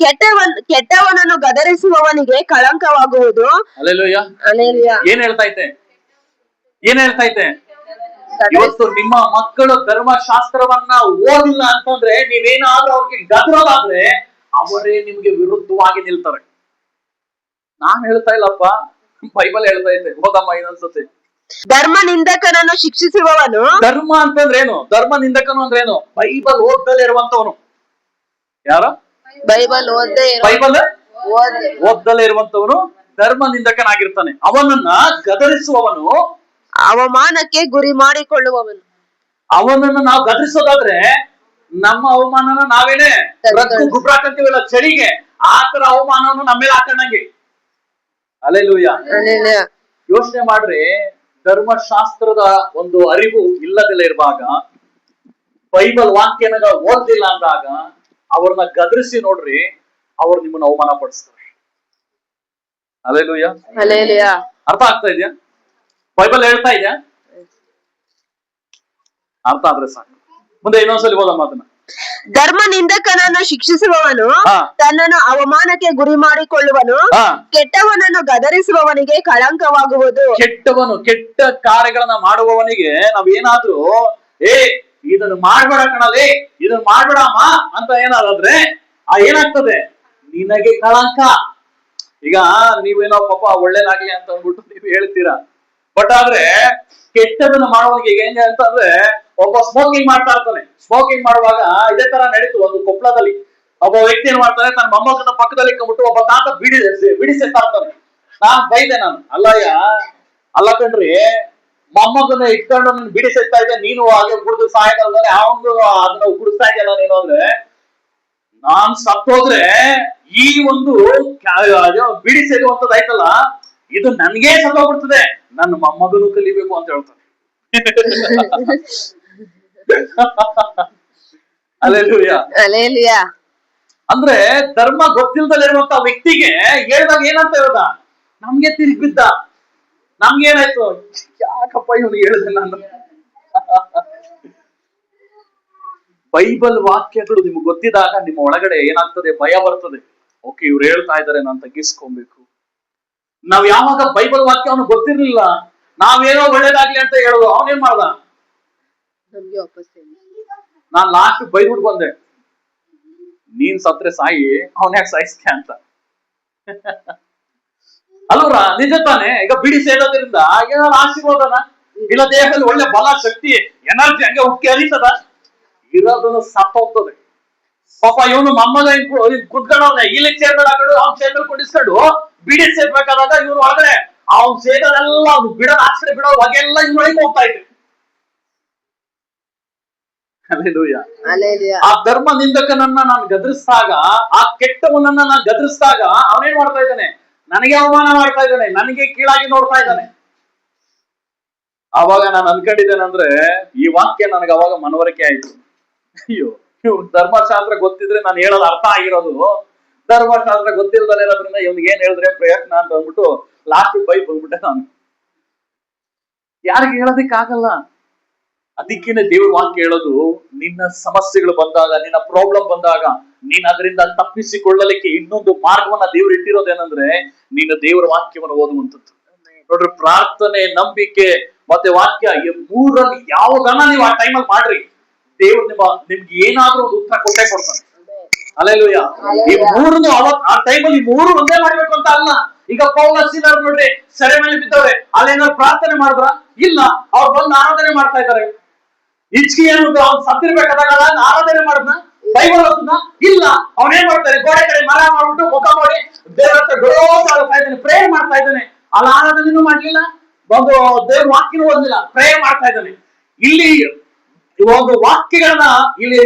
ಕೆಟ್ಟವನನ್ನು ಗದರಿಸುವವನಿಗೆ ಕಳಂಕವಾಗುವುದು. ಏನ್ ಹೇಳ್ತಾ ಐತೆ? ಇವತ್ತು ನಿಮ್ಮ ಮಕ್ಕಳು ಧರ್ಮಶಾಸ್ತ್ರವನ್ನ ಓದಿಲ್ಲ ಅಂತಂದ್ರೆ ನೀವೇನಾದ್ರೂ ಅವ್ರಿಗೆ ಗದರೋದಾದ್ರೆ ಅವರೇ ನಿಮ್ಗೆ ವಿರುದ್ಧವಾಗಿ ನಿಲ್ತಾರೆ. ನಾನ್ ಹೇಳ್ತಾ ಇಲ್ಲಪ್ಪ, ಬೈಬಲ್ ಹೇಳ್ತಾ ಐತೆ. ಹೋದಮ್ಮ ಇನ್ನೊಂದ್ಸತಿ. ಧರ್ಮ ನಿಂದಕನನ್ನು ಶಿಕ್ಷಿಸುವವನು. ಧರ್ಮ ಅಂತಂದ್ರೆ ಏನು? ಧರ್ಮ ನಿಂದಕನು ಅಂದ್ರೆ ಏನು? ಬೈಬಲ್ ಓದ್ದಲ್ಲೇ ಇರುವಂತವನು. ಯಾರ? ಬೈಬಲ್ ಓದ್ದಲ್ಲೇ ಇರುವಂತವನು ಧರ್ಮ ನಿಂದಕನಾಗಿರ್ತಾನೆ. ಅವನನ್ನ ಗದರಿಸುವವನು ಅವಮಾನಕ್ಕೆ ಗುರಿ ಮಾಡಿಕೊಳ್ಳುವವನು. ಅವನನ್ನು ನಾವು ಗದರಿಸೋದಾದ್ರೆ ನಮ್ಮ ಅವಮಾನನ ನಾವೇನೆ ಗುಬ್ರ ಹಾಕಂತೀವಲ್ಲ ಚಳಿಗೆ, ಆ ತರ ಅವಮಾನವನ್ನು ನಮ್ಮ ಮೇಲೆ ಹಾಕೊಂಡಂಗೆ. ಅಲ್ಲೆಲೂಯ. ಯೋಚನೆ ಮಾಡ್ರಿ, ಧರ್ಮಶಾಸ್ತ್ರದ ಒಂದು ಅರಿವು ಇಲ್ಲದೆಲ್ಲ ಇರುವಾಗ, ಬೈಬಲ್ ವಾಕ್ಯನ ಓದಿಲ್ಲ ಅಂದಾಗ ಅವ್ರನ್ನ ಗದರಿಸಿ ನೋಡ್ರಿ, ಅವ್ರು ನಿಮ್ಮನ್ನ ಅವಮಾನ ಪಡಿಸ್ತಾರೆ. ಅಲ್ಲೆಲೂಯ. ಅರ್ಥ ಆಗ್ತಾ ಇದೆಯಾ? ಬೈಬಲ್ ಹೇಳ್ತಾ ಇದೆಯಾ? ಅರ್ಥ ಆದ್ರೆ ಸಾಕು. ಮುಂದೆ ಇನ್ನೊಂದ್ಸಲಿ ಹೋದ ಮಾತನ್ನ. ಧರ್ಮ ನಿಂದಕನನ್ನು ಶಿಕ್ಷಿಸುವವನು ತನ್ನನ್ನು ಅವಮಾನಕ್ಕೆ ಗುರಿ ಮಾಡಿಕೊಳ್ಳುವನು, ಕೆಟ್ಟವನನ್ನು ಗದರಿಸುವವನಿಗೆ ಕಳಂಕವಾಗುವುದು. ಕೆಟ್ಟವನು ಕೆಟ್ಟ ಕಾರ್ಯಗಳನ್ನ ಮಾಡುವವನಿಗೆ ನಾವೇನಾದ್ರೂ ಇದನ್ನು ಮಾಡ್ಬೇಡ ಕಣಲೇ, ಇದನ್ನು ಮಾಡ್ಬೇಡಮ್ಮ ಅಂತ ಏನಾದ್ರೆ ಏನಾಗ್ತದೆ? ನಿನಗೆ ಕಳಂಕ. ಈಗ ನೀವೇನೋ ಪಾಪ ಒಳ್ಳೇದಾಗ್ಲಿ ಅಂತ ಅಂದ್ಬಿಟ್ಟು ನೀವು ಹೇಳ್ತೀರಾ, ಬಟ್ ಆದ್ರೆ ಕೆಟ್ಟದನ್ನ ಮಾಡುವಾಗ ಈಗ ಹೆಂಗೆ ಅಂತಂದ್ರೆ, ಒಬ್ಬ ಸ್ಮೋಕಿಂಗ್ ಮಾಡ್ತಾ ಇರ್ತಾನೆ. ಸ್ಮೋಕಿಂಗ್ ಮಾಡುವಾಗ ಇದೇ ತರ ನಡೀತು ಒಂದು ಕೊಪ್ಪಳದಲ್ಲಿ. ಒಬ್ಬ ವ್ಯಕ್ತಿ ಏನ್ ಮಾಡ್ತಾನೆ, ತನ್ನ ಮೊಮ್ಮಗನ ಪಕ್ಕದಲ್ಲಿ ಇಟ್ಕೊಂಡ್ಬಿಟ್ಟು ಒಬ್ಬ ತಾತ ಬಿಡಿಸೆತ್ತಾ ಇರ್ತಾನೆ. ನಾನ್ ಬೈದೆ, ನಾನು ಅಲ್ಲ ಕಣ್ರಿ, ಮೊಮ್ಮಗನ ಇಟ್ಕೊಂಡು ನೀನು ಬಿಡಿಸೆತ್ತಾ ಇದೆ, ನೀನು ಹಾಗೆ ಕುಡಿದು ಸಾಯಂಕಾಲದಲ್ಲಿ ಅವನು ಅದನ್ನ ಕುಡಿಸ್ತಾ ಇದೆಯಲ್ಲ ನೀನು ಅಂದ್ರೆ, ನಾನ್ ಸತ್ತೋದ್ರೆ ಈ ಒಂದು ಬಿಡಿಸೆದುವಂತದ್ದು ಆಯ್ತಲ್ಲ, ಇದು ನನ್ಗೇ ಸತ್ತೋಗ್ಬಿಡ್ತದೆ, ನನ್ನ ಮೊಮ್ಮಗನು ಕಲಿಬೇಕು ಅಂತ ಹೇಳ್ತಾನೆ. ಅಂದ್ರೆ ಧರ್ಮ ಗೊತ್ತಿಲ್ದಲ್ಲಿರುವಂತ ವ್ಯಕ್ತಿಗೆ ಹೇಳಿದಾಗ ಏನಂತ ಹೇಳ್ದ? ನಮ್ಗೆ ತಿರುಗಿ ಬಿದ್ದ. ನಮ್ಗೇನಾಯ್ತು? ಯಾಕಪ್ಪ ಇವನು ಹೇಳಿದೆ ನಾನು. ಬೈಬಲ್ ವಾಕ್ಯಗಳು ನಿಮ್ಗೆ ಗೊತ್ತಿದಾಗ ನಿಮ್ಮ ಒಳಗಡೆ ಏನಾಗ್ತದೆ? ಭಯ ಬರ್ತದೆ. ಓಕೆ, ಇವ್ರು ಹೇಳ್ತಾ ಇದಾರೆ, ನಾನು ತಗ್ಗಿಸ್ಕೊಬೇಕು. ನಾವ್ ಯಾವಾಗ ಬೈಬಲ್ ವಾಕ್ಯ ಅವನು ಗೊತ್ತಿರ್ಲಿಲ್ಲ, ನಾವೇನೋ ಒಳ್ಳೇದಾಗ್ಲಿ ಅಂತ ಹೇಳೋದು, ಅವನೇನ್ ಮಾಡ್ದ? ನಾನ್ ಲಾಸ್ಟ್ ಬೈದ್ಬಿಟ್ಟು ಬಂದೆ, ನೀನ್ ಸತ್ರೆ ಸಾಯಿ, ಅವನ್ಯಾಕೆ ಸಾಯಿಸ್ತೆ ಅಂತ. ಅಲ್ವರ? ನಿಜ ತಾನೆ? ಈಗ ಬಿಡಿ ಸೇರೋದ್ರಿಂದ ಏನಾದ್ರು ಆಶೀರ್ವಾದನ, ಇಲ್ಲ ದೇಹದಲ್ಲಿ ಒಳ್ಳೆ ಬಲ, ಶಕ್ತಿ, ಎನರ್ಜಿ ಹಂಗೆ ಉಕ್ಕಿ ಹರಿತದ? ಇರೋದನ್ನು ಸತ್ತೋಗ್ತದೆ. ಪಾಪ ಇವನು ಮೊಮ್ಮಗ ಕುತ್ಕೊಂಡವ್ನೆ, ಇಲ್ಲಿ ಸೇರ್ಬೇಡ ಹಾಕೊಂಡು ಅವ್ನ್ ಸೇರ್ಬೇಕು ಕೊಂಡಿಸ್ಕೊಂಡು ಬಿಡಿ ಸೇರ್ಬೇಕಾದಾಗ ಇವ್ರು ಒಳಗಡೆ ಅವ್ನ್ ಸೇರೋದೆಲ್ಲ ಅವ್ನು ಬಿಡೋ ಆಚರಣೆ ಬಿಡೋ ಹೊಗೆಲ್ಲ ಇವ್ರೊಳಗೆ ಹೋಗ್ತಾ ಇದ್ರು. ಆ ಧರ್ಮ ನಿಂದಕನನ್ನ ನಾನು ಗದರಿಸಿದಾಗ, ಆ ಕೆಟ್ಟವನನ್ನ ನಾನು ಗದರಿಸಿದಾಗ ಅವನೇನ್ ಮಾಡ್ತಾ ಇದ್ದಾನೆ? ನನಗೆ ಅವಮಾನ ಮಾಡ್ತಾ ಇದ್ದಾನೆ, ನನಗೆ ಕೀಳಾಗಿ ನೋಡ್ತಾ ಇದ್ದಾನೆ. ಅವಾಗ ನಾನು ಅನ್ಕೊಂಡಿದ್ದೇನೆ ಈ ವಾಕ್ಯ ನನಗೆ ಅವಾಗ ಮನವರಿಕೆ ಆಯ್ತು. ಅಯ್ಯೋ, ಇವ್ರು ಧರ್ಮಶಾಸ್ತ್ರ ಗೊತ್ತಿದ್ರೆ ನಾನು ಹೇಳೋದು ಅರ್ಥ ಆಗಿರೋದು, ಧರ್ಮಶಾಸ್ತ್ರ ಗೊತ್ತಿಲ್ಲದಲ್ಲ ಇರೋದ್ರಿಂದ ಇವ್ನಿಗೆ ಏನ್ ಹೇಳಿದ್ರೆ ಪ್ರಯತ್ನ ಅಂತ ಅಂದ್ಬಿಟ್ಟು ಲಾಸ್ಟ್ ಬೈಕ್ ಬಂದ್ಬಿಟ್ಟೆ ನಾನು. ಯಾರಿಗೆ ಹೇಳೋದಿಕ್ಕಾಗಲ್ಲ. ಅದಕ್ಕೇನೆ ದೇವ್ರ ವಾಕ್ಯ ಹೇಳೋದು, ನಿನ್ನ ಸಮಸ್ಯೆಗಳು ಬಂದಾಗ, ನಿನ್ನ ಪ್ರಾಬ್ಲಮ್ ಬಂದಾಗ ನೀನ್ ಅದರಿಂದ ತಪ್ಪಿಸಿಕೊಳ್ಳಲಿಕ್ಕೆ ಇನ್ನೊಂದು ಮಾರ್ಗವನ್ನ ದೇವ್ರು ಇಟ್ಟಿರೋದೇನಂದ್ರೆ ನೀನು ದೇವರ ವಾಕ್ಯವನ್ನು ಓದುವಂಥದ್ದು. ನೋಡ್ರಿ, ಪ್ರಾರ್ಥನೆ, ನಂಬಿಕೆ ಮತ್ತೆ ವಾಕ್ಯ, ಈ ಮೂರಲ್ಲಿ ಯಾವುದನ್ನ ನೀವು ಆ ಟೈಮಲ್ಲಿ ಮಾಡ್ರಿ, ದೇವ್ರು ನಿಮ್ಗೆ ಏನಾದ್ರೂ ಒಂದು ಉತ್ತರ ಕೊಟ್ಟೇ ಕೊಡ್ತಾನೆ. ಹಲ್ಲೆಲೂಯ. ಈ ಮೂರನ್ನು ಆ ಟೈಮಲ್ಲಿ ಮೂರು ಒಂದೇ ಮಾಡ್ಬೇಕು ಅಂತ ಅಲ್ಲ. ಈಗ ಪೌಲಸಿನವ್ರು ನೋಡ್ರಿ, ಸೆರೆ ಮೇಲೆ ಬಿದ್ದವ್ರೆ, ಅಲ್ಲೇನಾದ್ರು ಪ್ರಾರ್ಥನೆ ಮಾಡಿದ್ರ? ಇಲ್ಲ. ಅವ್ರು ಬಂದು ಆರಾಧನೆ ಮಾಡ್ತಾ ಇದ್ದಾರೆ. ಹಿಚ್ಕಿ ಏನು ಅವ್ನು ಸತ್ತಿರ್ಬೇಕಾದಾಗ ಆರಾಧನೆ ಮಾಡಿದ್ನ? ಬೈಬಲ್ ಓದ್ನ? ಇಲ್ಲ. ಅವನೇನ್ ಮಾಡ್ತಾರೆ, ಗೋಡೆ ಕಡೆ ಮರ ಮಾಡ್ಬಿಟ್ಟು ಮುಖ ಮಾಡಿ ದೇವರ ಹತ್ರ ಆಡ್ತಾ ಇದ್ದಾನೆ, ಪ್ರೇಯರ್ ಮಾಡ್ತಾ ಇದ್ದಾನೆ. ಅಲ್ಲಿ ಆರಾಧನೆನೂ ಮಾಡ್ಲಿಲ್ಲ, ಒಂದು ದೇವ್ರ ವಾಕ್ಯನೂ ಓದಿಲ್ಲ, ಪ್ರೇಯರ್ ಮಾಡ್ತಾ ಇದ್ದಾನೆ. ಇಲ್ಲಿ ಒಂದು ವಾಕ್ಯಗಳನ್ನ ಇಲ್ಲಿ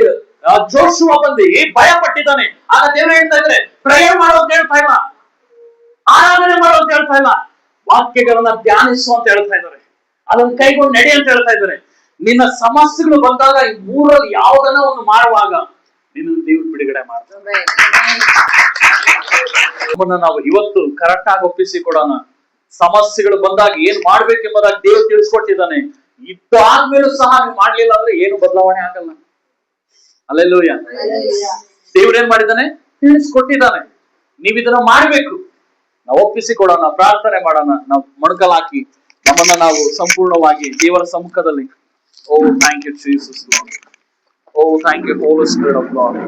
ಜೋಶುವ ಬಂದು ಭಯ ಪಟ್ಟಿದ್ದಾನೆ. ಆಗ ದೇವ್ರು ಹೇಳ್ತಾ ಇದ್ರೆ ಪ್ರೇಯರ್ ಮಾಡೋ ಅಂತ ಹೇಳ್ತಾ ಇಲ್ಲ, ಆರಾಧನೆ ಮಾಡೋ ಅಂತ ಹೇಳ್ತಾ ಇಲ್ಲ, ವಾಕ್ಯಗಳನ್ನ ಧ್ಯಾನಿಸು ಅಂತ ಹೇಳ್ತಾ ಇದ್ದಾರೆ, ಅದನ್ನ ಕೈಗೊಂಡು ನಡೆ ಅಂತ ಹೇಳ್ತಾ ಇದ್ದಾರೆ. ನಿನ್ನ ಸಮಸ್ಯೆಗಳು ಬಂದಾಗ ಈ ಮೂರಲ್ಲಿ ಯಾವುದನ್ನ ಒಂದು ಮಾಡುವಾಗ ನಿನ್ನ ದೇವ್ರು ಬಿಡುಗಡೆ ಮಾಡ್ತಾರೆ. ನಾವು ಇವತ್ತು ಕರೆಕ್ಟ್ ಆಗಿ ಒಪ್ಪಿಸಿಕೊಡೋಣ. ಸಮಸ್ಯೆಗಳು ಬಂದಾಗ ಏನ್ ಮಾಡ್ಬೇಕೆಂಬುದಾಗಿ ದೇವ್ರು ತಿಳಿಸ್ಕೊಟ್ಟಿದ್ದಾನೆ. ಇದ್ದಾದ್ಮೇಲೂ ಸಹ ನೀವು ಮಾಡ್ಲಿಲ್ಲ ಅಂದ್ರೆ ಏನು ಬದಲಾವಣೆ ಆಗಲ್ಲ. ಹಲ್ಲೆಲೂಯ. ದೇವ್ರು ಏನ್ ಮಾಡಿದ್ದಾನೆ, ತಿಳಿಸ್ಕೊಟ್ಟಿದ್ದಾನೆ. ನೀವ್ ಇದನ್ನ ಮಾಡ್ಬೇಕು. ನಾವು ಒಪ್ಪಿಸಿಕೊಡೋಣ, ಪ್ರಾರ್ಥನೆ ಮಾಡೋಣ. ನಾವು ಮೊಣಕಲಾಕಿ ನಮ್ಮನ್ನ ನಾವು ಸಂಪೂರ್ಣವಾಗಿ ದೇವರ ಸಮ್ಮುಖದಲ್ಲಿ, oh thank you Jesus Lord, oh thank you Holy Spirit of God.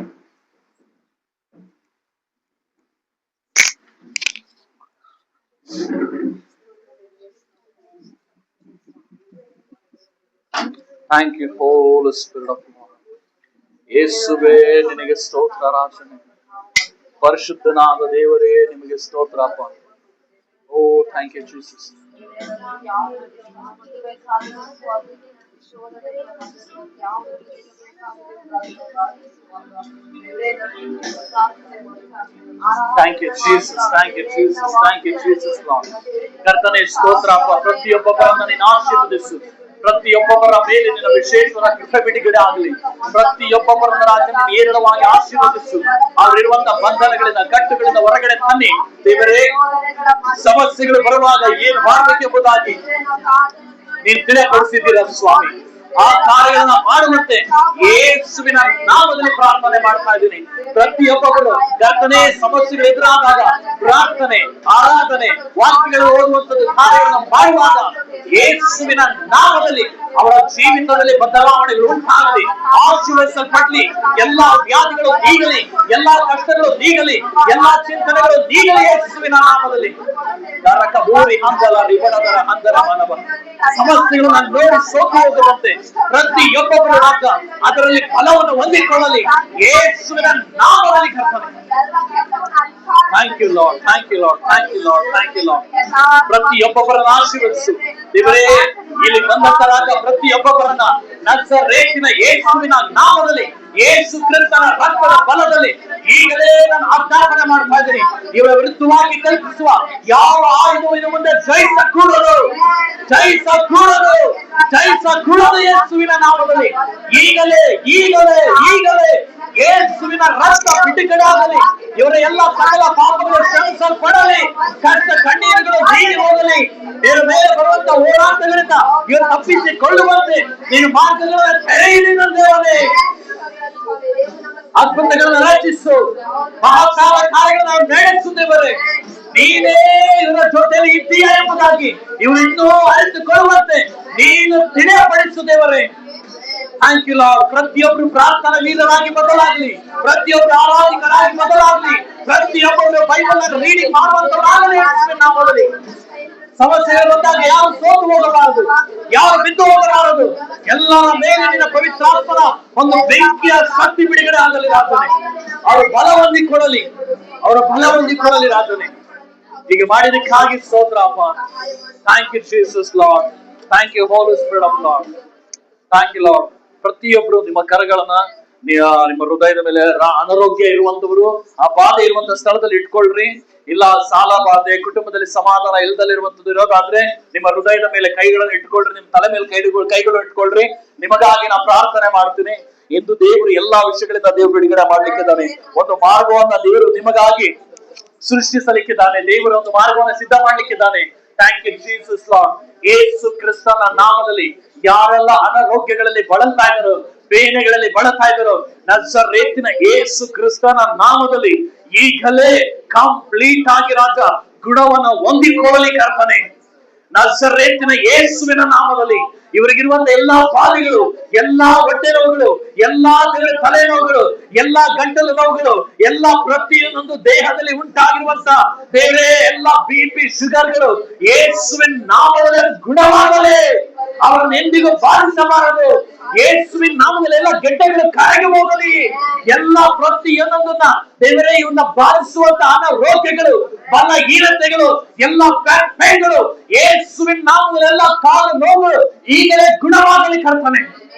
Thank you Holy Spirit of God. ಯೇಸುವೇ ನಿನಗೆ ಸ್ತೋತ್ರ ರಾಜನೇ, ಪರಿಶುದ್ಧನಾದ ದೇವರೇ ನಿಮಗೆ ಸ್ತೋತ್ರ ಅಪ್ಪ. Oh thank you Jesus. Thank you Jesus, thank you Jesus, thank you Jesus Lord. ಕರ್ತನೇ ಸ್ತೋತ್ರ ಅಪ್ಪ. ಪ್ರತಿಯೊಬ್ಬರನ್ನ ನೀನು ಆಶೀರ್ವದಿಸು. ಪ್ರತಿಯೊಬ್ಬೊಬ್ಬರ ಮೇಲೆ ನಿನ್ನ ವಿಶೇಷವಾದ ಕೃಪೆ ಬಿಡುಗಡೆ ಆಗಲಿ. ಪ್ರತಿಯೊಬ್ಬೊಬ್ಬರನ್ನ ರಾಜನ ನೇರವಾಗಿ ಆಶೀರ್ವದಿಸು. ಅವರಿರುವಂತಹ ಬಂಧನಗಳಿಂದ, ಕಟ್ಟುಗಳಿಂದ ಹೊರಗಡೆ ತನ್ನಿ ದೇವರೇ. ಸಮಸ್ಯೆಗಳು ಬರುವಾಗ ಏನ್ ಮಾಡಬೇಕೆಂಬುದಾಗಿ ನೀನು ತಿಳಿಯಪಡಿಸಿದ್ದೀರ ಸ್ವಾಮಿ. ಆ ಕಾರ್ಯಗಳನ್ನ ಮಾಡುವಂತೆ ಯೇಸುವಿನ ನಾಮದಲ್ಲಿ ಪ್ರಾರ್ಥನೆ ಮಾಡ್ತಾ ಇದ್ದೀನಿ. ಪ್ರತಿಯೊಬ್ಬರು ಕರ್ತನೇ ಸಮಸ್ಯೆಗಳು ಎದುರಾದಾಗ ಪ್ರಾರ್ಥನೆ, ಆರಾಧನೆ, ವಾಕ್ಯಗಳು ಓದುವಂತದ್ದು ಕಾರ್ಯಗಳನ್ನು ಮಾಡುವಾಗ ಯೇಸುವಿನ ನಾಮದಲ್ಲಿ ಅವರ ಜೀವಿತದಲ್ಲಿ ಬದಲಾವಣೆಗಳು ಉಂಟಾಗಲಿ, ಆಶೀರ್ವದಿಸಲ್ಪಡ್ಲಿ. ಎಲ್ಲಾ ವ್ಯಾಧಿಗಳು ನೀಗಲಿ, ಎಲ್ಲಾ ಕಷ್ಟಗಳು ನೀಗಲಿ, ಎಲ್ಲಾ ಚಿಂತನೆಗಳು ನೀಗಲಿ ಯೇಸುವಿನ ನಾಮದಲ್ಲಿ. ಸಮಸ್ಯೆಗಳನ್ನು ನೋಡಿ ಸೋತು ಹೋಗದಂತೆ ಪ್ರತಿಯೊಬ್ಬೊಬ್ಬರು ರಾಜ ಅದರಲ್ಲಿ ಫಲವನ್ನು ಹೊಂದಿಕೊಳ್ಳಲಿ ಯೇಸುವಿನ ನಾಮದಲ್ಲಿ ಕರ್ತನೆ. Thank you Lord, thank you Lord, thank you Lord, thank you Lord. ಪ್ರತಿಯೊಬ್ಬೊಬ್ಬರನ್ನು ಆಶೀರ್ವದಿಸು ದೇವರೇ. ಇಲ್ಲಿ ಬಂದಂತರಾದ ಪ್ರತಿಯೊಬ್ಬೊಬ್ಬರನ್ನ ನಜರೇತಿನ ಯೇಸುವಿನ ನಾಮದಲ್ಲಿ, ಯೇಸು ಕ್ರಿಸ್ತನ ರಕ್ತದ ಬಲದಲ್ಲಿ ಈಗಲೇ ನಾನು ಆಜ್ಞಾಪನೆ ಮಾಡ್ತಾ ಇದ್ದೀನಿ. ಇವರ ವಿರುದ್ಧವಾಗಿ ಕಲ್ಪಿಸುವ ಯಾವ ಆಯುಧವು ಇನ್ನು ಮುಂದೆ ಜಯಿಸಕೂಡದು, ಜಯಿಸಕೂಡದು, ಜಯಿಸಕೂಡದು ಯೇಸುವಿನ ನಾಮದಲ್ಲಿ. ಈಗಲೇ ಈಗಲೇ ಈಗಲೇ ಯೇಸುವಿನ ರಕ್ತ ಬಿಡುಗಡೆ ಆಗಲಿ. ಇವರ ಎಲ್ಲ ಸಕಲ ಪಾಪಗಳು ಕ್ಷಮಿಸಲ್ಪಡಲಿ. ಕಷ್ಟ ಕಣ್ಣೀರುಗಳು ನೀಡಿ ಹೋಗಲಿ. ಇವರ ಮೇಲೆ ಬರುವಂತ ಹೋರಾಟಗಳಿಂದ ಇವರು ತಪ್ಪಿಸಿಕೊಳ್ಳುವಂತೆ ನೀನು ಮಾರ್ಗಗಳನ್ನು ತೆರೆಯಿರಿ ನನ್ನ ದೇವರೇ. ಅದ್ಭುತಗಳನ್ನು ರಚಿಸು, ಮಹಾಕಾಲ ಕಾರ್ಯಗಳನ್ನು ನಡೆಸು ದೇವರೇ. ನೀನೇ ಇವರ ಜೊತೆಯಲ್ಲಿ ಇದ್ದೀಯಾ ಎಂಬುದಾಗಿ ಇವರು ಇನ್ನೂ ಅರಿತುಕೊಳ್ಳುವಂತೆ ನೀನು ತಿಳಿಯಪಡಿಸು ದೇವರೇ. Thank you Lord. ಪ್ರತಿಯೊಬ್ಬರು ಪ್ರಾರ್ಥನಾ ವೀರರಾಗಿ ಬದಲಾಗಲಿ, ಪ್ರತಿಯೊಬ್ಬರು ಆರಾಧಿಕರಾಗಿ ಬದಲಾಗಲಿ, ಪ್ರತಿಯೊಬ್ಬರು ಬೈಬಲ್ ರೀಡಿಂಗ್ ಮಾಡುವಂತವರಾಗಲಿ ನಾಮದಲ್ಲಿ. ಸಮಸ್ಯೆಗಳು ಬಂದಾಗ ಯಾರು ಸೋತು ಹೋಗಬಾರದು, ಯಾರು ಬಿದ್ದು ಹೋಗಬಾರದು. ಎಲ್ಲರ ಮೇಲೆ ನಿನ್ನ ಪವಿತ್ರಾತ್ಮನ ಒಂದು ಬೆಂಕಿಯ ಶಕ್ತಿ ಬಿಡುಗಡೆ ಆಗಲಿ ರಾಜನೇ. ಅವರು ಬಲ ಹೊಂದಿಕೊಳ್ಳಲಿ, ಅವರ ಬಲ ಹೊಂದಿಕೊಳ್ಳಲಿ ರಾಜನೇ. ಹೀಗೆ ಮಾಡಿದಕ್ಕಾಗಿ ಸ್ತೋತ್ರ ಅಪ್ಪ. Thank you Jesus Lord, thank you Holy Spirit of Lord, thank you Lord. ಪ್ರತಿಯೊಬ್ಬರು ನಿಮ್ಮ ಕರಗಳನ್ನ ನಿಮ್ಮ ಹೃದಯದ ಮೇಲೆ ಅನಾರೋಗ್ಯ ಇರುವಂತವರು, ಆ ಬಾಧೆ ಇರುವಂತ ಸ್ಥಳದಲ್ಲಿ ಇಟ್ಕೊಳ್ರಿ. ಇಲ್ಲ ಸಾಲ ಬಾಧೆ, ಕುಟುಂಬದಲ್ಲಿ ಸಮಾಧಾನ ಇಲ್ಲದಲ್ಲಿರುವಂತದ್ದು ಇರೋದಾದ್ರೆ ನಿಮ್ಮ ಹೃದಯದ ಮೇಲೆ ಕೈಗಳನ್ನು ಇಟ್ಕೊಳ್ರಿ, ನಿಮ್ ತಲೆ ಮೇಲೆ ಕೈಗಳು ಇಟ್ಕೊಳ್ರಿ. ನಿಮಗಾಗಿ ನಾನು ಪ್ರಾರ್ಥನೆ ಮಾಡ್ತೀನಿ. ಎಂದು ದೇವರು ಎಲ್ಲಾ ವಿಷಯಗಳಿಂದ ದೇವರು ಬಿಡುಗಡೆ ಮಾಡ್ಲಿಕ್ಕಿದ್ದಾನೆ. ಒಂದು ಮಾರ್ಗವನ್ನ ದೇವರು ನಿಮಗಾಗಿ ಸೃಷ್ಟಿಸಲಿಕ್ಕಿದ್ದಾನೆ. ದೇವರು ಒಂದು ಮಾರ್ಗವನ್ನು ಸಿದ್ಧ ಮಾಡ್ಲಿಕ್ಕಿದ್ದಾನೆ. Thank you Jesus Lord. ಯೇಸು ಕ್ರಿಸ್ತನ ನಾಮದಲ್ಲಿ ಯಾರೆಲ್ಲ ಅನಾರೋಗ್ಯಗಳಲ್ಲಿ ಬಳಲ್ತಾ ಇದ್ದಾರೋ, ಬೇನೆಗಳಲ್ಲಿ ಬಳಲ್ತಾ ಇದ್ದಾರೋ, ನಜರೇತಿನ ಯೇಸು ಕ್ರಿಸ್ತನ ನಾಮದಲ್ಲಿ ಈಗಲೇ ಕಂಪ್ಲೀಟ್ ಆಗಿ ರಾಜ ಗುಣವನ್ನು ಹೊಂದಿಕೊಳ್ಳಲಿ ಕರ್ತನೆ. ನಜರೇತಿನ ಯೇಸುವಿನ ನಾಮದಲ್ಲಿ ಇವರಿಗಿರುವಂತ ಎಲ್ಲಾ ಬಾಧೆಗಳು, ಎಲ್ಲಾ ಹೊಟ್ಟೆ ನೋವುಗಳು, ಎಲ್ಲಾ ತಲೆ ನೋವುಗಳು, ಎಲ್ಲಾ ಗಂಟಲು ನೋವುಗಳು, ಎಲ್ಲಾ ಪ್ರತಿಯೊಂದೊಂದು ದೇಹದಲ್ಲಿ ಉಂಟಾಗಿರುವಂತ ಬೇರೆ ಎಲ್ಲಾ BP ಶುಗರ್ಗಳು ಯೇಸುವಿನ ನಾಮದಲ್ಲಿ ಗುಣವಾಗಲೇ. ಅವರನ್ನು ಎಂದಿಗೂ ಬಾಧಿಸಬಾರದು. ಯೇಸುವಿನ ನಾಮದಲ್ಲಿ ಎಲ್ಲ ಗೆಡ್ಡೆಗಳು ಕರಗಿ ಹೋಗಲಿ. ಎಲ್ಲಾ ಪ್ರತಿಯೊಂದೊಂದನ್ನ ದೇವರೇ ಇವನ್ನ ಬಾಧಿಸುವಂತ ಅನಾರೋಗ್ಯಗಳು, ಬಲಹೀನತೆಗಳು, ಎಲ್ಲ ಬ್ಯಾಕ್ ಪೇನ್ಗಳು ಯೇಸುವಿನ ನಾಮದಲ್ಲಿ ಎಲ್ಲ ಕಾಲು ನೋವುಗಳು ಈಗಲೇ ಗುಣವಾಗಲಿ ಕರ್ತನೆ.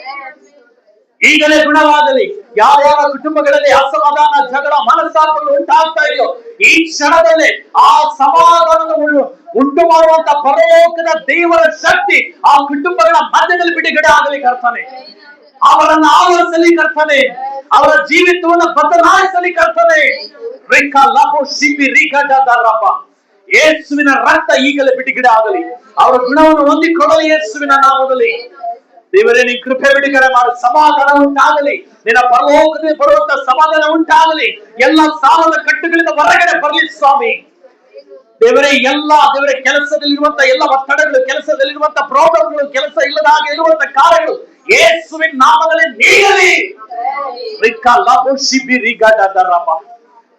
ಈಗಲೇ ಗುಣವಾಗಲಿ. ಯಾವ ಕುಟುಂಬಗಳಲ್ಲಿ ಅಸಮಾಧಾನ, ಜಗಳ, ಮನಸ್ತಾಪಗಳು ಉಂಟಾಗ್ತಾ ಇದೆಯೋ ಈ ಕ್ಷಣದಲ್ಲೇ ಆ ಸಮಾಧಾನವನ್ನು ಉಂಟು ಮಾಡುವಂತ ಪರಲೋಕದ ದೇವರ ಶಕ್ತಿ ಆ ಕುಟುಂಬಗಳ ಮಧ್ಯದಲ್ಲಿ ಬಿಡುಗಡೆ ಆಗಲಿ ಕರ್ತನೆ. ಅವರನ್ನು ಆವರಿಸಲಿ ಕರ್ತನೆ. ಅವರ ಜೀವಿತವನ್ನು ಬದಲಾಯಿಸಲಿ ಕರ್ತನೆ. ಯೇಸುವಿನ ರಕ್ತ ಈಗಲೇ ಬಿಡುಗಡೆ ಆಗಲಿ. ಅವರ ಗುಣವನ್ನು ಹೊಂದಿಕೊಳ್ಳಲಿ ಯೇಸುವಿನ ನಾಮದಲ್ಲಿ. ದೇವರೇ ನೀ ಕೃಪೆ ಬಿಡುಗಡೆ ಮಾಡು. ಸಮಾಧಾನ ಉಂಟಾಗಲಿ. ನಿನ್ನ ಪರಲೋಕದಲ್ಲಿ ಬರುವಂತ ಸಮಾಧಾನ ಉಂಟಾಗಲಿ. ಎಲ್ಲ ಸಾಲದ ಕಟ್ಟುಗಳಿಂದ ಹೊರಗಡೆ ಬರಲಿ ಸ್ವಾಮಿ. ದೇವರೇ ದೇವರೇ ಕೆಲಸದಲ್ಲಿರುವಂತ ಎಲ್ಲ ಒತ್ತಡಗಳು, ಕೆಲಸದಲ್ಲಿರುವಂತ ಪ್ರಾಬ್ಲಮ್ಗಳು, ಕೆಲಸ ಇಲ್ಲದ ಹಾಗೆ ಇರುವಂತ ಕಾರ್ಯಗಳು ಯೇಸುವಿನ ನಾಮದಲ್ಲಿ ನೀಗಲಿ.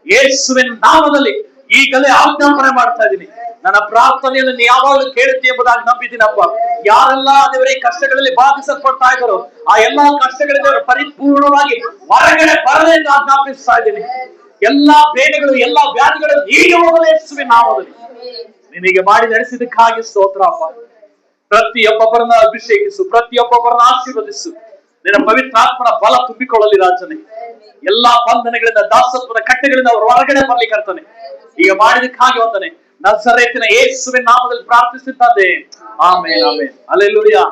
ಯೇಸುವಿನ ನಾಮದಲ್ಲಿ ಈಗಲೇ ಆಜ್ಞಾಪನೆ ಮಾಡ್ತಾ ಇದ್ದೀನಿ. ನನ್ನ ಪ್ರಾರ್ಥನೆಯನ್ನು ನೀ ಯಾವಾಗಲೂ ಕೇಳುತ್ತಿ ಎಂಬುದಾಗಿ ನಂಬಿದ್ದೀನಪ್ಪ. ಯಾರೆಲ್ಲ ದೇವರೇ ಕಷ್ಟಗಳಲ್ಲಿ ಬಾಧಿಸಲ್ಪಡ್ತಾ ಇದ್ದಾರೋ ಆ ಎಲ್ಲಾ ಕಷ್ಟಗಳಿಂದ ಪರಿಪೂರ್ಣವಾಗಿ ಹೊರಗಡೆ ಬರಲಿ ಎಂದು ಆಜ್ಞಾಪಿಸ್ತಾ ಇದ್ದೀನಿ. ಎಲ್ಲಾ ಬೇನೆಗಳು, ಎಲ್ಲಾ ವ್ಯಾಧಿಗಳು ನೀಗಿ ಹೋಗಲು ಯೇಸುವಿನ ನಾಮದಲ್ಲಿ. ನಿನಗೆ ಮಾಡಿ ನಡೆಸಿದಕ್ಕಾಗಿ ಸ್ತೋತ್ರಪ್ಪ. ಪ್ರತಿಯೊಬ್ಬೊಬ್ಬರನ್ನ ಅಭಿಷೇಕಿಸು, ಪ್ರತಿಯೊಬ್ಬೊಬ್ಬರನ್ನ ಆಶೀರ್ವದಿಸು. ನಿನ್ನ ಪವಿತ್ರಾತ್ಮನ ಬಲ ತುಂಬಿಕೊಳ್ಳಲಿ ರಾಜನೇ. ಎಲ್ಲಾ ಬಂಧನಗಳಿಂದ, ದಾಸತ್ವದ ಕಟ್ಟೆಗಳಿಂದ ಅವರು ಹೊರಗಡೆ ಬರ್ಲಿ ಕರ್ತನೆ. ಈಗ ಮಾಡಿದಕ್ಕಾಗಿ ವಂದನೆ. ನಜರೇತಿನ ಯೇಸುವಿನ ನಾಮದಲ್ಲಿ ಪ್ರಾರ್ಥಿಸುತ್ತಾರೆ. Amen, amen. ಹಲ್ಲೆಲೂಯಾ.